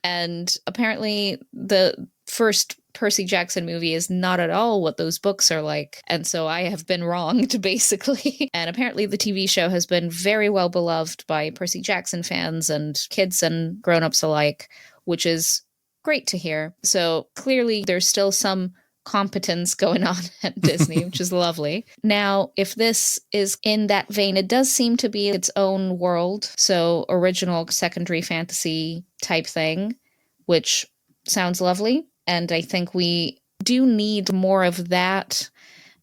And apparently the first Percy Jackson movie is not at all what those books are like. And so I have been wronged, basically. And apparently the TV show has been very well beloved by Percy Jackson fans and kids and grown-ups alike, which is great to hear. So clearly there's still some competence going on at Disney, which is lovely. Now, if this is in that vein, it does seem to be its own world. So original secondary fantasy type thing, which sounds lovely. And I think we do need more of that,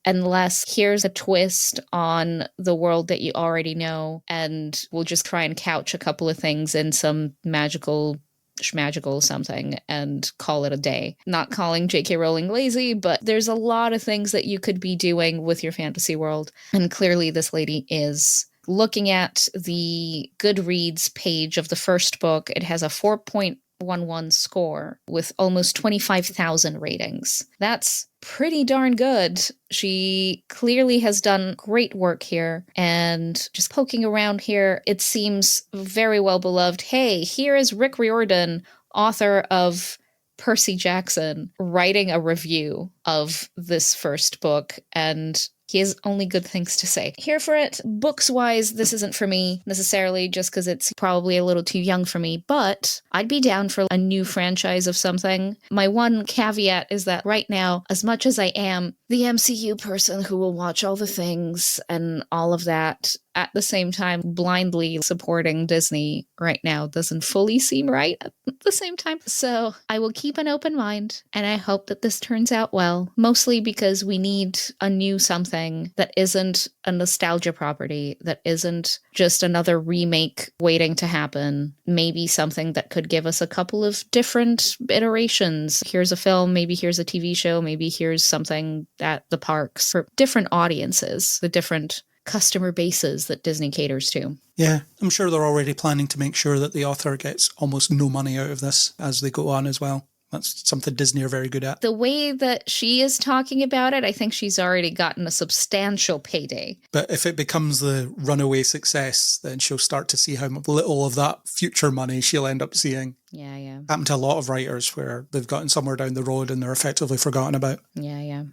unless here's a twist on the world that you already know, and we'll just try and couch a couple of things in some magical schmagical something and call it a day. Not calling J.K. Rowling lazy, but there's a lot of things that you could be doing with your fantasy world. And clearly this lady is. Looking at the Goodreads page of the first book, it has a 4.11 score with almost 25,000 ratings. That's pretty darn good. She clearly has done great work here, and just poking around here, it seems very well beloved. Hey, here is Rick Riordan, author of Percy Jackson, writing a review of this first book, and he has only good things to say. Here for it. Books-wise, this isn't for me necessarily, just because it's probably a little too young for me, but I'd be down for a new franchise of something. My one caveat is that right now, as much as I am the MCU person who will watch all the things and all of that, at the same time, blindly supporting Disney right now doesn't fully seem right at the same time. So I will keep an open mind, and I hope that this turns out well, mostly because we need a new something that isn't a nostalgia property, that isn't just another remake waiting to happen. Maybe something that could give us a couple of different iterations. Here's a film, maybe here's a TV show, maybe here's something at the parks for different audiences, the different customer bases that Disney caters to. Yeah, I'm sure they're already planning to make sure that the author gets almost no money out of this as they go on as well. That's something Disney are very good at. The way that she is talking about it, I think she's already gotten a substantial payday. But if it becomes the runaway success, then she'll start to see how little of that future money she'll end up seeing. Yeah. Happened to a lot of writers where they've gotten somewhere down the road and they're effectively forgotten about. Yeah.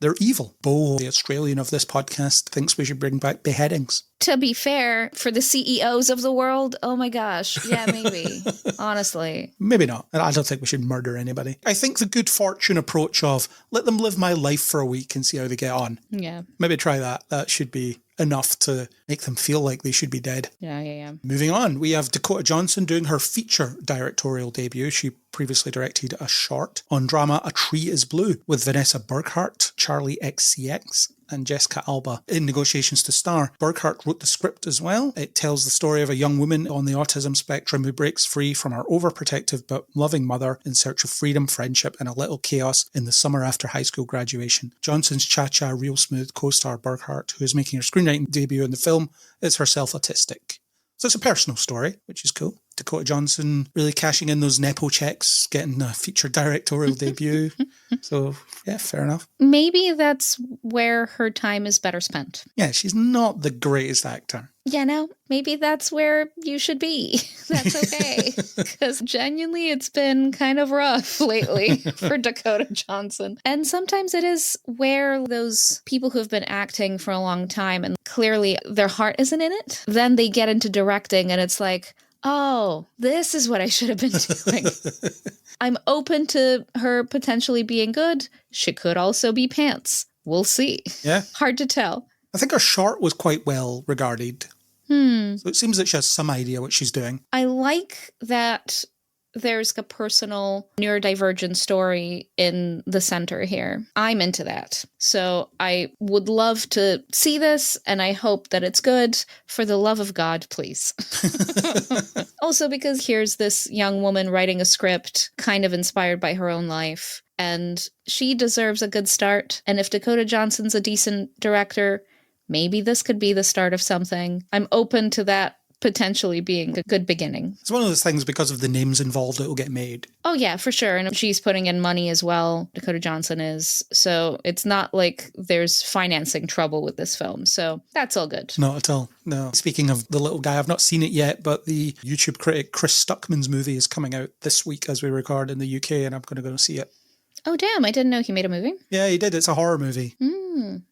They're evil. Bo, the Australian of this podcast, thinks we should bring back beheadings. To be fair, for the CEOs of the world, oh my gosh, yeah, maybe. Honestly. Maybe not. I don't think we should murder anybody. I think the good fortune approach of let them live my life for a week and see how they get on. Yeah. Maybe try that. That should be enough to make them feel like they should be dead. Yeah. Moving on, we have Dakota Johnson doing her feature directorial debut. She previously directed a short on drama A Tree is Blue with Vanessa Burkhart, Charlie XCX, and Jessica Alba in negotiations to star. Burkhart wrote the script as well. It tells the story of a young woman on the autism spectrum who breaks free from her overprotective but loving mother in search of freedom, friendship, and a little chaos in the summer after high school graduation. Johnson's cha-cha real smooth co-star Burkhart, who is making her screenwriting debut in the film, is herself autistic. So it's a personal story, which is cool. Dakota Johnson really cashing in those Nepo checks, getting a feature directorial debut. So, yeah, fair enough. Maybe that's where her time is better spent. Yeah, she's not the greatest actor. Yeah, no, maybe that's where you should be. That's okay. Because genuinely, it's been kind of rough lately for Dakota Johnson. And sometimes it is where those people who have been acting for a long time and clearly their heart isn't in it, then they get into directing and it's like, oh, this is what I should have been doing. I'm open to her potentially being good. She could also be pants. We'll see. Yeah. Hard to tell. I think her short was quite well regarded. So it seems that she has some idea what she's doing. I like that there's a personal neurodivergent story in the center here. I'm into that. So I would love to see this, and I hope that it's good. For the love of God, please. Also, because here's this young woman writing a script kind of inspired by her own life, and she deserves a good start. And if Dakota Johnson's a decent director, maybe this could be the start of something. I'm open to that potentially being a good beginning. It's one of those things, because of the names involved, it will get made. Oh yeah, for sure. And she's putting in money as well. Dakota Johnson is. So it's not like there's financing trouble with this film. So that's all good. Not at all. No. Speaking of the little guy, I've not seen it yet, but the YouTube critic Chris Stuckman's movie is coming out this week as we record in the UK, and I'm going to go and see it. Oh damn, I didn't know he made a movie. Yeah, he did. It's a horror movie.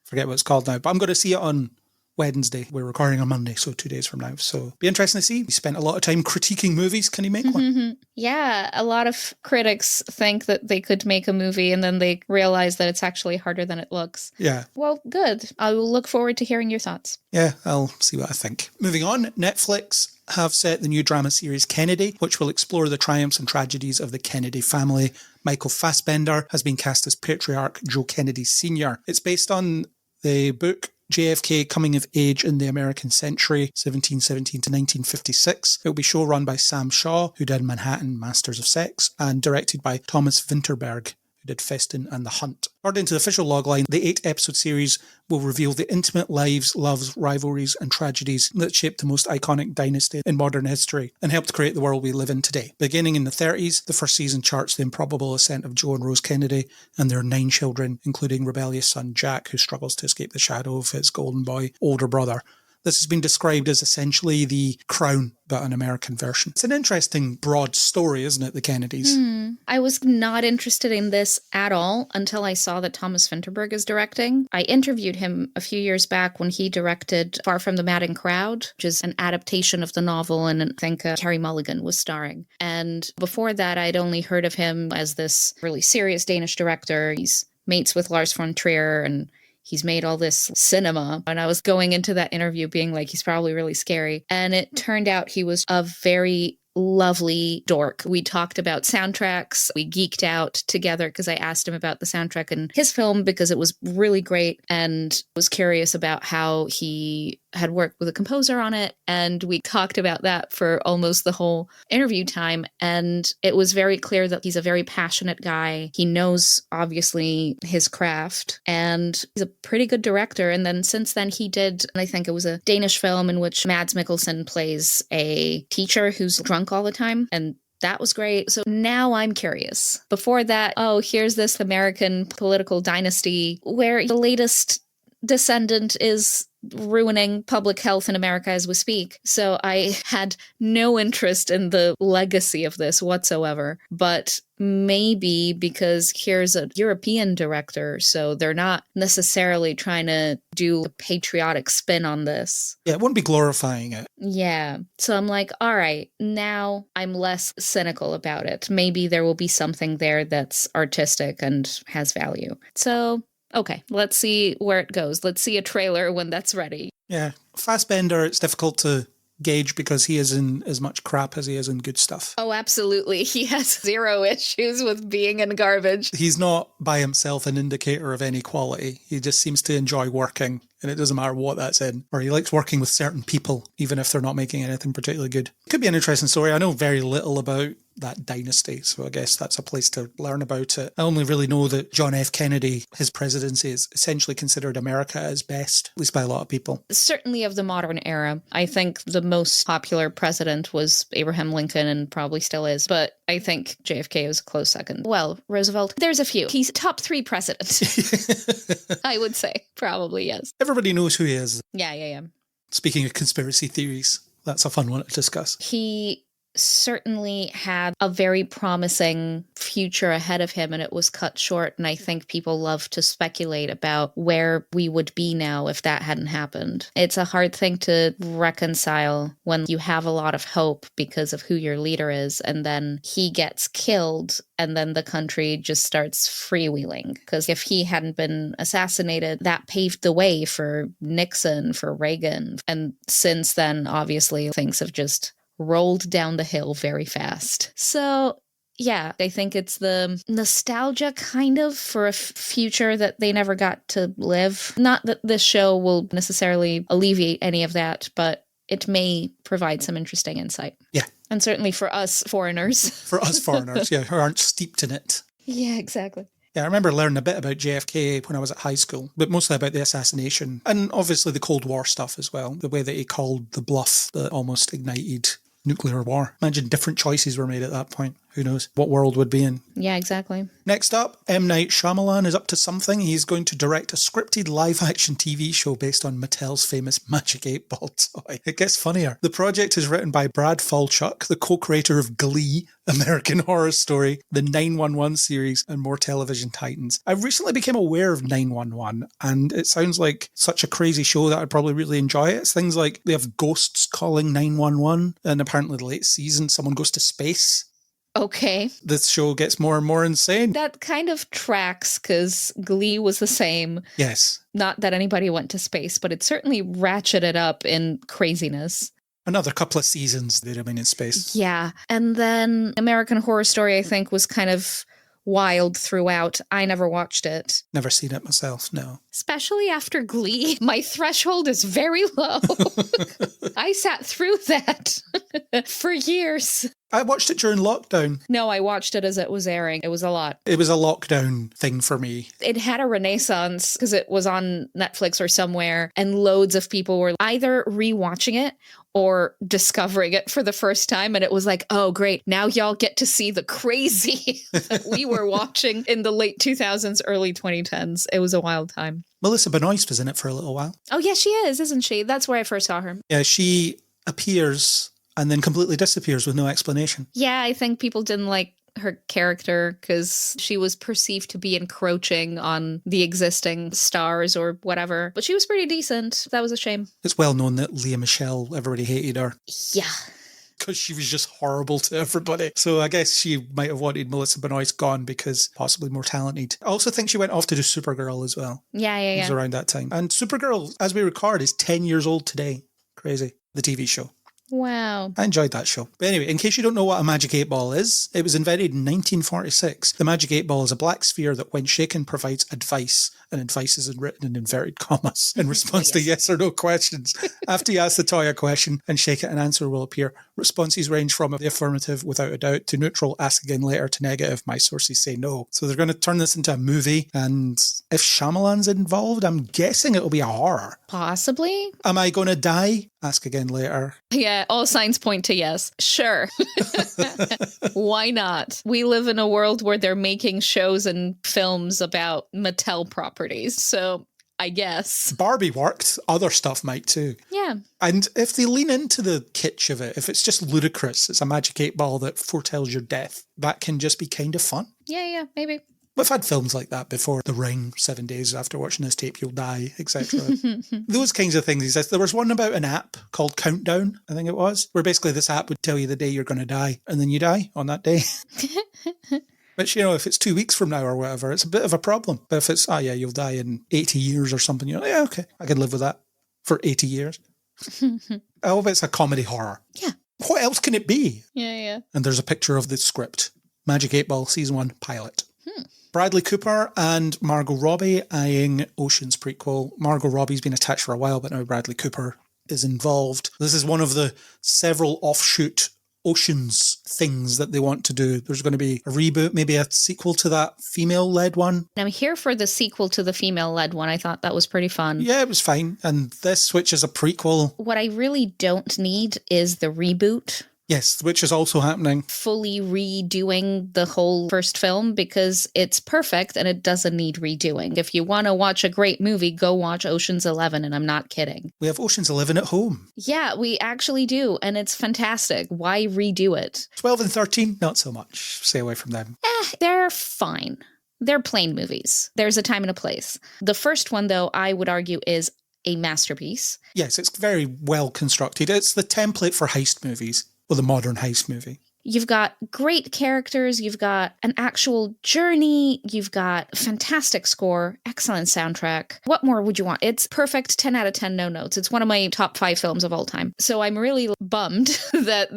Forget what it's called now, but I'm going to see it on Wednesday. We're recording on Monday, so 2 days from now. So be interesting to see. He spent a lot of time critiquing movies. Can he make one? Yeah, a lot of critics think that they could make a movie and then they realize that it's actually harder than it looks. Yeah. Well, good. I will look forward to hearing your thoughts. Yeah, I'll see what I think. Moving on, Netflix have set the new drama series Kennedy, which will explore the triumphs and tragedies of the Kennedy family. Michael Fassbender has been cast as Patriarch Joe Kennedy Sr. It's based on the book JFK Coming of Age in the American Century, 1717 to 1956. It will be showrun by Sam Shaw, who did Manhattan, Masters of Sex, and directed by Thomas Vinterberg, who did Festin and The Hunt. According to the official logline, the 8-episode series will reveal the intimate lives, loves, rivalries, and tragedies that shaped the most iconic dynasty in modern history and helped create the world we live in today. Beginning in the 30s, the first season charts the improbable ascent of Joe and Rose Kennedy and their 9 children, including rebellious son Jack, who struggles to escape the shadow of his golden boy older brother. This has been described as essentially the Crown, but an American version. It's an interesting, broad story, isn't it, the Kennedys? I was not interested in this at all until I saw that Thomas Vinterberg is directing. I interviewed him a few years back when he directed Far From the Madding Crowd, which is an adaptation of the novel, and I think Carey Mulligan was starring. And before that, I'd only heard of him as this really serious Danish director. He's mates with Lars von Trier, and he's made all this cinema. And I was going into that interview being like, he's probably really scary. And it turned out he was a very lovely dork. We talked about soundtracks. We geeked out together because I asked him about the soundtrack in his film because it was really great, and was curious about how he had worked with a composer on it. And we talked about that for almost the whole interview time. And it was very clear that he's a very passionate guy. He knows, obviously, his craft, and he's a pretty good director. And then since then he did, I think it was a Danish film in which Mads Mikkelsen plays a teacher who's drunk all the time. And that was great. So now I'm curious. Before that, here's this American political dynasty where the latest descendant is ruining public health in America as we speak. So I had no interest in the legacy of this whatsoever. But maybe because here's a European director, so they're not necessarily trying to do a patriotic spin on this. Yeah, it wouldn't be glorifying it. Yeah. So I'm like, all right, now I'm less cynical about it. Maybe there will be something there that's artistic and has value. So okay, let's see where it goes. Let's see a trailer when that's ready. Yeah. Fassbender, it's difficult to gauge because he is in as much crap as he is in good stuff. Oh, absolutely. He has zero issues with being in garbage. He's not by himself an indicator of any quality. He just seems to enjoy working, and it doesn't matter what that's in. Or he likes working with certain people, even if they're not making anything particularly good. Could be an interesting story. I know very little about that dynasty, so I guess that's a place to learn about it. I only really know that John F. Kennedy, his presidency is essentially considered America as best, at least by a lot of people. Certainly of the modern era. I think the most popular president was Abraham Lincoln, and probably still is, but I think JFK was a close second. Well, Roosevelt, there's a few. He's top 3 president. I would say, probably, yes. Everybody knows who he is. Yeah. Speaking of conspiracy theories, that's a fun one to discuss. He certainly had a very promising future ahead of him, and it was cut short. And I think people love to speculate about where we would be now if that hadn't happened. It's a hard thing to reconcile when you have a lot of hope because of who your leader is, and then he gets killed, and then the country just starts freewheeling. Because if he hadn't been assassinated, that paved the way for Nixon, for Reagan. And since then, obviously, things have just rolled down the hill very fast. So yeah, I think it's the nostalgia kind of for a future that they never got to live. Not that this show will necessarily alleviate any of that, but it may provide some interesting insight. Yeah. And certainly for us foreigners. For us foreigners, yeah, who aren't steeped in it. Yeah, exactly. Yeah, I remember learning a bit about JFK when I was at high school, but mostly about the assassination and obviously the Cold War stuff as well, the way that he called the bluff that almost ignited nuclear war. Imagine different choices were made at that point. Who knows what world would be in. Yeah, exactly. Next up, M. Night Shyamalan is up to something. He's going to direct a scripted live-action TV show based on Mattel's famous Magic 8-Ball toy. It gets funnier. The project is written by Brad Falchuk, the co-creator of Glee, American Horror Story, the 911 series, and more television titans. I recently became aware of 911, and it sounds like such a crazy show that I'd probably really enjoy it. It's things like they have ghosts calling 911, and apparently the late season, someone goes to space. Okay. This show gets more and more insane. That kind of tracks because Glee was the same. Yes. Not that anybody went to space, but it certainly ratcheted up in craziness. Another couple of seasons they'd have been in space. Yeah. And then American Horror Story, I think, was kind of wild throughout. I never watched it. Never seen it myself, no. Especially after Glee. My threshold is very low. I sat through that for years. I watched it during lockdown. No, I watched it as it was airing. It was a lot. It was a lockdown thing for me. It had a renaissance because it was on Netflix or somewhere, and loads of people were either rewatching it or discovering it for the first time. And it was like, oh, great. Now y'all get to see the crazy that we were watching in the late 2000s, early 2010s. It was a wild time. Melissa Benoist was in it for a little while. Oh, yeah, she is, isn't she? That's where I first saw her. Yeah, she appears and then completely disappears with no explanation. Yeah, I think people didn't like her character because she was perceived to be encroaching on the existing stars or whatever. But she was pretty decent. That was a shame. It's well known that Lea Michele, everybody hated her. Yeah. Because she was just horrible to everybody. So I guess she might have wanted Melissa Benoist gone because possibly more talented. I also think she went off to do Supergirl as well. Yeah. It was around that time. And Supergirl, as we record, is 10 years old today. Crazy. The TV show. Wow. I enjoyed that show. But anyway, in case you don't know what a Magic 8-Ball is, it was invented in 1946. The Magic 8-Ball is a black sphere that, when shaken, provides advice. And advice is written in inverted commas in response to yes or no questions. After you ask the toy a question and shake it, an answer will appear. Responses range from the affirmative, without a doubt, to neutral, ask again later, to negative. My sources say no. So they're going to turn this into a movie. And if Shyamalan's involved, I'm guessing it'll be a horror. Possibly. Am I going to die? Ask again later. Yeah, all signs point to yes. Sure. Why not? We live in a world where they're making shows and films about Mattel properties, so I guess. Barbie worked. Other stuff might too. Yeah. And if they lean into the kitsch of it, if it's just ludicrous, it's a Magic 8-Ball that foretells your death, that can just be kind of fun. Yeah, maybe. We've had films like that before. The Ring, 7 days after watching this tape, you'll die, etc. Those kinds of things exist. There was one about an app called Countdown, I think it was, where basically this app would tell you the day you're going to die, and then you die on that day. Which, you know, if it's 2 weeks from now or whatever, it's a bit of a problem. But if it's, you'll die in 80 years or something, you're like, yeah, okay, I can live with that for 80 years. I hope it's a comedy horror. Yeah. What else can it be? Yeah. And there's a picture of the script. Magic 8-Ball Season 1 pilot. Bradley Cooper and Margot Robbie eyeing Ocean's prequel. Margot Robbie's been attached for a while, but now Bradley Cooper is involved. This is one of the several offshoot Ocean's things that they want to do. There's going to be a reboot, maybe a sequel to that female-led one. I'm here for the sequel to the female-led one. I thought that was pretty fun. Yeah, it was fine. And this, which is a prequel. What I really don't need is the reboot. Yes, which is also happening. Fully redoing the whole first film because it's perfect and it doesn't need redoing. If you want to watch a great movie, go watch Ocean's 11, and I'm not kidding. We have Ocean's 11 at home. Yeah, we actually do, and it's fantastic. Why redo it? 12 and 13, not so much. Stay away from them. They're fine. They're plain movies. There's a time and a place. The first one, though, I would argue is a masterpiece. Yes, it's very well constructed. It's the template for heist movies, or the modern heist movie. You've got great characters, you've got an actual journey, you've got fantastic score, excellent soundtrack. What more would you want? It's perfect, 10 out of 10, no notes. It's one of my top 5 films of all time. So I'm really bummed that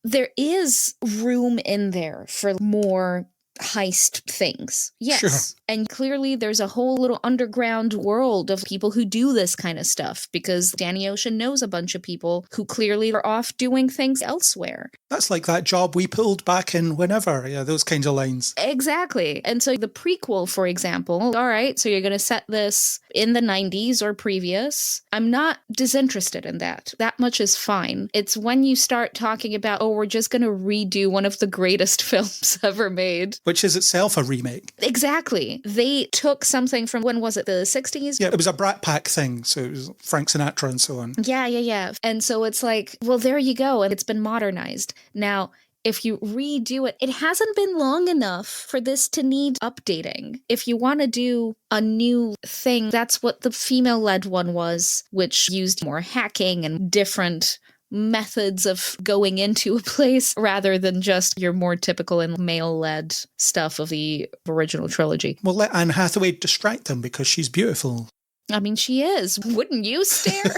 there is room in there for more heist things. Yes. Sure. And clearly there's a whole little underground world of people who do this kind of stuff because Danny Ocean knows a bunch of people who clearly are off doing things elsewhere. That's like that job we pulled back in whenever. Yeah, those kinds of lines. Exactly. And so the prequel, for example, all right, so you're going to set this in the 90s or previous. I'm not disinterested in that. That much is fine. It's when you start talking about, we're just going to redo one of the greatest films ever made. Which is itself a remake. Exactly. They took something from, when was it, the 60s? Yeah, it was a Brat Pack thing, so it was Frank Sinatra and so on. Yeah. And so it's like, well, there you go, and it's been modernized. Now, if you redo it, it hasn't been long enough for this to need updating. If you want to do a new thing, that's what the female-led one was, which used more hacking and different methods of going into a place rather than just your more typical and male-led stuff of the original trilogy. Well, let Anne Hathaway distract them because she's beautiful. I mean, she is. Wouldn't you stare?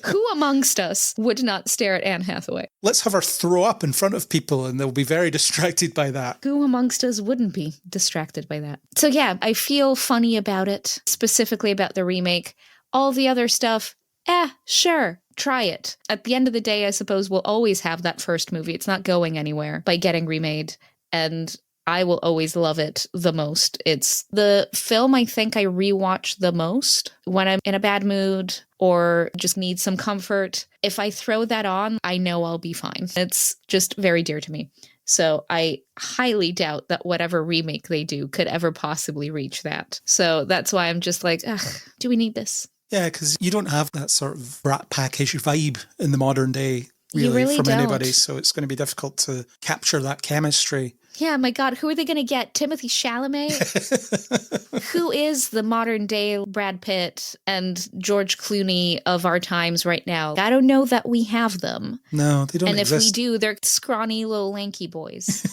Who amongst us would not stare at Anne Hathaway? Let's have her throw up in front of people and they'll be very distracted by that. Who amongst us wouldn't be distracted by that? So yeah, I feel funny about it, specifically about the remake. All the other stuff, sure. Try it. At the end of the day, I suppose we'll always have that first movie. It's not going anywhere by getting remade. And I will always love it the most. It's the film I think I rewatch the most when I'm in a bad mood or just need some comfort. If I throw that on, I know I'll be fine. It's just very dear to me. So I highly doubt that whatever remake they do could ever possibly reach that. So that's why I'm just like, do we need this? Yeah, because you don't have that sort of Brat Pack-ish vibe in the modern day, really from don't. anybody. So it's going to be difficult to capture that chemistry. Yeah, my God, who are they going to get? Timothy Chalamet? Who is the modern day Brad Pitt and George Clooney of our times right now? I don't know that we have them. No, they don't exist. And if we do, they're scrawny little lanky boys.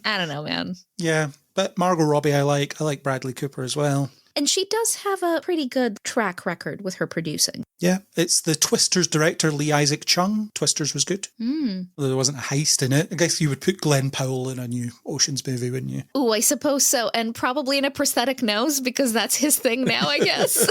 I don't know, man. Yeah, but Margot Robbie I like Bradley Cooper as well. And she does have a pretty good track record with her producing. Yeah, it's the Twisters director, Lee Isaac Chung. Twisters was good. Although there wasn't a heist in it. I guess you would put Glenn Powell in a new Ocean's movie, wouldn't you? Ooh, I suppose so. And probably in a prosthetic nose, because that's his thing now, I guess.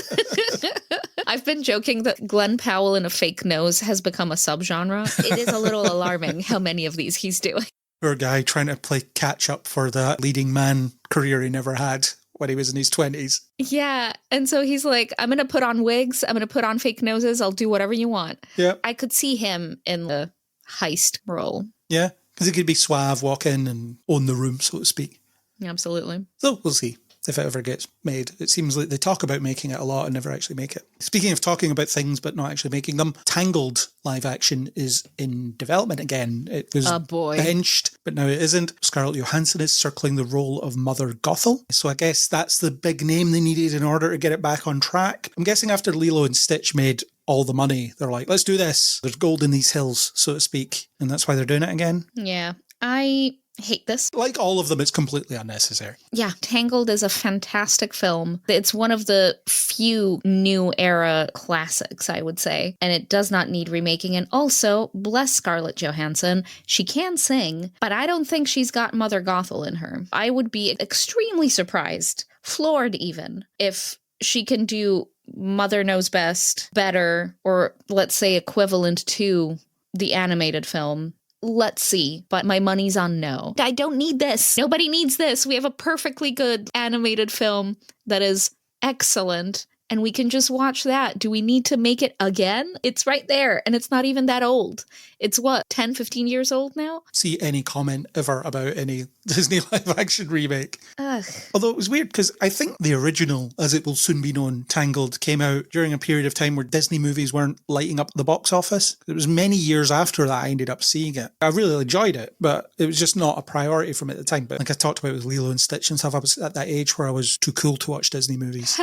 I've been joking that Glenn Powell in a fake nose has become a subgenre. It is a little alarming how many of these he's doing. Poor guy trying to play catch up for that leading man career he never had when he was in his 20s. Yeah. And so he's like, I'm going to put on wigs. I'm going to put on fake noses. I'll do whatever you want. Yeah. I could see him in the heist role. Yeah. Because he could be suave, walk in and own the room, so to speak. Absolutely. So we'll see if it ever gets made. It seems like they talk about making it a lot and never actually make it. Speaking of talking about things but not actually making them, Tangled live action is in development again. It was benched, but now it isn't. Scarlett Johansson is circling the role of Mother Gothel. So I guess that's the big name they needed in order to get it back on track. I'm guessing after Lilo and Stitch made all the money, they're like, let's do this. There's gold in these hills, so to speak. And that's why they're doing it again. Yeah. I hate this. Like all of them, it's completely unnecessary. Yeah, Tangled is a fantastic film. It's one of the few new era classics, I would say, and it does not need remaking. And also, bless Scarlett Johansson, she can sing, but I don't think she's got Mother Gothel in her. I would be extremely surprised, floored even, if she can do Mother Knows Best better, or let's say equivalent to the animated film. Let's see, but my money's on no. I don't need this. Nobody needs this. We have a perfectly good animated film that is excellent and we can just watch that. Do we need to make it again? It's right there, and it's not even that old. It's what, 10, 15 years old now? See any comment ever about any Disney live-action remake. Ugh. Although it was weird, because I think the original, as it will soon be known, Tangled, came out during a period of time where Disney movies weren't lighting up the box office. It was many years after that I ended up seeing it. I really enjoyed it, but it was just not a priority for me at the time. But like I talked about with Lilo and Stitch and stuff, I was at that age where I was too cool to watch Disney movies.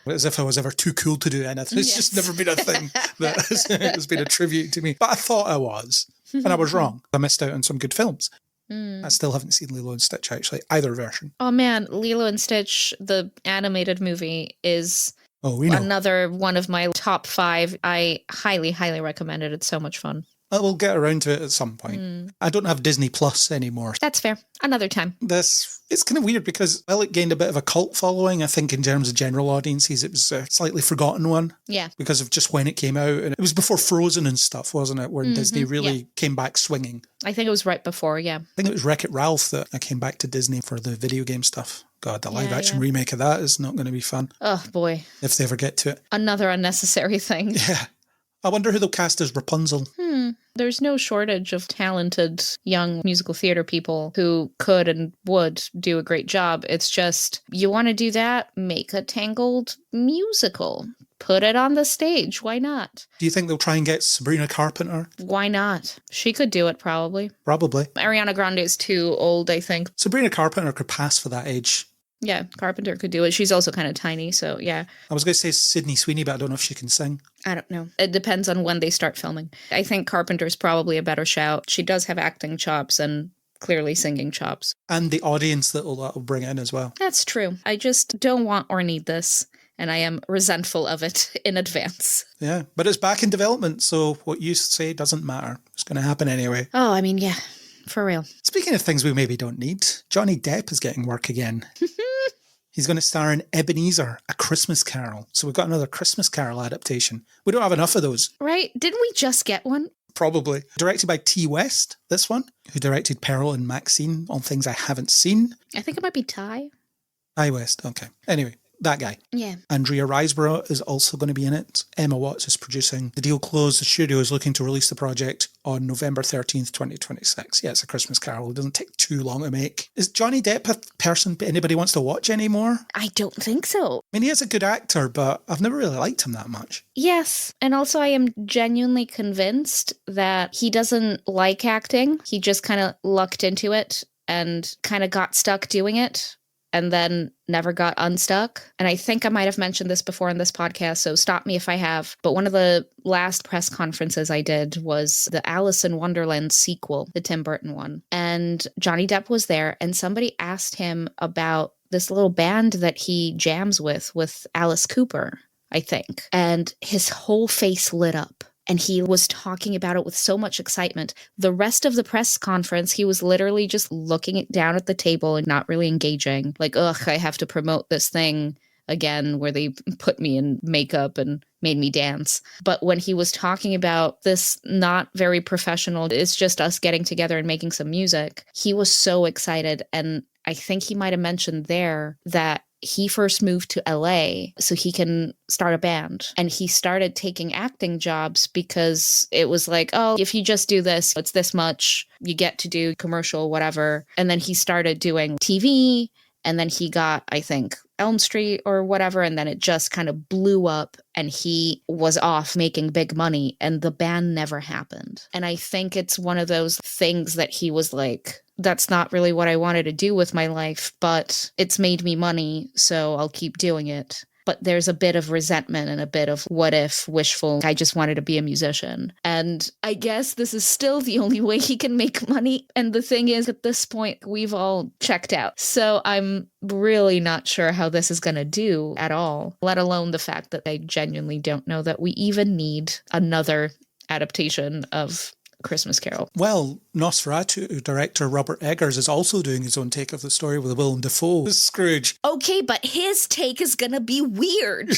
As if I was ever too cool to do anything. It's just never been a thing that has been attributed to me. But I thought I was, and I was wrong. I missed out on some good films. I still haven't seen Lilo and Stitch, actually, either version. Oh man, Lilo and Stitch, the animated movie, is another one of my top 5. I highly, highly recommend it. It's so much fun. I will get around to it at some point. I don't have Disney Plus anymore. That's fair. Another time. It's kind of weird because, well, it gained a bit of a cult following. I think in terms of general audiences, it was a slightly forgotten one. Yeah. Because of just when it came out. And it was before Frozen and stuff, wasn't it? Where Disney really came back swinging. I think it was right before, yeah. I think it was Wreck-It Ralph that I came back to Disney for the video game stuff. God, the live-action remake of that is not going to be fun. Oh, boy. If they ever get to it. Another unnecessary thing. Yeah. I wonder who they'll cast as Rapunzel. There's no shortage of talented young musical theater people who could and would do a great job. It's just, you want to do that? Make a Tangled musical. Put it on the stage. Why not? Do you think they'll try and get Sabrina Carpenter? Why not? She could do it, probably. Probably. Ariana Grande is too old, I think. Sabrina Carpenter could pass for that age. Yeah, Carpenter could do it. She's also kind of tiny, so yeah. I was going to say Sydney Sweeney, but I don't know if she can sing. I don't know. It depends on when they start filming. I think Carpenter's probably a better shout. She does have acting chops and clearly singing chops. And the audience that'll bring in as well. That's true. I just don't want or need this, and I am resentful of it in advance. Yeah, but it's back in development, so what you say doesn't matter. It's going to happen anyway. Oh, I mean, yeah. For real. Speaking of things we maybe don't need, Johnny Depp is getting work again. He's going to star in Ebenezer, A Christmas Carol. So we've got another Christmas Carol adaptation. We don't have enough of those. Right? Didn't we just get one? Probably. Directed by T. West, this one, who directed Pearl and Maxine on things I haven't seen. I think it might be Ty. Ty West, okay. Anyway. That guy. Yeah. Andrea Riseborough is also going to be in it. Emma Watts is producing. The deal closed. The studio is looking to release the project on November 13th, 2026. Yeah, it's A Christmas Carol. It doesn't take too long to make. Is Johnny Depp a person anybody wants to watch anymore? I don't think so. I mean, he is a good actor, but I've never really liked him that much. Yes. And also I am genuinely convinced that he doesn't like acting. He just kind of lucked into it and kind of got stuck doing it. And then never got unstuck. And I think I might have mentioned this before in this podcast, so stop me if I have. But one of the last press conferences I did was the Alice in Wonderland sequel, the Tim Burton one. And Johnny Depp was there, and somebody asked him about this little band that he jams with Alice Cooper, I think. And his whole face lit up. And he was talking about it with so much excitement. The rest of the press conference, he was literally just looking down at the table and not really engaging. Like, ugh, I have to promote this thing again where they put me in makeup and made me dance. But when he was talking about this not very professional, it's just us getting together and making some music, he was so excited. And I think he might have mentioned there that he first moved to LA so he can start a band. And he started taking acting jobs because it was like, oh, if you just do this, it's this much, you get to do commercial, whatever. And then he started doing TV. And then he got, I think, Elm Street or whatever. And then it just kind of blew up and he was off making big money and the band never happened. And I think it's one of those things that he was like, that's not really what I wanted to do with my life, but it's made me money, so I'll keep doing it. But there's a bit of resentment and a bit of what if, wishful, I just wanted to be a musician. And I guess this is still the only way he can make money. And the thing is, at this point, we've all checked out. So I'm really not sure how this is going to do at all, let alone the fact that I genuinely don't know that we even need another adaptation of Christmas Carol. Well, Nosferatu director Robert Eggers is also doing his own take of the story with Willem Dafoe as Scrooge. Okay, but his take is gonna be weird.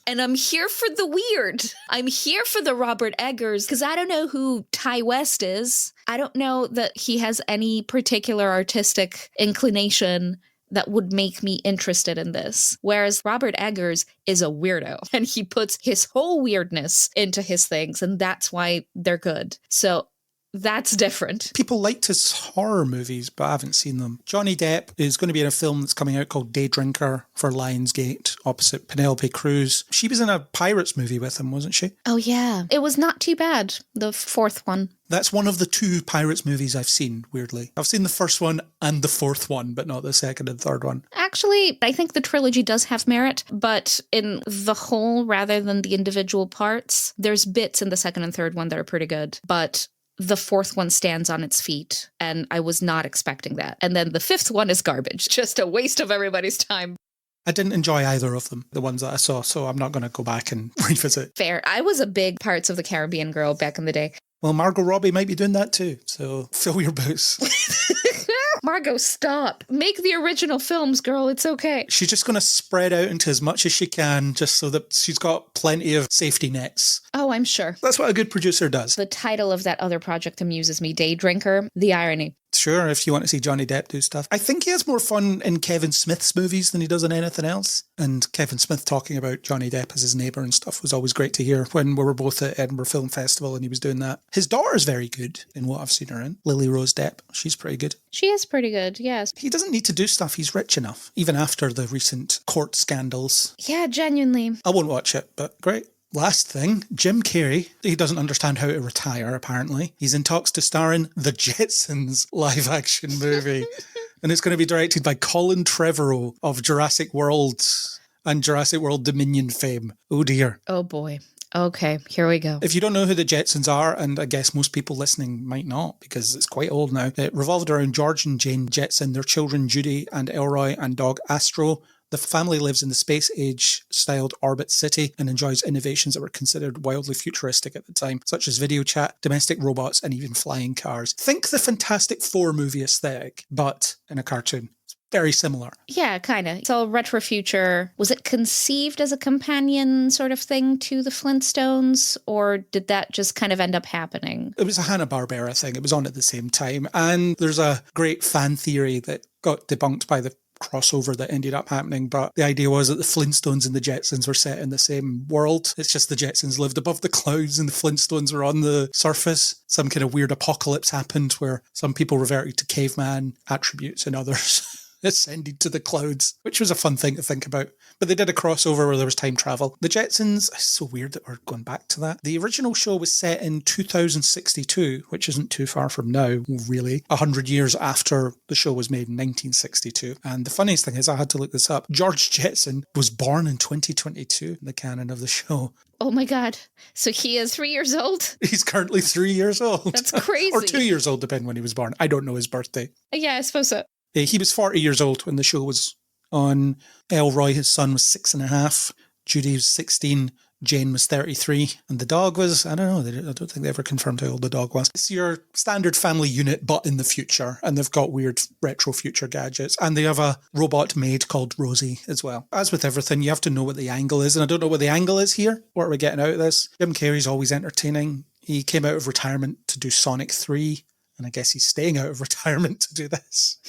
And I'm here for the weird. I'm here for the Robert Eggers, because I don't know who Ty West is. I don't know that he has any particular artistic inclination that would make me interested in this. Whereas Robert Eggers is a weirdo and he puts his whole weirdness into his things, and that's why they're good. So that's different. People liked his horror movies, but I haven't seen them. Johnny Depp is going to be in a film that's coming out called Day Drinker for Lionsgate, opposite Penelope Cruz. She was in a Pirates movie with him, wasn't she? Oh, yeah. It was not too bad, the fourth one. That's one of the 2 Pirates movies I've seen, weirdly. I've seen the first one and the fourth one, but not the second and third one. Actually, I think the trilogy does have merit, but in the whole, rather than the individual parts, there's bits in the second and third one that are pretty good. But the fourth one stands on its feet, and I was not expecting that. And then the fifth one is garbage. Just a waste of everybody's time. I didn't enjoy either of them, the ones that I saw, so I'm not going to go back and revisit. Fair. I was a big Pirates of the Caribbean girl back in the day. Well, Margot Robbie might be doing that too, so fill your boots. Margot, stop. Make the original films, girl. It's okay. She's just going to spread out into as much as she can, just so that she's got plenty of safety nets. Oh, I'm sure. That's what a good producer does. The title of that other project amuses me, Day Drinker. The irony. Sure, if you want to see Johnny Depp do stuff. I think he has more fun in Kevin Smith's movies than he does in anything else. And Kevin Smith talking about Johnny Depp as his neighbour and stuff was always great to hear when we were both at Edinburgh Film Festival and he was doing that. His daughter's very good in what I've seen her in. Lily Rose Depp. She's pretty good. She is pretty good, yes. He doesn't need to do stuff. He's rich enough, even after the recent court scandals. Yeah, genuinely. I won't watch it, but great. Last thing, Jim Carrey. He doesn't understand how to retire, apparently. He's in talks to star in The Jetsons live-action movie. And it's going to be directed by Colin Trevorrow of Jurassic World and Jurassic World Dominion fame. Oh dear. Oh boy. Okay, here we go. If you don't know who the Jetsons are, and I guess most people listening might not because it's quite old now, it revolved around George and Jane Jetson, their children Judy and Elroy and dog Astro. The family lives in the space age-styled Orbit City and enjoys innovations that were considered wildly futuristic at the time, such as video chat, domestic robots, and even flying cars. Think the Fantastic Four movie aesthetic, but in a cartoon. It's very similar. Yeah, kind of. It's all retro future. Was it conceived as a companion sort of thing to the Flintstones, or did that just kind of end up happening? It was a Hanna-Barbera thing. It was on at the same time. And there's a great fan theory that got debunked by the crossover that ended up happening, but the idea was that the Flintstones and the Jetsons were set in the same world. It's just the Jetsons lived above the clouds and the Flintstones were on the surface. Some kind of weird apocalypse happened where some people reverted to caveman attributes and others ascended to the clouds, which was a fun thing to think about. But they did a crossover where there was time travel. The Jetsons, it's so weird that we're going back to that. The original show was set in 2062, which isn't too far from now, really. 100 years after the show was made in 1962. And the funniest thing is, I had to look this up, George Jetson was born in 2022 in the canon of the show. Oh my God. So he is 3 years old? He's currently 3 years old. That's crazy. Or 2 years old, depending when he was born. I don't know his birthday. Yeah, I suppose so. He was 40 years old when the show was on. Elroy, his son, was 6.5. Judy was 16. Jane was 33. And the dog was, I don't know, I don't think they ever confirmed how old the dog was. It's your standard family unit, but in the future. And they've got weird retro future gadgets. And they have a robot maid called Rosie as well. As with everything, you have to know what the angle is. And I don't know what the angle is here. What are we getting out of this? Jim Carrey's always entertaining. He came out of retirement to do Sonic 3. And I guess he's staying out of retirement to do this.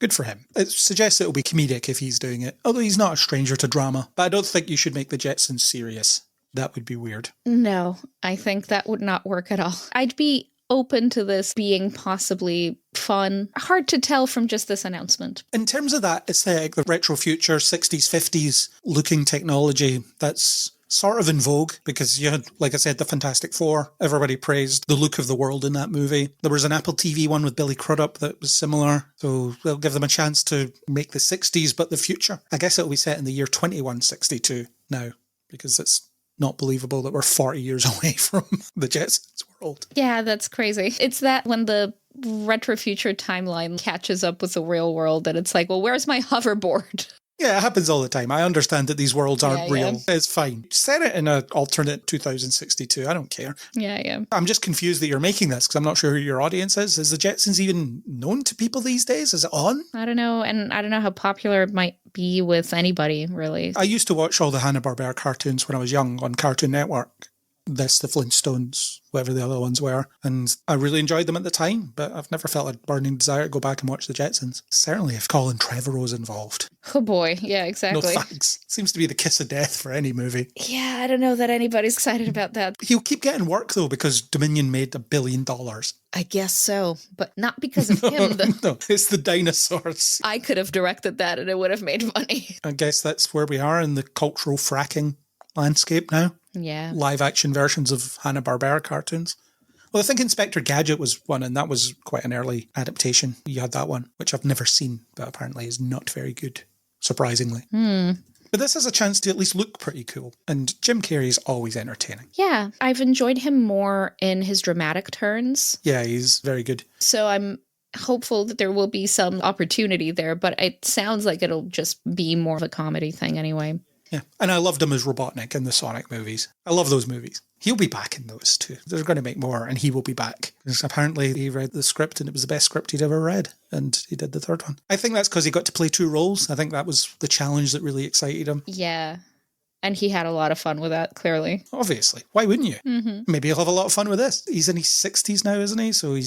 Good for him. It suggests it'll be comedic if he's doing it. Although he's not a stranger to drama. But I don't think you should make the Jetsons serious. That would be weird. No, I think that would not work at all. I'd be open to this being possibly fun. Hard to tell from just this announcement. In terms of that aesthetic, the retro future, 60s, 50s looking technology, that's sort of in vogue because you had, like I said, the Fantastic Four. Everybody praised the look of the world in that movie. There was an Apple TV one with Billy Crudup that was similar. So they'll give them a chance to make the 60s, but the future. I guess it'll be set in the year 2162 now because it's not believable that we're 40 years away from the Jetsons world. Yeah, that's crazy. It's that when the retro future timeline catches up with the real world and it's like, well, where's my hoverboard? Yeah, it happens all the time. I understand that these worlds aren't real. Yeah. It's fine. Set it in an alternate 2062. I don't care. Yeah. I'm just confused that you're making this because I'm not sure who your audience is. Is the Jetsons even known to people these days? Is it on? I don't know. And I don't know how popular it might be with anybody, really. I used to watch all the Hanna-Barbera cartoons when I was young on Cartoon Network. this, the Flintstones, whatever the other ones were. And I really enjoyed them at the time, but I've never felt a burning desire to go back and watch the Jetsons. Certainly if Colin Trevorrow's involved. Oh boy, yeah, exactly. No thanks. Seems to be the kiss of death for any movie. Yeah, I don't know that anybody's excited about that. He'll keep getting work though, because Dominion made $1 billion. I guess so, but not because of him. No, it's the dinosaurs. I could have directed that and it would have made money. I guess that's where we are in the cultural fracking landscape now. Yeah. Live action versions of Hanna-Barbera cartoons. Well, I think Inspector Gadget was one, and that was quite an early adaptation. You had that one, which I've never seen, but apparently is not very good, surprisingly. But this has a chance to at least look pretty cool. And Jim Carrey is always entertaining. Yeah, I've enjoyed him more in his dramatic turns. Yeah, he's very good. So I'm hopeful that there will be some opportunity there, but it sounds like it'll just be more of a comedy thing anyway. Yeah, and I loved him as Robotnik in the Sonic movies. I love those movies. He'll be back in those too. They're going to make more, and he will be back. Because apparently he read the script, and it was the best script he'd ever read, and he did the third one. I think that's because he got to play 2 roles. I think that was the challenge that really excited him. Yeah, and he had a lot of fun with that, clearly. Obviously. Why wouldn't you? Mm-hmm. Maybe he'll have a lot of fun with this. He's in his 60s now, isn't he? So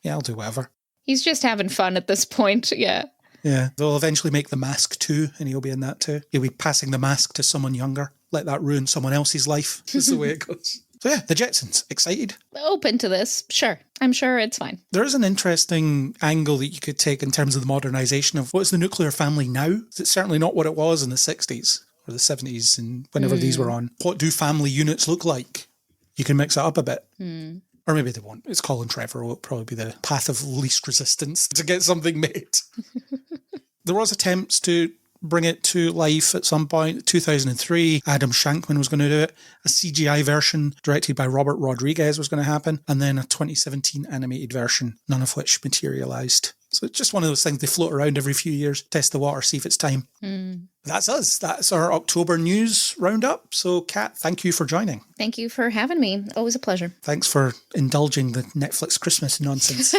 I'll do whatever. He's just having fun at this point, yeah. Yeah, they'll eventually make The Mask 2, and he'll be in that too. He'll be passing the mask to someone younger. Let that ruin someone else's life. That's the way it goes. So yeah, the Jetsons. Excited? Open to this, sure. I'm sure it's fine. There is an interesting angle that you could take in terms of the modernisation of what's the nuclear family now. It's certainly not what it was in the 60s or the 70s and whenever these were on. What do family units look like? You can mix it up a bit. Or maybe they won't. It's Colin Trevorrow. It'll probably be the path of least resistance to get something made. There was attempts to bring it to life at some point. 2003, Adam Shankman was going to do it. A CGI version directed by Robert Rodriguez was going to happen. And then a 2017 animated version, none of which materialised. So it's just one of those things they float around every few years, test the water, see if it's time. That's us. That's our October news roundup. So, Kat, thank you for joining. Thank you for having me. Always a pleasure. Thanks for indulging the Netflix Christmas nonsense.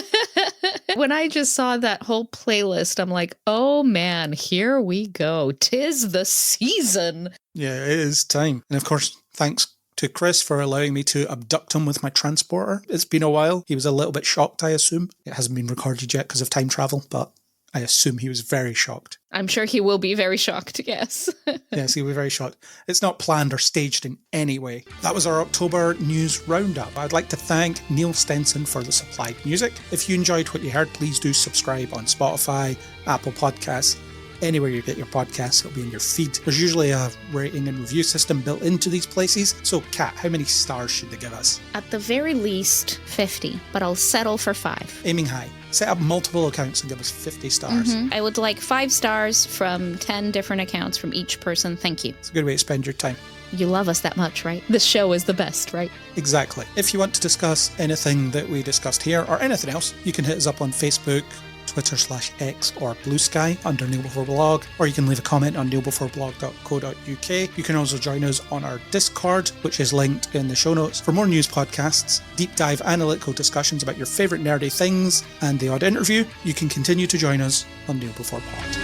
When I just saw that whole playlist, I'm like, oh man, here we go. 'Tis the season. Yeah, it is time. And of course, thanks to Chris for allowing me to abduct him with my transporter. It's been a while. He was a little bit shocked, I assume. It hasn't been recorded yet because of time travel, but I assume he was very shocked. I'm sure he will be very shocked, yes. Yes, he'll be very shocked. It's not planned or staged in any way. That was our October news roundup. I'd like to thank Neil Stenson for the supplied music. If you enjoyed what you heard, please do subscribe on Spotify, Apple Podcasts, anywhere you get your podcasts. It'll be in your feed. There's usually a rating and review system built into these places. So, Kat, how many stars should they give us? At the very least, 50, but I'll settle for 5. Aiming high. Set up multiple accounts and give us 50 stars. I would like 5 stars from 10 different accounts from each person. Thank you. It's a good way to spend your time. You love us that much, right? This show is the best, right? Exactly. If you want to discuss anything that we discussed here or anything else, you can hit us up on Facebook, Twitter/X or Blue Sky under Kneel Before Blog, or you can leave a comment on kneelbeforeblog.co.uk. You can also join us on our Discord, which is linked in the show notes, for more news podcasts, deep dive analytical discussions about your favourite nerdy things, and the odd interview. You can continue to join us on Kneel Before Pod.